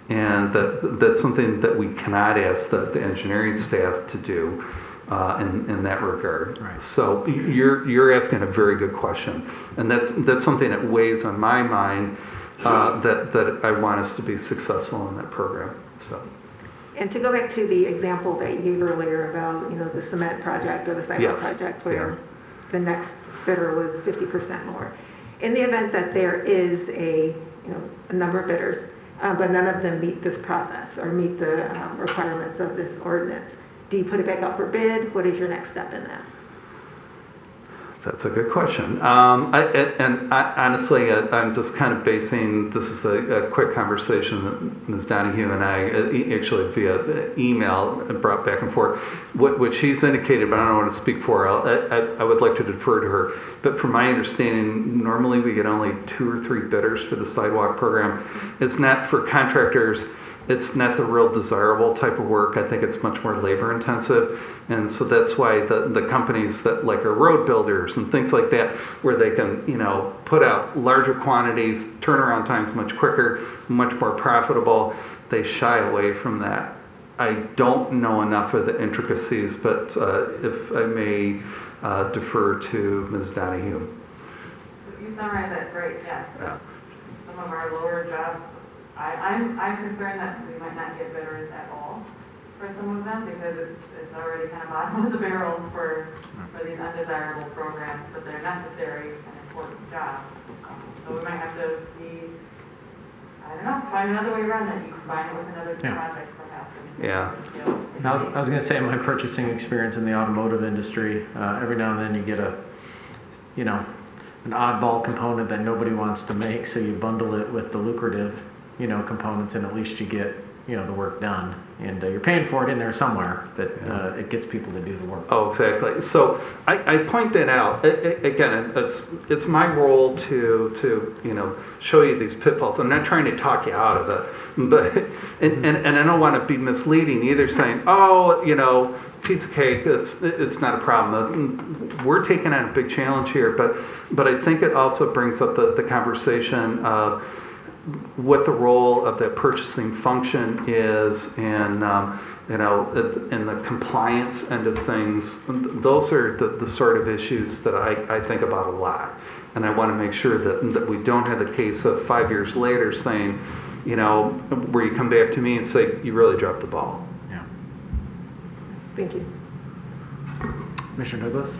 And that's something that we cannot ask the engineering staff to do in that regard. Right. So you're asking a very good question, and that's something that weighs on my mind, that I want us to be successful in that program. So. And to go back to the example that you gave earlier about the cement project or the sidewalk project, where the next bidder was 50% more. In the event that there is a number of bidders, but none of them meet this process or meet the requirements of this ordinance, do you put it back out for bid? What is your next step in that? That's a good question. Honestly, I'm just kind of basing, this is a quick conversation that Ms. Donahue and I actually via email brought back and forth. What she's indicated, but I don't want to speak for her, I would like to defer to her. But from my understanding, normally we get only 2 or 3 bidders for the sidewalk program. It's not for contractors. It's not the real desirable type of work. I think it's much more labor intensive. And so that's why the companies that like are road builders and things like that, where they can, put out larger quantities, turnaround times much quicker, much more profitable, they shy away from that. I don't know enough of the intricacies, but if I may defer to Ms. Donahue. You summarized that great, yes. Yeah. Some of our lower jobs, I'm concerned that we might not get bidders at all for some of them, because it's already kind of bottom of the barrel for these undesirable programs, but they're necessary and important jobs. So we might have to find another way around that. You combine it with another project perhaps. Yeah. I was going to say, in my purchasing experience in the automotive industry, every now and then you get an oddball component that nobody wants to make, so you bundle it with the lucrative, components, and at least you get, the work done. And you're paying for it in there somewhere, but it gets people to do the work. Oh, exactly. So I point that out. Again, it's my role to show you these pitfalls. I'm not trying to talk you out of it, but and I don't want to be misleading either, saying, oh, piece of cake, it's not a problem. We're taking on a big challenge here, but I think it also brings up the conversation of what the role of that purchasing function is, and in the compliance end of things. Those are the sort of issues that I think about a lot, and I want to make sure that we don't have the case of 5 years later saying, where you come back to me and say you really dropped the ball. Yeah. Thank you. Commissioner Douglas?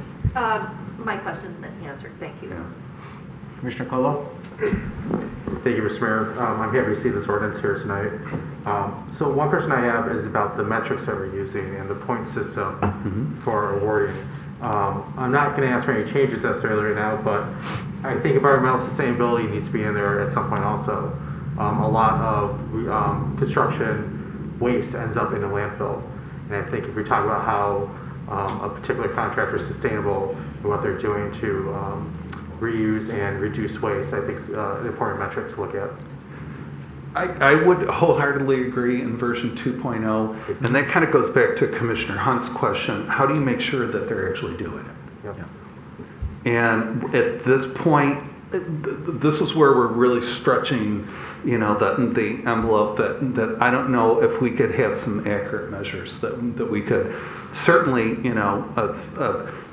My question's been answered, thank you. Yeah. Commissioner Colo? Thank you, Mr. Mayor. I'm happy to see this ordinance here tonight. So one question I have is about the metrics that we're using and the point system for awarding. I'm not going to ask for any changes necessarily right now, but I think environmental sustainability needs to be in there at some point also. A lot of construction waste ends up in a landfill. And I think if we talk about how a particular contractor is sustainable and what they're doing to reuse and reduce waste, I think is an important metric to look at. I would wholeheartedly agree in version 2.0, and that kind of goes back to Commissioner Hunt's question: how do you make sure that they're actually doing it? Yep. And at this point, this is where we're really stretching, the envelope. That I don't know if we could have some accurate measures that we could. Certainly,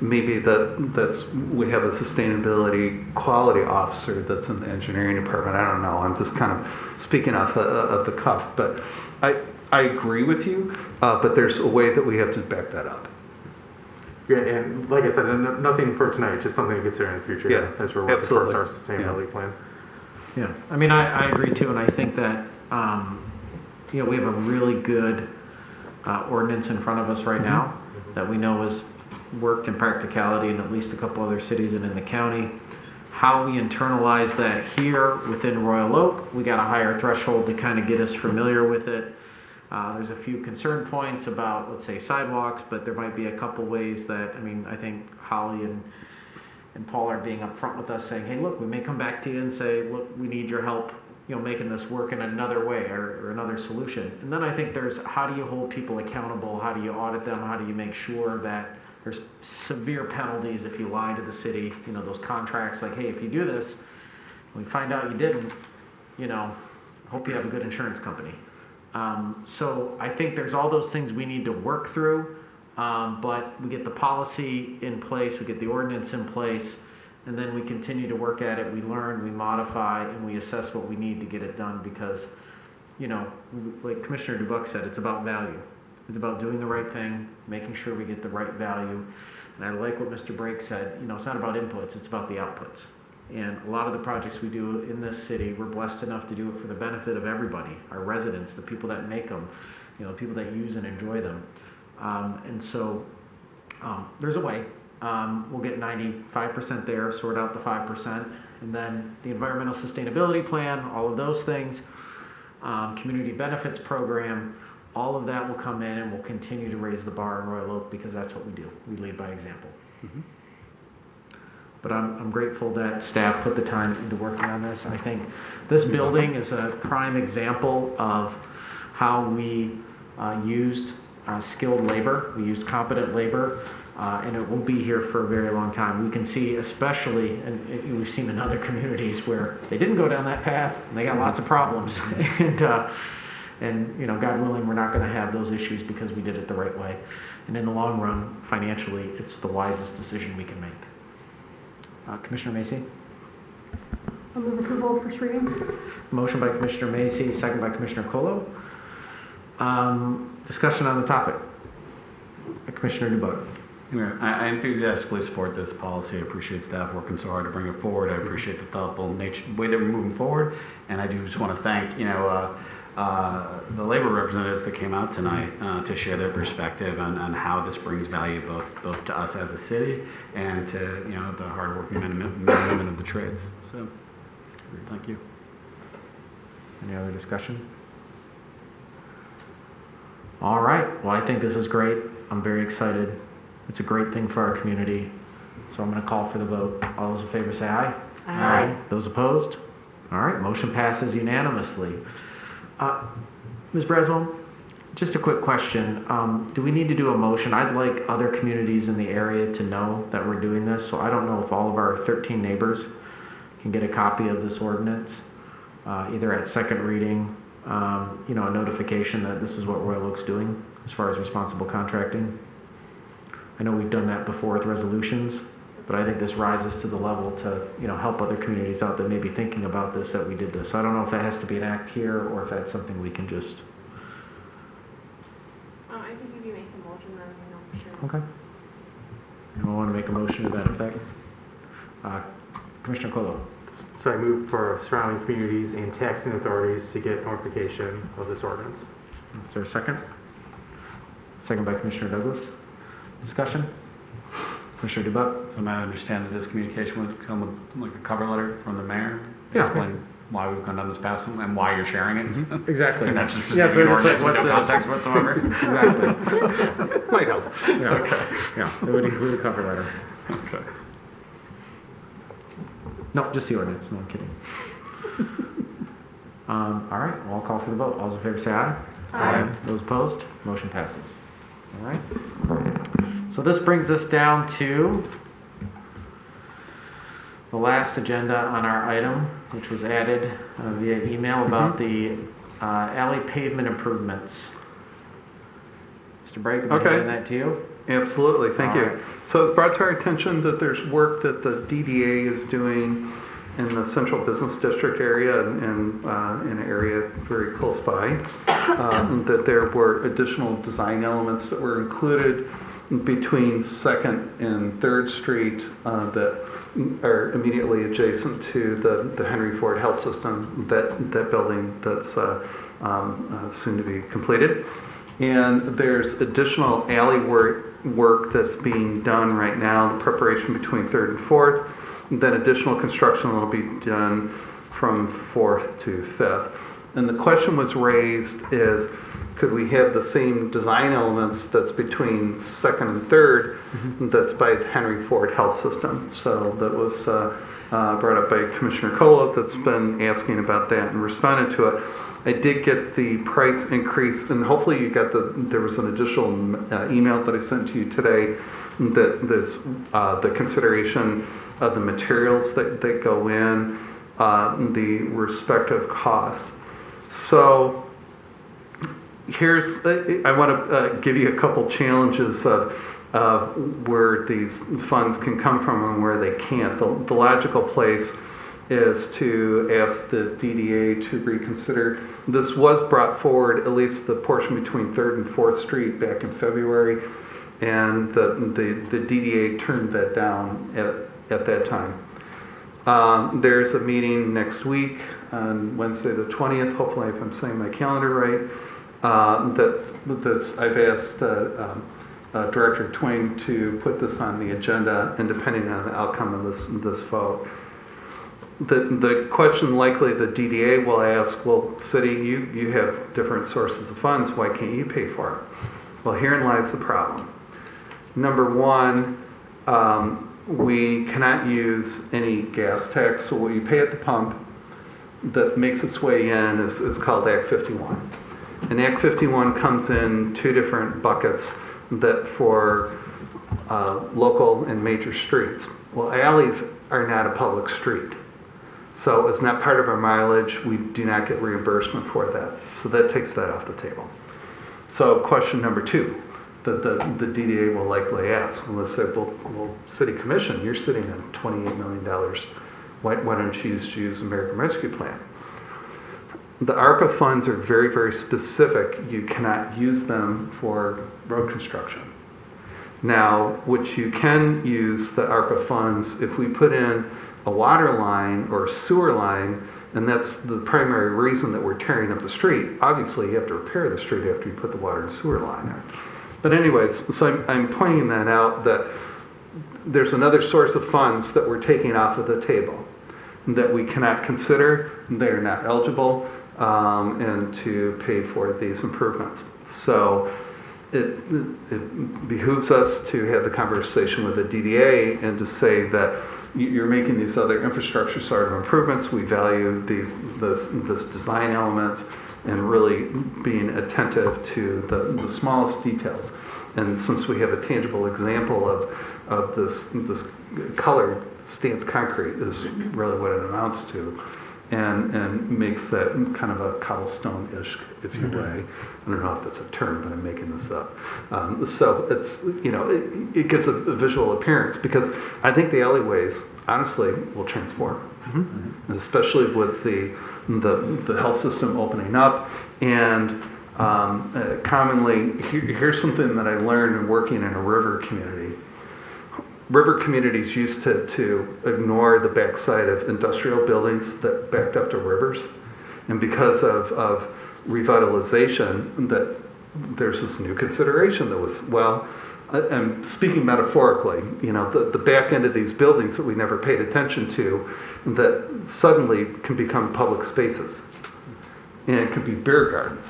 maybe that's we have a sustainability quality officer that's in the engineering department. I don't know. I'm just kind of speaking off of the cuff, but I agree with you. But there's a way that we have to back that up. Yeah, and like I said, nothing for tonight, just something to consider in the future as we're working towards our sustainability plan. Yeah, I mean, I agree too, and I think that, we have a really good ordinance in front of us right now that we know has worked in practicality in at least a couple other cities and in the county. How we internalize that here within Royal Oak, we got a higher threshold to kind of get us familiar with it. There's a few concern points about, let's say, sidewalks, but there might be a couple ways that, I think Holly and Paul are being upfront with us, saying, hey, look, we may come back to you and say, look, we need your help, making this work in another way or another solution. And then I think there's, how do you hold people accountable? How do you audit them? How do you make sure that there's severe penalties if you lie to the city? Those contracts, like, hey, if you do this, we find out you didn't, hope you have a good insurance company. So I think there's all those things we need to work through, but we get the policy in place, we get the ordinance in place, and then we continue to work at it. We learn, we modify, and we assess what we need to get it done because, like Commissioner Dubuck said, it's about value. It's about doing the right thing, making sure we get the right value. And I like what Mr. Brake said, it's not about inputs, it's about the outputs. And a lot of the projects we do in this city, we're blessed enough to do it for the benefit of everybody, our residents, the people that make them, the people that use and enjoy them. And so there's a way. We'll get 95% there, sort out the 5%, and then the environmental sustainability plan, all of those things, community benefits program, all of that will come in, and we'll continue to raise the bar in Royal Oak because that's what we do. We lead by example. But I'm grateful that staff put the time into working on this. I think this building is a prime example of how we used skilled labor. We used competent labor, and it won't be here for a very long time. We can see especially, and we've seen in other communities where they didn't go down that path, and they got lots of problems. And God willing, we're not going to have those issues because we did it the right way. And in the long run, financially, it's the wisest decision we can make. Commissioner Macy? I'll move approval of first reading. Motion by Commissioner Macy, second by Commissioner Colo. Discussion on the topic. Commissioner Dubuck. I enthusiastically support this policy. I appreciate staff working so hard to bring it forward. I appreciate the thoughtful way that we're moving forward. And I do just want to thank, the labor representatives that came out tonight to share their perspective on how this brings value both to us as a city and to the hardworking men and women of the trades. So, thank you. Any other discussion? All right. Well, I think this is great. I'm very excited. It's a great thing for our community. So I'm going to call for the vote. All those in favor say aye. Aye. Those opposed? All right. Motion passes unanimously. Ms. Braswell, just a quick question. Do we need to do a motion? I'd like other communities in the area to know that we're doing this. So I don't know if all of our 13 neighbors can get a copy of this ordinance, either at second reading, a notification that this is what Royal Oak's doing as far as responsible contracting. I know we've done that before with resolutions, but I think this rises to the level to, help other communities out that may be thinking about this, that we did this. So I don't know if that has to be an act here or if that's something we can just. I think if you make a motion, then we know for sure. Okay. Anyone want to make a motion to that effect? Commissioner Colo. So I move for surrounding communities and taxing authorities to get notification of this ordinance. Is there a second? Second by Commissioner Douglas. Discussion? Commissioner DeBuck? So I might understand that this communication would come with like a cover letter from the mayor? Yeah. Explain why we've gone down this path and why you're sharing it. Mm-hmm. Exactly. And that's just Yeah, so an just like, ordinance with what's no this? context whatsoever. Exactly. Might help. Yeah. Okay. Yeah, it would include a cover letter. Okay. No, just the ordinance. No, I'm kidding. All right, well, I'll call for the vote. All those in favor say aye. Aye. Those opposed? Motion passes. All right. So this brings us down to the last agenda on our item, which was added via email about the alley pavement improvements. Mr. Bragg, am I handing that to you? Absolutely, thank All you. right. So it's brought to our attention that there's work that the DDA is doing in the central business district area and in an area very close by, that there were additional design elements that were included between 2nd and 3rd Street that are immediately adjacent to the Henry Ford Health System, that building that's soon to be completed. And there's additional alley work that's being done right now, the preparation between 3rd and 4th, and then additional construction that will be done from 4th to 5th. And the question was raised is, could we have the same design elements that's between 2nd and 3rd that's by Henry Ford Health System? So that was brought up by Commissioner Colo, that's been asking about that and responded to it. I did get the price increase, and hopefully you got there was an additional email that I sent to you today that there's the consideration of the materials that go in, the respective costs. So I want to give you a couple challenges of where these funds can come from and where they can't. The logical place is to ask the DDA to reconsider. This was brought forward, at least the portion between 3rd and 4th Street back in February, and the DDA turned that down at that time. There's a meeting next week on Wednesday the 20th, hopefully if I'm saying my calendar right, I've asked Director Twain to put this on the agenda, and depending on the outcome of this vote. The question likely the DDA will ask, well, city, you have different sources of funds, why can't you pay for it? Well, herein lies the problem. Number one, we cannot use any gas tax, so what you pay at the pump that makes its way in is called Act 51. And Act 51 comes in two different buckets that for local and major streets. Well, alleys are not a public street. So it's not part of our mileage. We do not get reimbursement for that. So that takes that off the table. So question number two that the DDA will likely ask, well, let's say, well, City Commission, you're sitting on $28 million. Why don't you use American Rescue Plan? The ARPA funds are very, very specific. You cannot use them for road construction. Now, what you can use the ARPA funds, if we put in a water line or a sewer line And that's the primary reason that we're tearing up the street. Obviously, you have to repair the street after you put the water and sewer line in. But anyways, so I'm pointing that out, that there's another source of funds that we're taking off of the table that we cannot consider. They're not eligible, and to pay for these improvements. So it behooves us to have the conversation with the DDA and to say that you're making these other infrastructure sort of improvements. We value this design element and really being attentive to the smallest details. And since we have a tangible example of this colored stamped concrete is really what it amounts to, and makes that kind of a cobblestone-ish, if you will. I don't know if that's a term, but I'm making this up. So it's, it gives a visual appearance, because I think the alleyways, honestly, will transform. Especially with the health system opening up. And commonly, here's something that I learned in working in a river community. River communities used to ignore the backside of industrial buildings that backed up to rivers. And because of revitalization, that there's this new consideration that was, well, I'm speaking metaphorically, the back end of these buildings that we never paid attention to, that suddenly can become public spaces. And it could be beer gardens,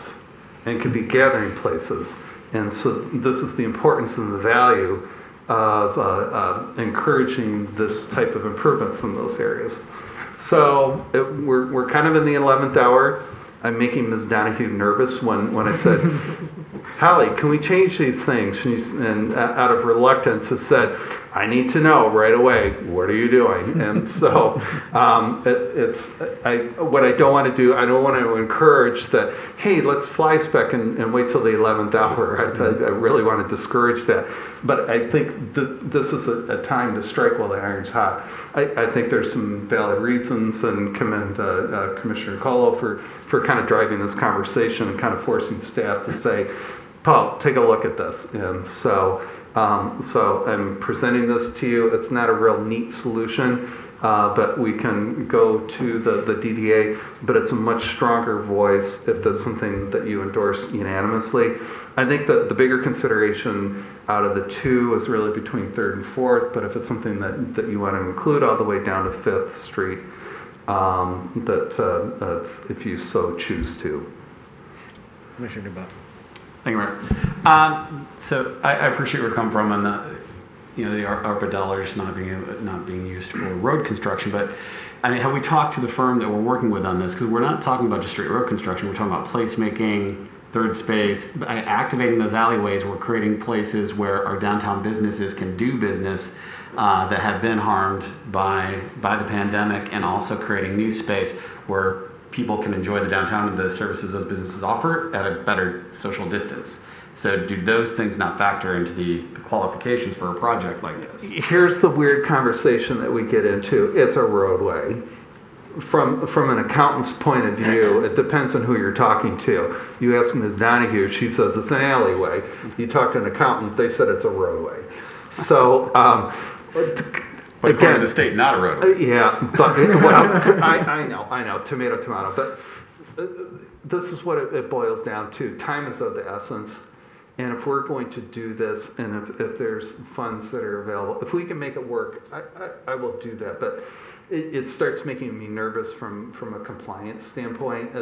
and it could be gathering places. And so this is the importance and the value of encouraging this type of improvements in those areas. So we're kind of in the 11th hour. I'm making Ms. Donahue nervous when I said, Holly, can we change these things? And out of reluctance has said, I need to know right away, what are you doing? And so what I don't want to do, I don't want to encourage that, hey, let's fly spec and wait till the 11th hour. I really want to discourage that. But I think this is a time to strike while the iron's hot. I think there's some valid reasons, and commend Commissioner Colo for kind of driving this conversation and kind of forcing staff to say, Paul, take a look at this. And so I'm presenting this to you. It's not a real neat solution, but we can go to the DDA, but it's a much stronger voice if that's something that you endorse unanimously. I think that the bigger consideration out of the two is really between 3rd and 4th, but if it's something that you want to include all the way down to 5th Street, if you so choose to. Commissioner DeBuck. Thank you, Mayor. So I appreciate where you're coming from on the ARPA dollars not being used for road construction, but I mean, have we talked to the firm that we're working with on this? Because we're not talking about just straight road construction. We're talking about placemaking, third space. By activating those alleyways, we're creating places where our downtown businesses can do business that have been harmed by the pandemic, and also creating new space where people can enjoy the downtown and the services those businesses offer at a better social distance. So do those things not factor into the qualifications for a project like this? Here's the weird conversation that we get into. It's a roadway. From an accountant's point of view, it depends on who you're talking to. You ask Ms. Donahue, she says it's an alleyway. You talk to an accountant, they said it's a roadway. So, but according to the state, not a roadway. Yeah, but I know, tomato. But this is what it boils down to. Time is of the essence. And if we're going to do this, and if there's funds that are available, if we can make it work, I will do that. But it starts making me nervous from a compliance standpoint.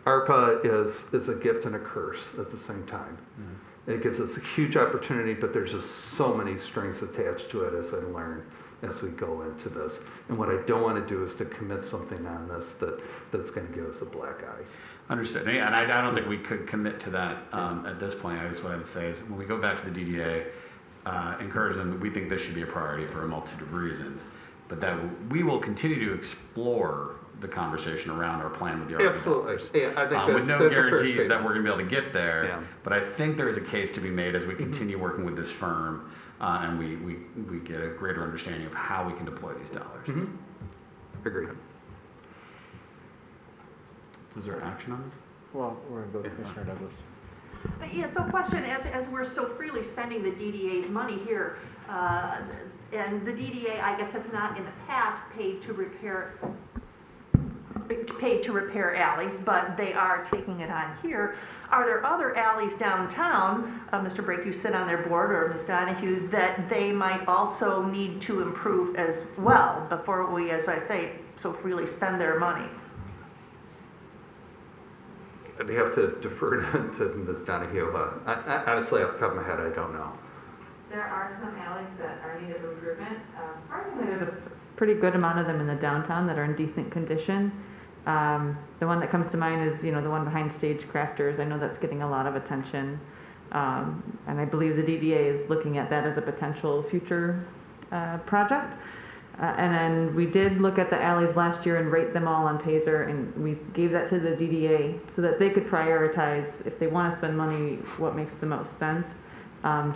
ARPA is a gift and a curse at the same time. It gives us a huge opportunity, but there's just so many strings attached to it, as I learn as we go into this. And what I don't want to do is to commit something on this that's going to give us a black eye. Understood. And I don't think we could commit to that at this point. I guess what I would say is when we go back to the DDA, encourage them, we think this should be a priority for a multitude of reasons, but that we will continue to explore the conversation around our plan with the ARPA. Absolutely. Yeah, I think with no that's guarantees that we're going to be able to get there. Yeah. But I think there is a case to be made as we continue working with this firm, and we get a greater understanding of how we can deploy these dollars. Agreed. Is there action on this? Well, we're going to go to Commissioner Douglas. Yeah, so question, as we're so freely spending the DDA's money here, and the DDA, I guess, has not in the past paid to repair paid to repair alleys, but they are taking it on here. Are there other alleys downtown, Mr. Brake, you sit on their board, or Ms. Donahue, that they might also need to improve as well before we, as I say, so freely spend their money? I'd have to defer to Ms. Donahue. Honestly, off the top of my head, I don't know. There are some alleys that are in need of improvement. Surprisingly, there's a pretty good amount of them in the downtown that are in decent condition. The one that comes to mind is, the one behind Stage Crafters. I know that's getting a lot of attention. And I believe the DDA is looking at that as a potential future project. And then we did look at the alleys last year and rate them all on Pazer, and we gave that to the DDA so that they could prioritize, if they want to spend money, what makes the most sense.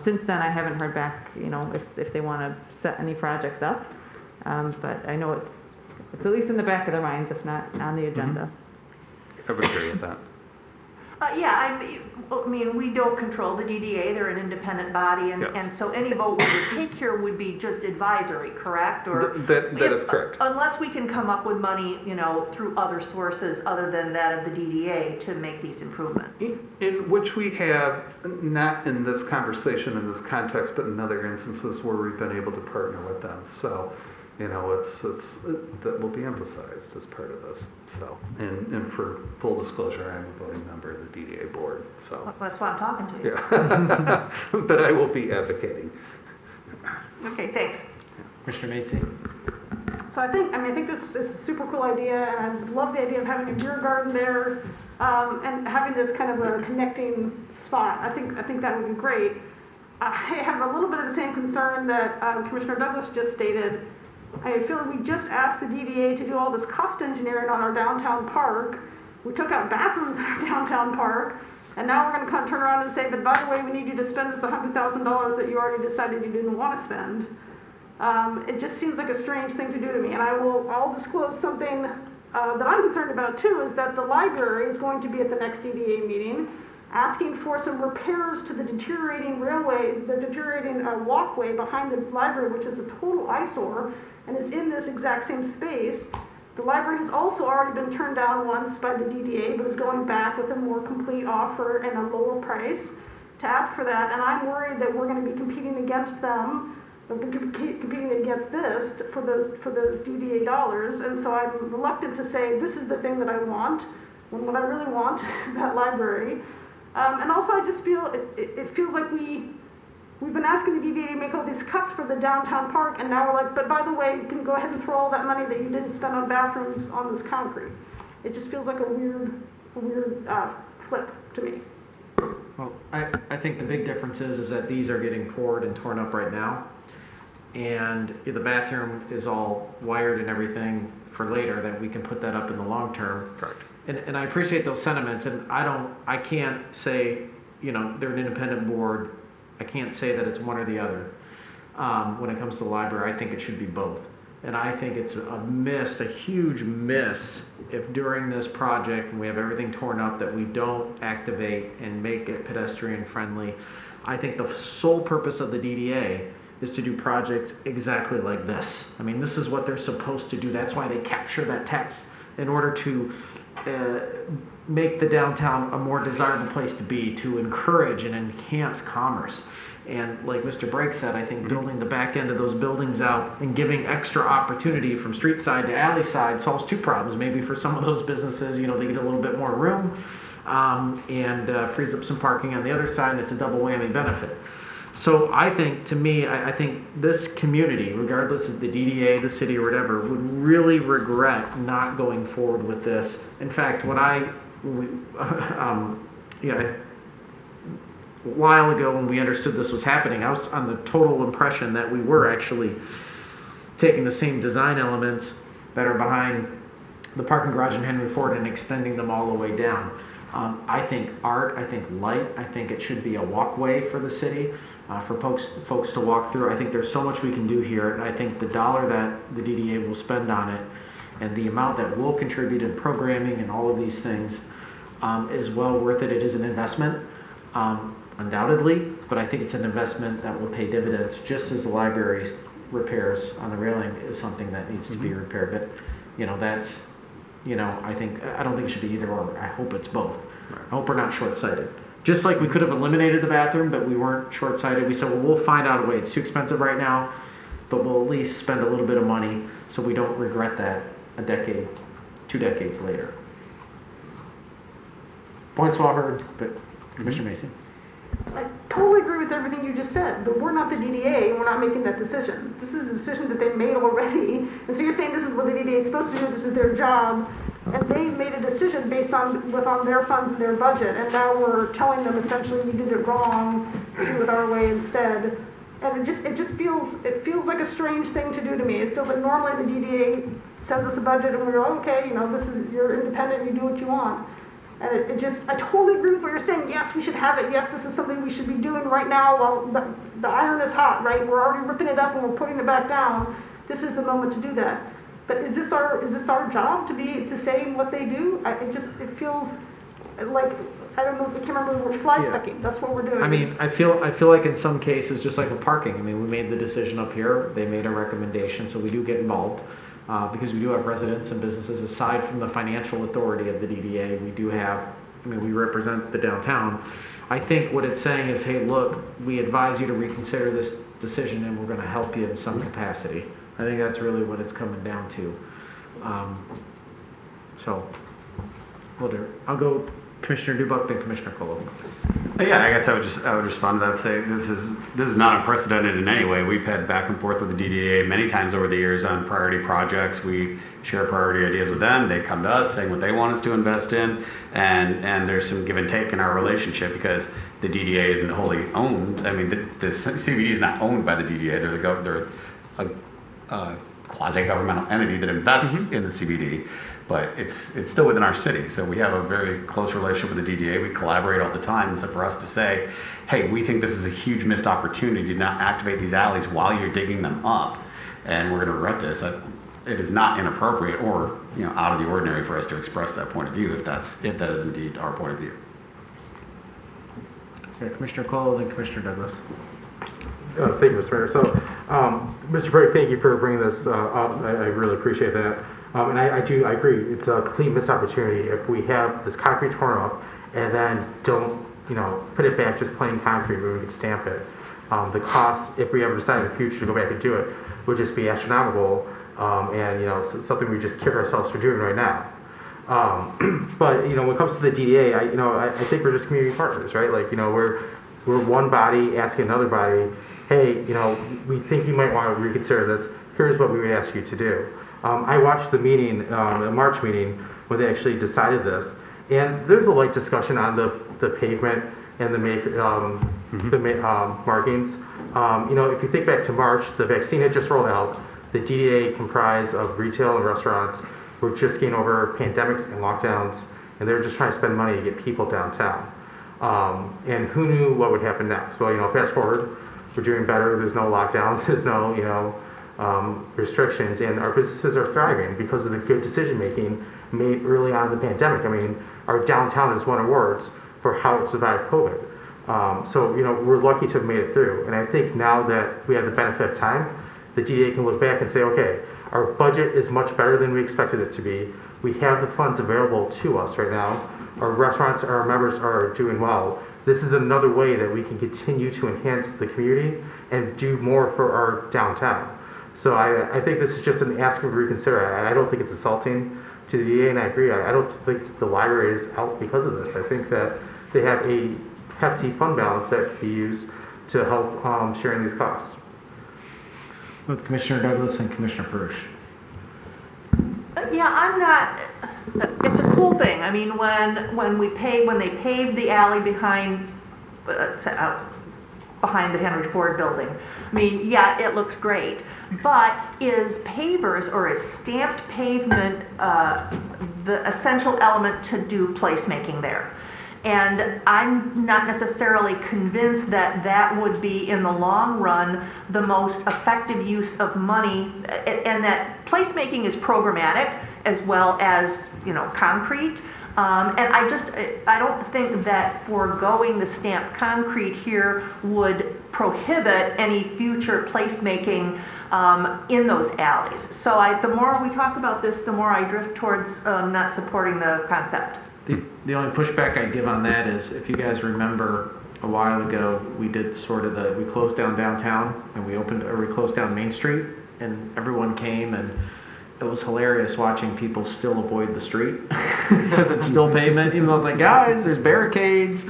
Since then, I haven't heard back, if they want to set any projects up. But I know it's at least in the back of their minds, if not on the agenda. I would agree with that. Yeah, I mean, we don't control the DDA, they're an independent body, and so any vote we would take here would be just advisory, correct? Or that is correct. Unless we can come up with money, through other sources other than that of the DDA to make these improvements. In which we have, not in this conversation, in this context, but in other instances where we've been able to partner with them. So, it's that will be emphasized as part of this. So, and for full disclosure, I'm a voting member of the DDA board. So Well, that's why I'm talking to you. yeah, but I will be advocating. Okay, thanks. Commissioner Macy. So I think this is a super cool idea, and I love the idea of having a beer garden there, and having this kind of a connecting spot. I think that would be great. I have a little bit of the same concern that Commissioner Douglas just stated. I feel like we just asked the DDA to do all this cost engineering on our downtown park. We took out bathrooms in our downtown park, and now we're going to turn around and say, but by the way, we need you to spend this $100,000 that you already decided you didn't want to spend. It just seems like a strange thing to do to me, and I'll disclose something that I'm concerned about too, is that the library is going to be at the next DDA meeting asking for some repairs to the deteriorating walkway behind the library, which is a total eyesore and is in this exact same space. The library has also already been turned down once by the DDA, but is going back with a more complete offer and a lower price to ask for that, and I'm worried that we're going to be competing against them, competing against this for those DDA dollars, and so I'm reluctant to say this is the thing that I want, when what I really want is that library. And also I just feel, it feels like we've been asking the DDA to make all these cuts for the downtown park, and now we're like, but by the way, you can go ahead and throw all that money that you didn't spend on bathrooms on this concrete. It just feels like a weird flip to me. Well, I think the big difference is that these are getting poured and torn up right now. And the bathroom is all wired and everything for later, that we can put that up in the long term. Correct. And I appreciate those sentiments, and I can't say, they're an independent board. I can't say that it's one or the other. When it comes to the library, I think it should be both. And I think it's a huge miss, if during this project, when we have everything torn up, that we don't activate and make it pedestrian friendly. I think the sole purpose of the DDA is to do projects exactly like this. I mean, this is what they're supposed to do. That's why they capture that text, in order to make the downtown a more desirable place to be, to encourage and enhance commerce. And like Mr. Brake said, I think building the back end of those buildings out and giving extra opportunity from street side to alley side solves two problems. Maybe for some of those businesses, they get a little bit more room, and frees up some parking on the other side, and it's a double whammy benefit. So I think this community, regardless of the DDA, the city, or whatever, would really regret not going forward with this. In fact, a while ago when we understood this was happening, I was on the total impression that we were actually taking the same design elements that are behind the parking garage in Henry Ford and extending them all the way down. I think art, I think light, I think it should be a walkway for the city, for folks to walk through. I think there's so much we can do here, and I think the dollar that the DDA will spend on it and the amount that we'll contribute in programming and all of these things is well worth it. It is an investment, undoubtedly, but I think it's an investment that will pay dividends, just as the library's repairs on the railing is something that needs to be repaired. But, I don't think it should be either or. I hope it's both. I hope we're not short-sighted. Just like we could have eliminated the bathroom, but we weren't short-sighted. We said, well, we'll find out a way. It's too expensive right now, but we'll at least spend a little bit of money so we don't regret that a decade, 2 decades later. Points well heard, but Commissioner Macy. I totally agree with everything you just said, but we're not the DDA, and we're not making that decision. This is a decision that they made already, and so you're saying this is what the DDA is supposed to do, this is their job, and they made a decision based on their funds and their budget, and now we're telling them essentially you did it wrong, do it our way instead. And it feels like a strange thing to do to me. It feels like normally the DDA sends us a budget and we go, okay, you're independent, you do what you want. And I totally agree with what you're saying. Yes, we should have it. Yes, this is something we should be doing right now while the iron is hot, right? We're already ripping it up and we're putting it back down. This is the moment to do that. But is this our job to say what they do? It feels like, I don't know, I can't remember the word, fly specking. That's what we're doing. I mean, I feel like in some cases, just like with parking, I mean, we made the decision up here, they made a recommendation, so we do get involved. Because we do have residents and businesses, aside from the financial authority of the DDA, we represent the downtown. I think what it's saying is, hey, look, we advise you to reconsider this decision and we're going to help you in some capacity. I think that's really what it's coming down to. I'll go Commissioner Dubak, then Commissioner Colo. Yeah, I guess I would respond to that and say this is not unprecedented in any way. We've had back and forth with the DDA many times over the years on priority projects. We share priority ideas with them. They come to us saying what they want us to invest in, and there's some give and take in our relationship because the DDA isn't wholly owned. I mean, the CBD is not owned by the DDA. They're a quasi-governmental entity that invests in the CBD. But it's still within our city, so we have a very close relationship with the DDA. We collaborate all the time, and so for us to say, hey, we think this is a huge missed opportunity to not activate these alleys while you're digging them up, and we're going to regret this. It is not inappropriate or out of the ordinary for us to express that point of view if that is indeed our point of view. Okay, Commissioner Cole, then Commissioner Douglas. Thank you, Mr. Mayor. So, Mr. Perry, thank you for bringing this up. I really appreciate that. And I agree. It's a complete missed opportunity if we have this concrete torn up and then don't, put it back just plain concrete where we can stamp it. The cost, if we ever decide in the future to go back and do it, would just be astronomical. And something we just kick ourselves for doing right now. But when it comes to the DDA, I think we're just community partners, right? Like we're one body asking another body, hey, we think you might want to reconsider this. Here's what we would ask you to do. I watched the meeting, the March meeting, where they actually decided this, and there's a light discussion on the pavement and the markings. If you think back to March, the vaccine had just rolled out. The DDA comprised of retail and restaurants were just getting over pandemics and lockdowns, and they were just trying to spend money to get people downtown. And who knew what would happen next? Well, fast forward, we're doing better. There's no lockdowns. There's no, restrictions, and our businesses are thriving because of the good decision making made early on in the pandemic. I mean, our downtown has won awards for how it survived COVID. So we're lucky to have made it through. And I think now that we have the benefit of time, the DDA can look back and say, okay, our budget is much better than we expected it to be. We have the funds available to us right now. Our restaurants, our members are doing well. This is another way that we can continue to enhance the community and do more for our downtown. So I think this is just an ask of reconsider. I don't think it's assaulting to the DA, and I agree. I don't think the library is out because of this. I think that they have a hefty fund balance that can be used to help sharing these costs. With Commissioner Douglas and Commissioner Perush. Yeah, I'm not. It's a cool thing. I mean, when they paved the alley behind the Henry Ford building, I mean, yeah, it looks great. But is pavers or is stamped pavement the essential element to do placemaking there? And I'm not necessarily convinced that that would be, in the long run, the most effective use of money, and that placemaking is programmatic as well as, concrete. And I don't think that foregoing the stamped concrete here would prohibit any future placemaking in those alleys. So the more we talk about this, the more I drift towards not supporting the concept. The only pushback I give on that is, if you guys remember, a while ago, we did we closed down downtown and we closed down Main Street, and everyone came, and it was hilarious watching people still avoid the street because it's still pavement. Even though I was like, guys, there's barricades,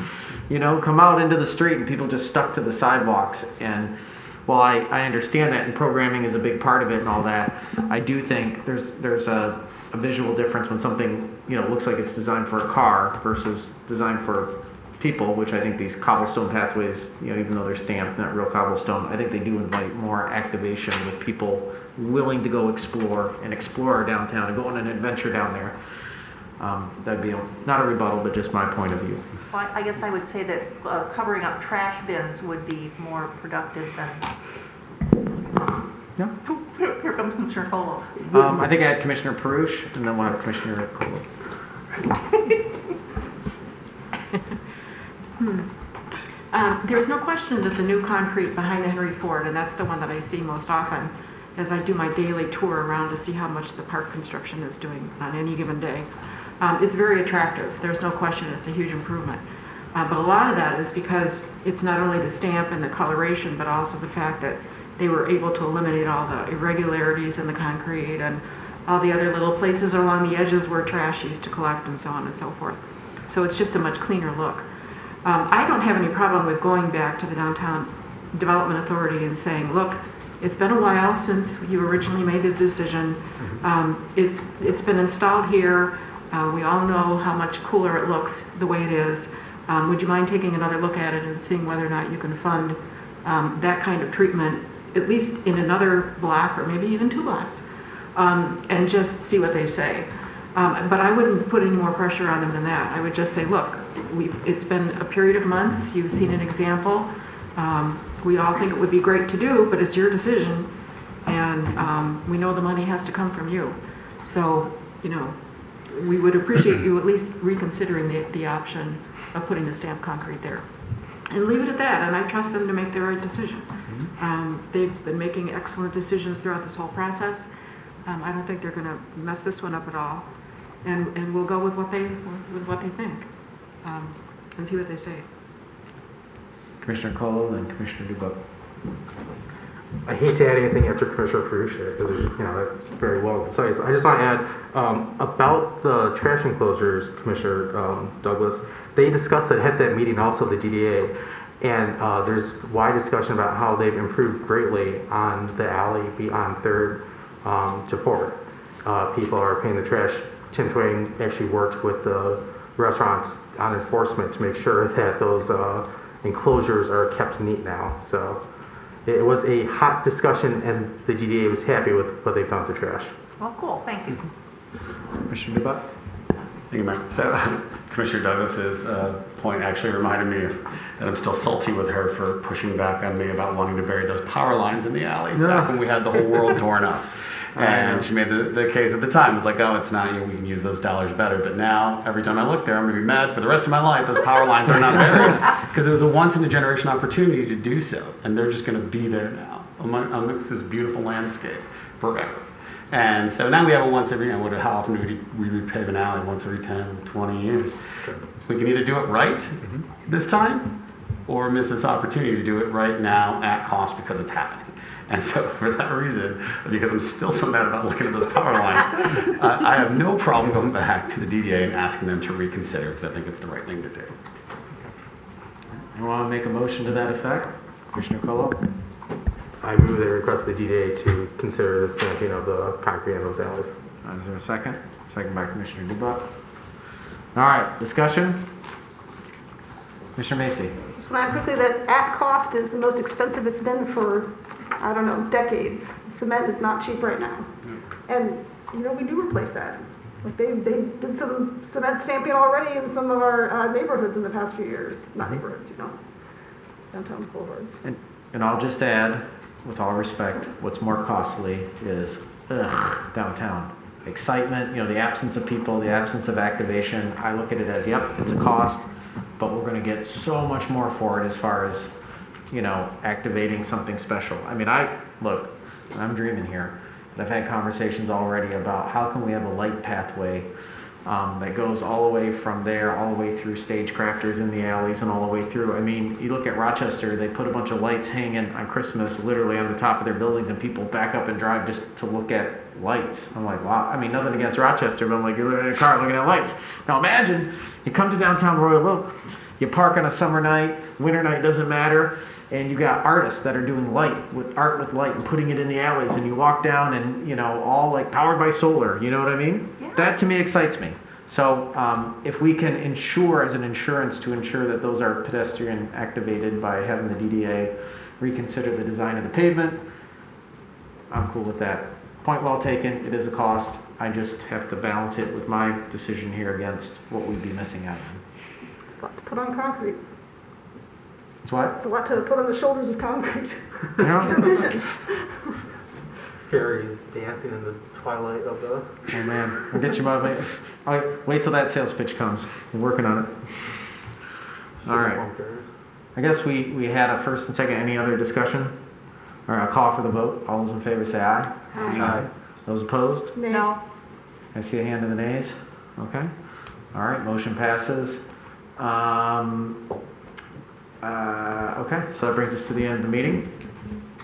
come out into the street, and people just stuck to the sidewalks. And while I understand that, and programming is a big part of it and all that, I do think there's a visual difference when something looks like it's designed for a car versus designed for people, which I think these cobblestone pathways, even though they're stamped, not real cobblestone, I think they do invite more activation with people willing to go explore our downtown and go on an adventure down there. That'd be not a rebuttal, but just my point of view. Well, I guess I would say that covering up trash bins would be more productive than... Yeah. Here comes Commissioner Colo. I think I had Commissioner Perush, and then we'll have Commissioner Colo. There's no question that the new concrete behind the Henry Ford, and that's the one that I see most often as I do my daily tour around to see how much the park construction is doing on any given day. It's very attractive. There's no question it's a huge improvement. But a lot of that is because it's not only the stamp and the coloration, but also the fact that they were able to eliminate all the irregularities in the concrete and all the other little places along the edges where trash used to collect and so on and so forth. So it's just a much cleaner look. I don't have any problem with going back to the Downtown Development Authority and saying, look, it's been a while since you originally made the decision. It's been installed here. We all know how much cooler it looks the way it is. Would you mind taking another look at it and seeing whether or not you can fund that kind of treatment, at least in another block or maybe even 2 blocks, and just see what they say. But I wouldn't put any more pressure on them than that. I would just say, look, it's been a period of months. You've seen an example. We all think it would be great to do, but it's your decision, and we know the money has to come from you. So, we would appreciate you at least reconsidering the option of putting the stamped concrete there. And leave it at that, and I trust them to make the right decision. They've been making excellent decisions throughout this whole process. I don't think they're going to mess this one up at all, and we'll go with what they think, and see what they say. Commissioner Colo and Commissioner Dubuk. I hate to add anything after Commissioner Perush because that's very well concise. I just want to add about the trash enclosures, Commissioner Douglas. They discussed that at that meeting also the DDA, and there's wide discussion about how they've improved greatly on the alley beyond 3rd to 4th. People are paying the trash. Tim Twain actually worked with the restaurants on enforcement to make sure that those enclosures are kept neat now. So it was a hot discussion, and the GDA was happy with what they've done with the trash. Well, cool. Thank you. Commissioner Dubak. Thank you, Mike. So, Commissioner Douglas's point actually reminded me that I'm still salty with her for pushing back on me about wanting to bury those power lines in the alley back when we had the whole world torn up. And she made the case at the time. It's like, oh, it's not, we can use those dollars better. But now, every time I look there, I'm going to be mad for the rest of my life. Those power lines are not buried. Because it was a once-in-a-generation opportunity to do so. And they're just going to be there now amongst this beautiful landscape forever. And so now we have a once every, how often do we repave an alley? Once every 10, 20 years. We can either do it right this time, or miss this opportunity to do it right now at cost because it's happening. And so for that reason, because I'm still so mad about looking at those power lines, I have no problem going back to the DDA and asking them to reconsider, because I think it's the right thing to do. You want to make a motion to that effect? Commissioner Colo? I move that request the DDA to consider the stamping of the concrete in those alleys. Is there a second? Second by Commissioner Dubak. All right, discussion? Commissioner Macy. Just want to add quickly that at cost is the most expensive it's been for, I don't know, decades. Cement is not cheap right now. And, we do replace that. Like they did some cement stamping already in some of our neighborhoods in the past few years. Not neighborhoods, downtown boulevards. And I'll just add, with all respect, what's more costly is downtown. excitement, the absence of people, the absence of activation. I look at it as, yep, it's a cost, but we're going to get so much more for it as far as, activating something special. I mean, look, I'm dreaming here, but I've had conversations already about how can we have a light pathway that goes all the way from there, all the way through stagecrafters in the alleys and all the way through. I mean, you look at Rochester, they put a bunch of lights hanging on Christmas literally on the top of their buildings, and people back up and drive just to look at lights. I'm like, wow. I mean, nothing against Rochester, but I'm like, you're literally in a car looking at lights. Now imagine you come to downtown Royal Oak, you park on a summer night, winter night, doesn't matter, and you got artists that are doing art with light and putting it in the alleys, and you walk down and, all like powered by solar, you know what I mean? Yeah. That to me excites me. So if we can ensure as an insurance to ensure that those are pedestrian activated by having the DDA reconsider the design of the pavement, I'm cool with that. Point well taken, it is a cost. I just have to balance it with my decision here against what we'd be missing out on. It's a lot to put on concrete. It's what? It's a lot to put on the shoulders of concrete. Yeah. Your vision. Fairies dancing in the twilight of the... Oh man, I'll get you my mate. Wait till that sales pitch comes. We're working on it. All right. I guess we had a first and second. Any other discussion? All right, I'll call for the vote. All those in favor say aye. Aye. Those opposed? No. I see a hand in the nays. Okay. All right, motion passes. Okay, so that brings us to the end of the meeting.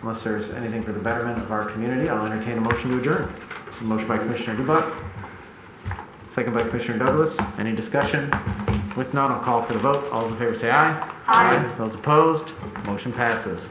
Unless there's anything for the betterment of our community, I'll entertain a motion to adjourn. A motion by Commissioner Dubak, second by Commissioner Douglas. Any discussion? With none, I'll call for the vote. All those in favor say aye. Aye. Those opposed? Motion passes.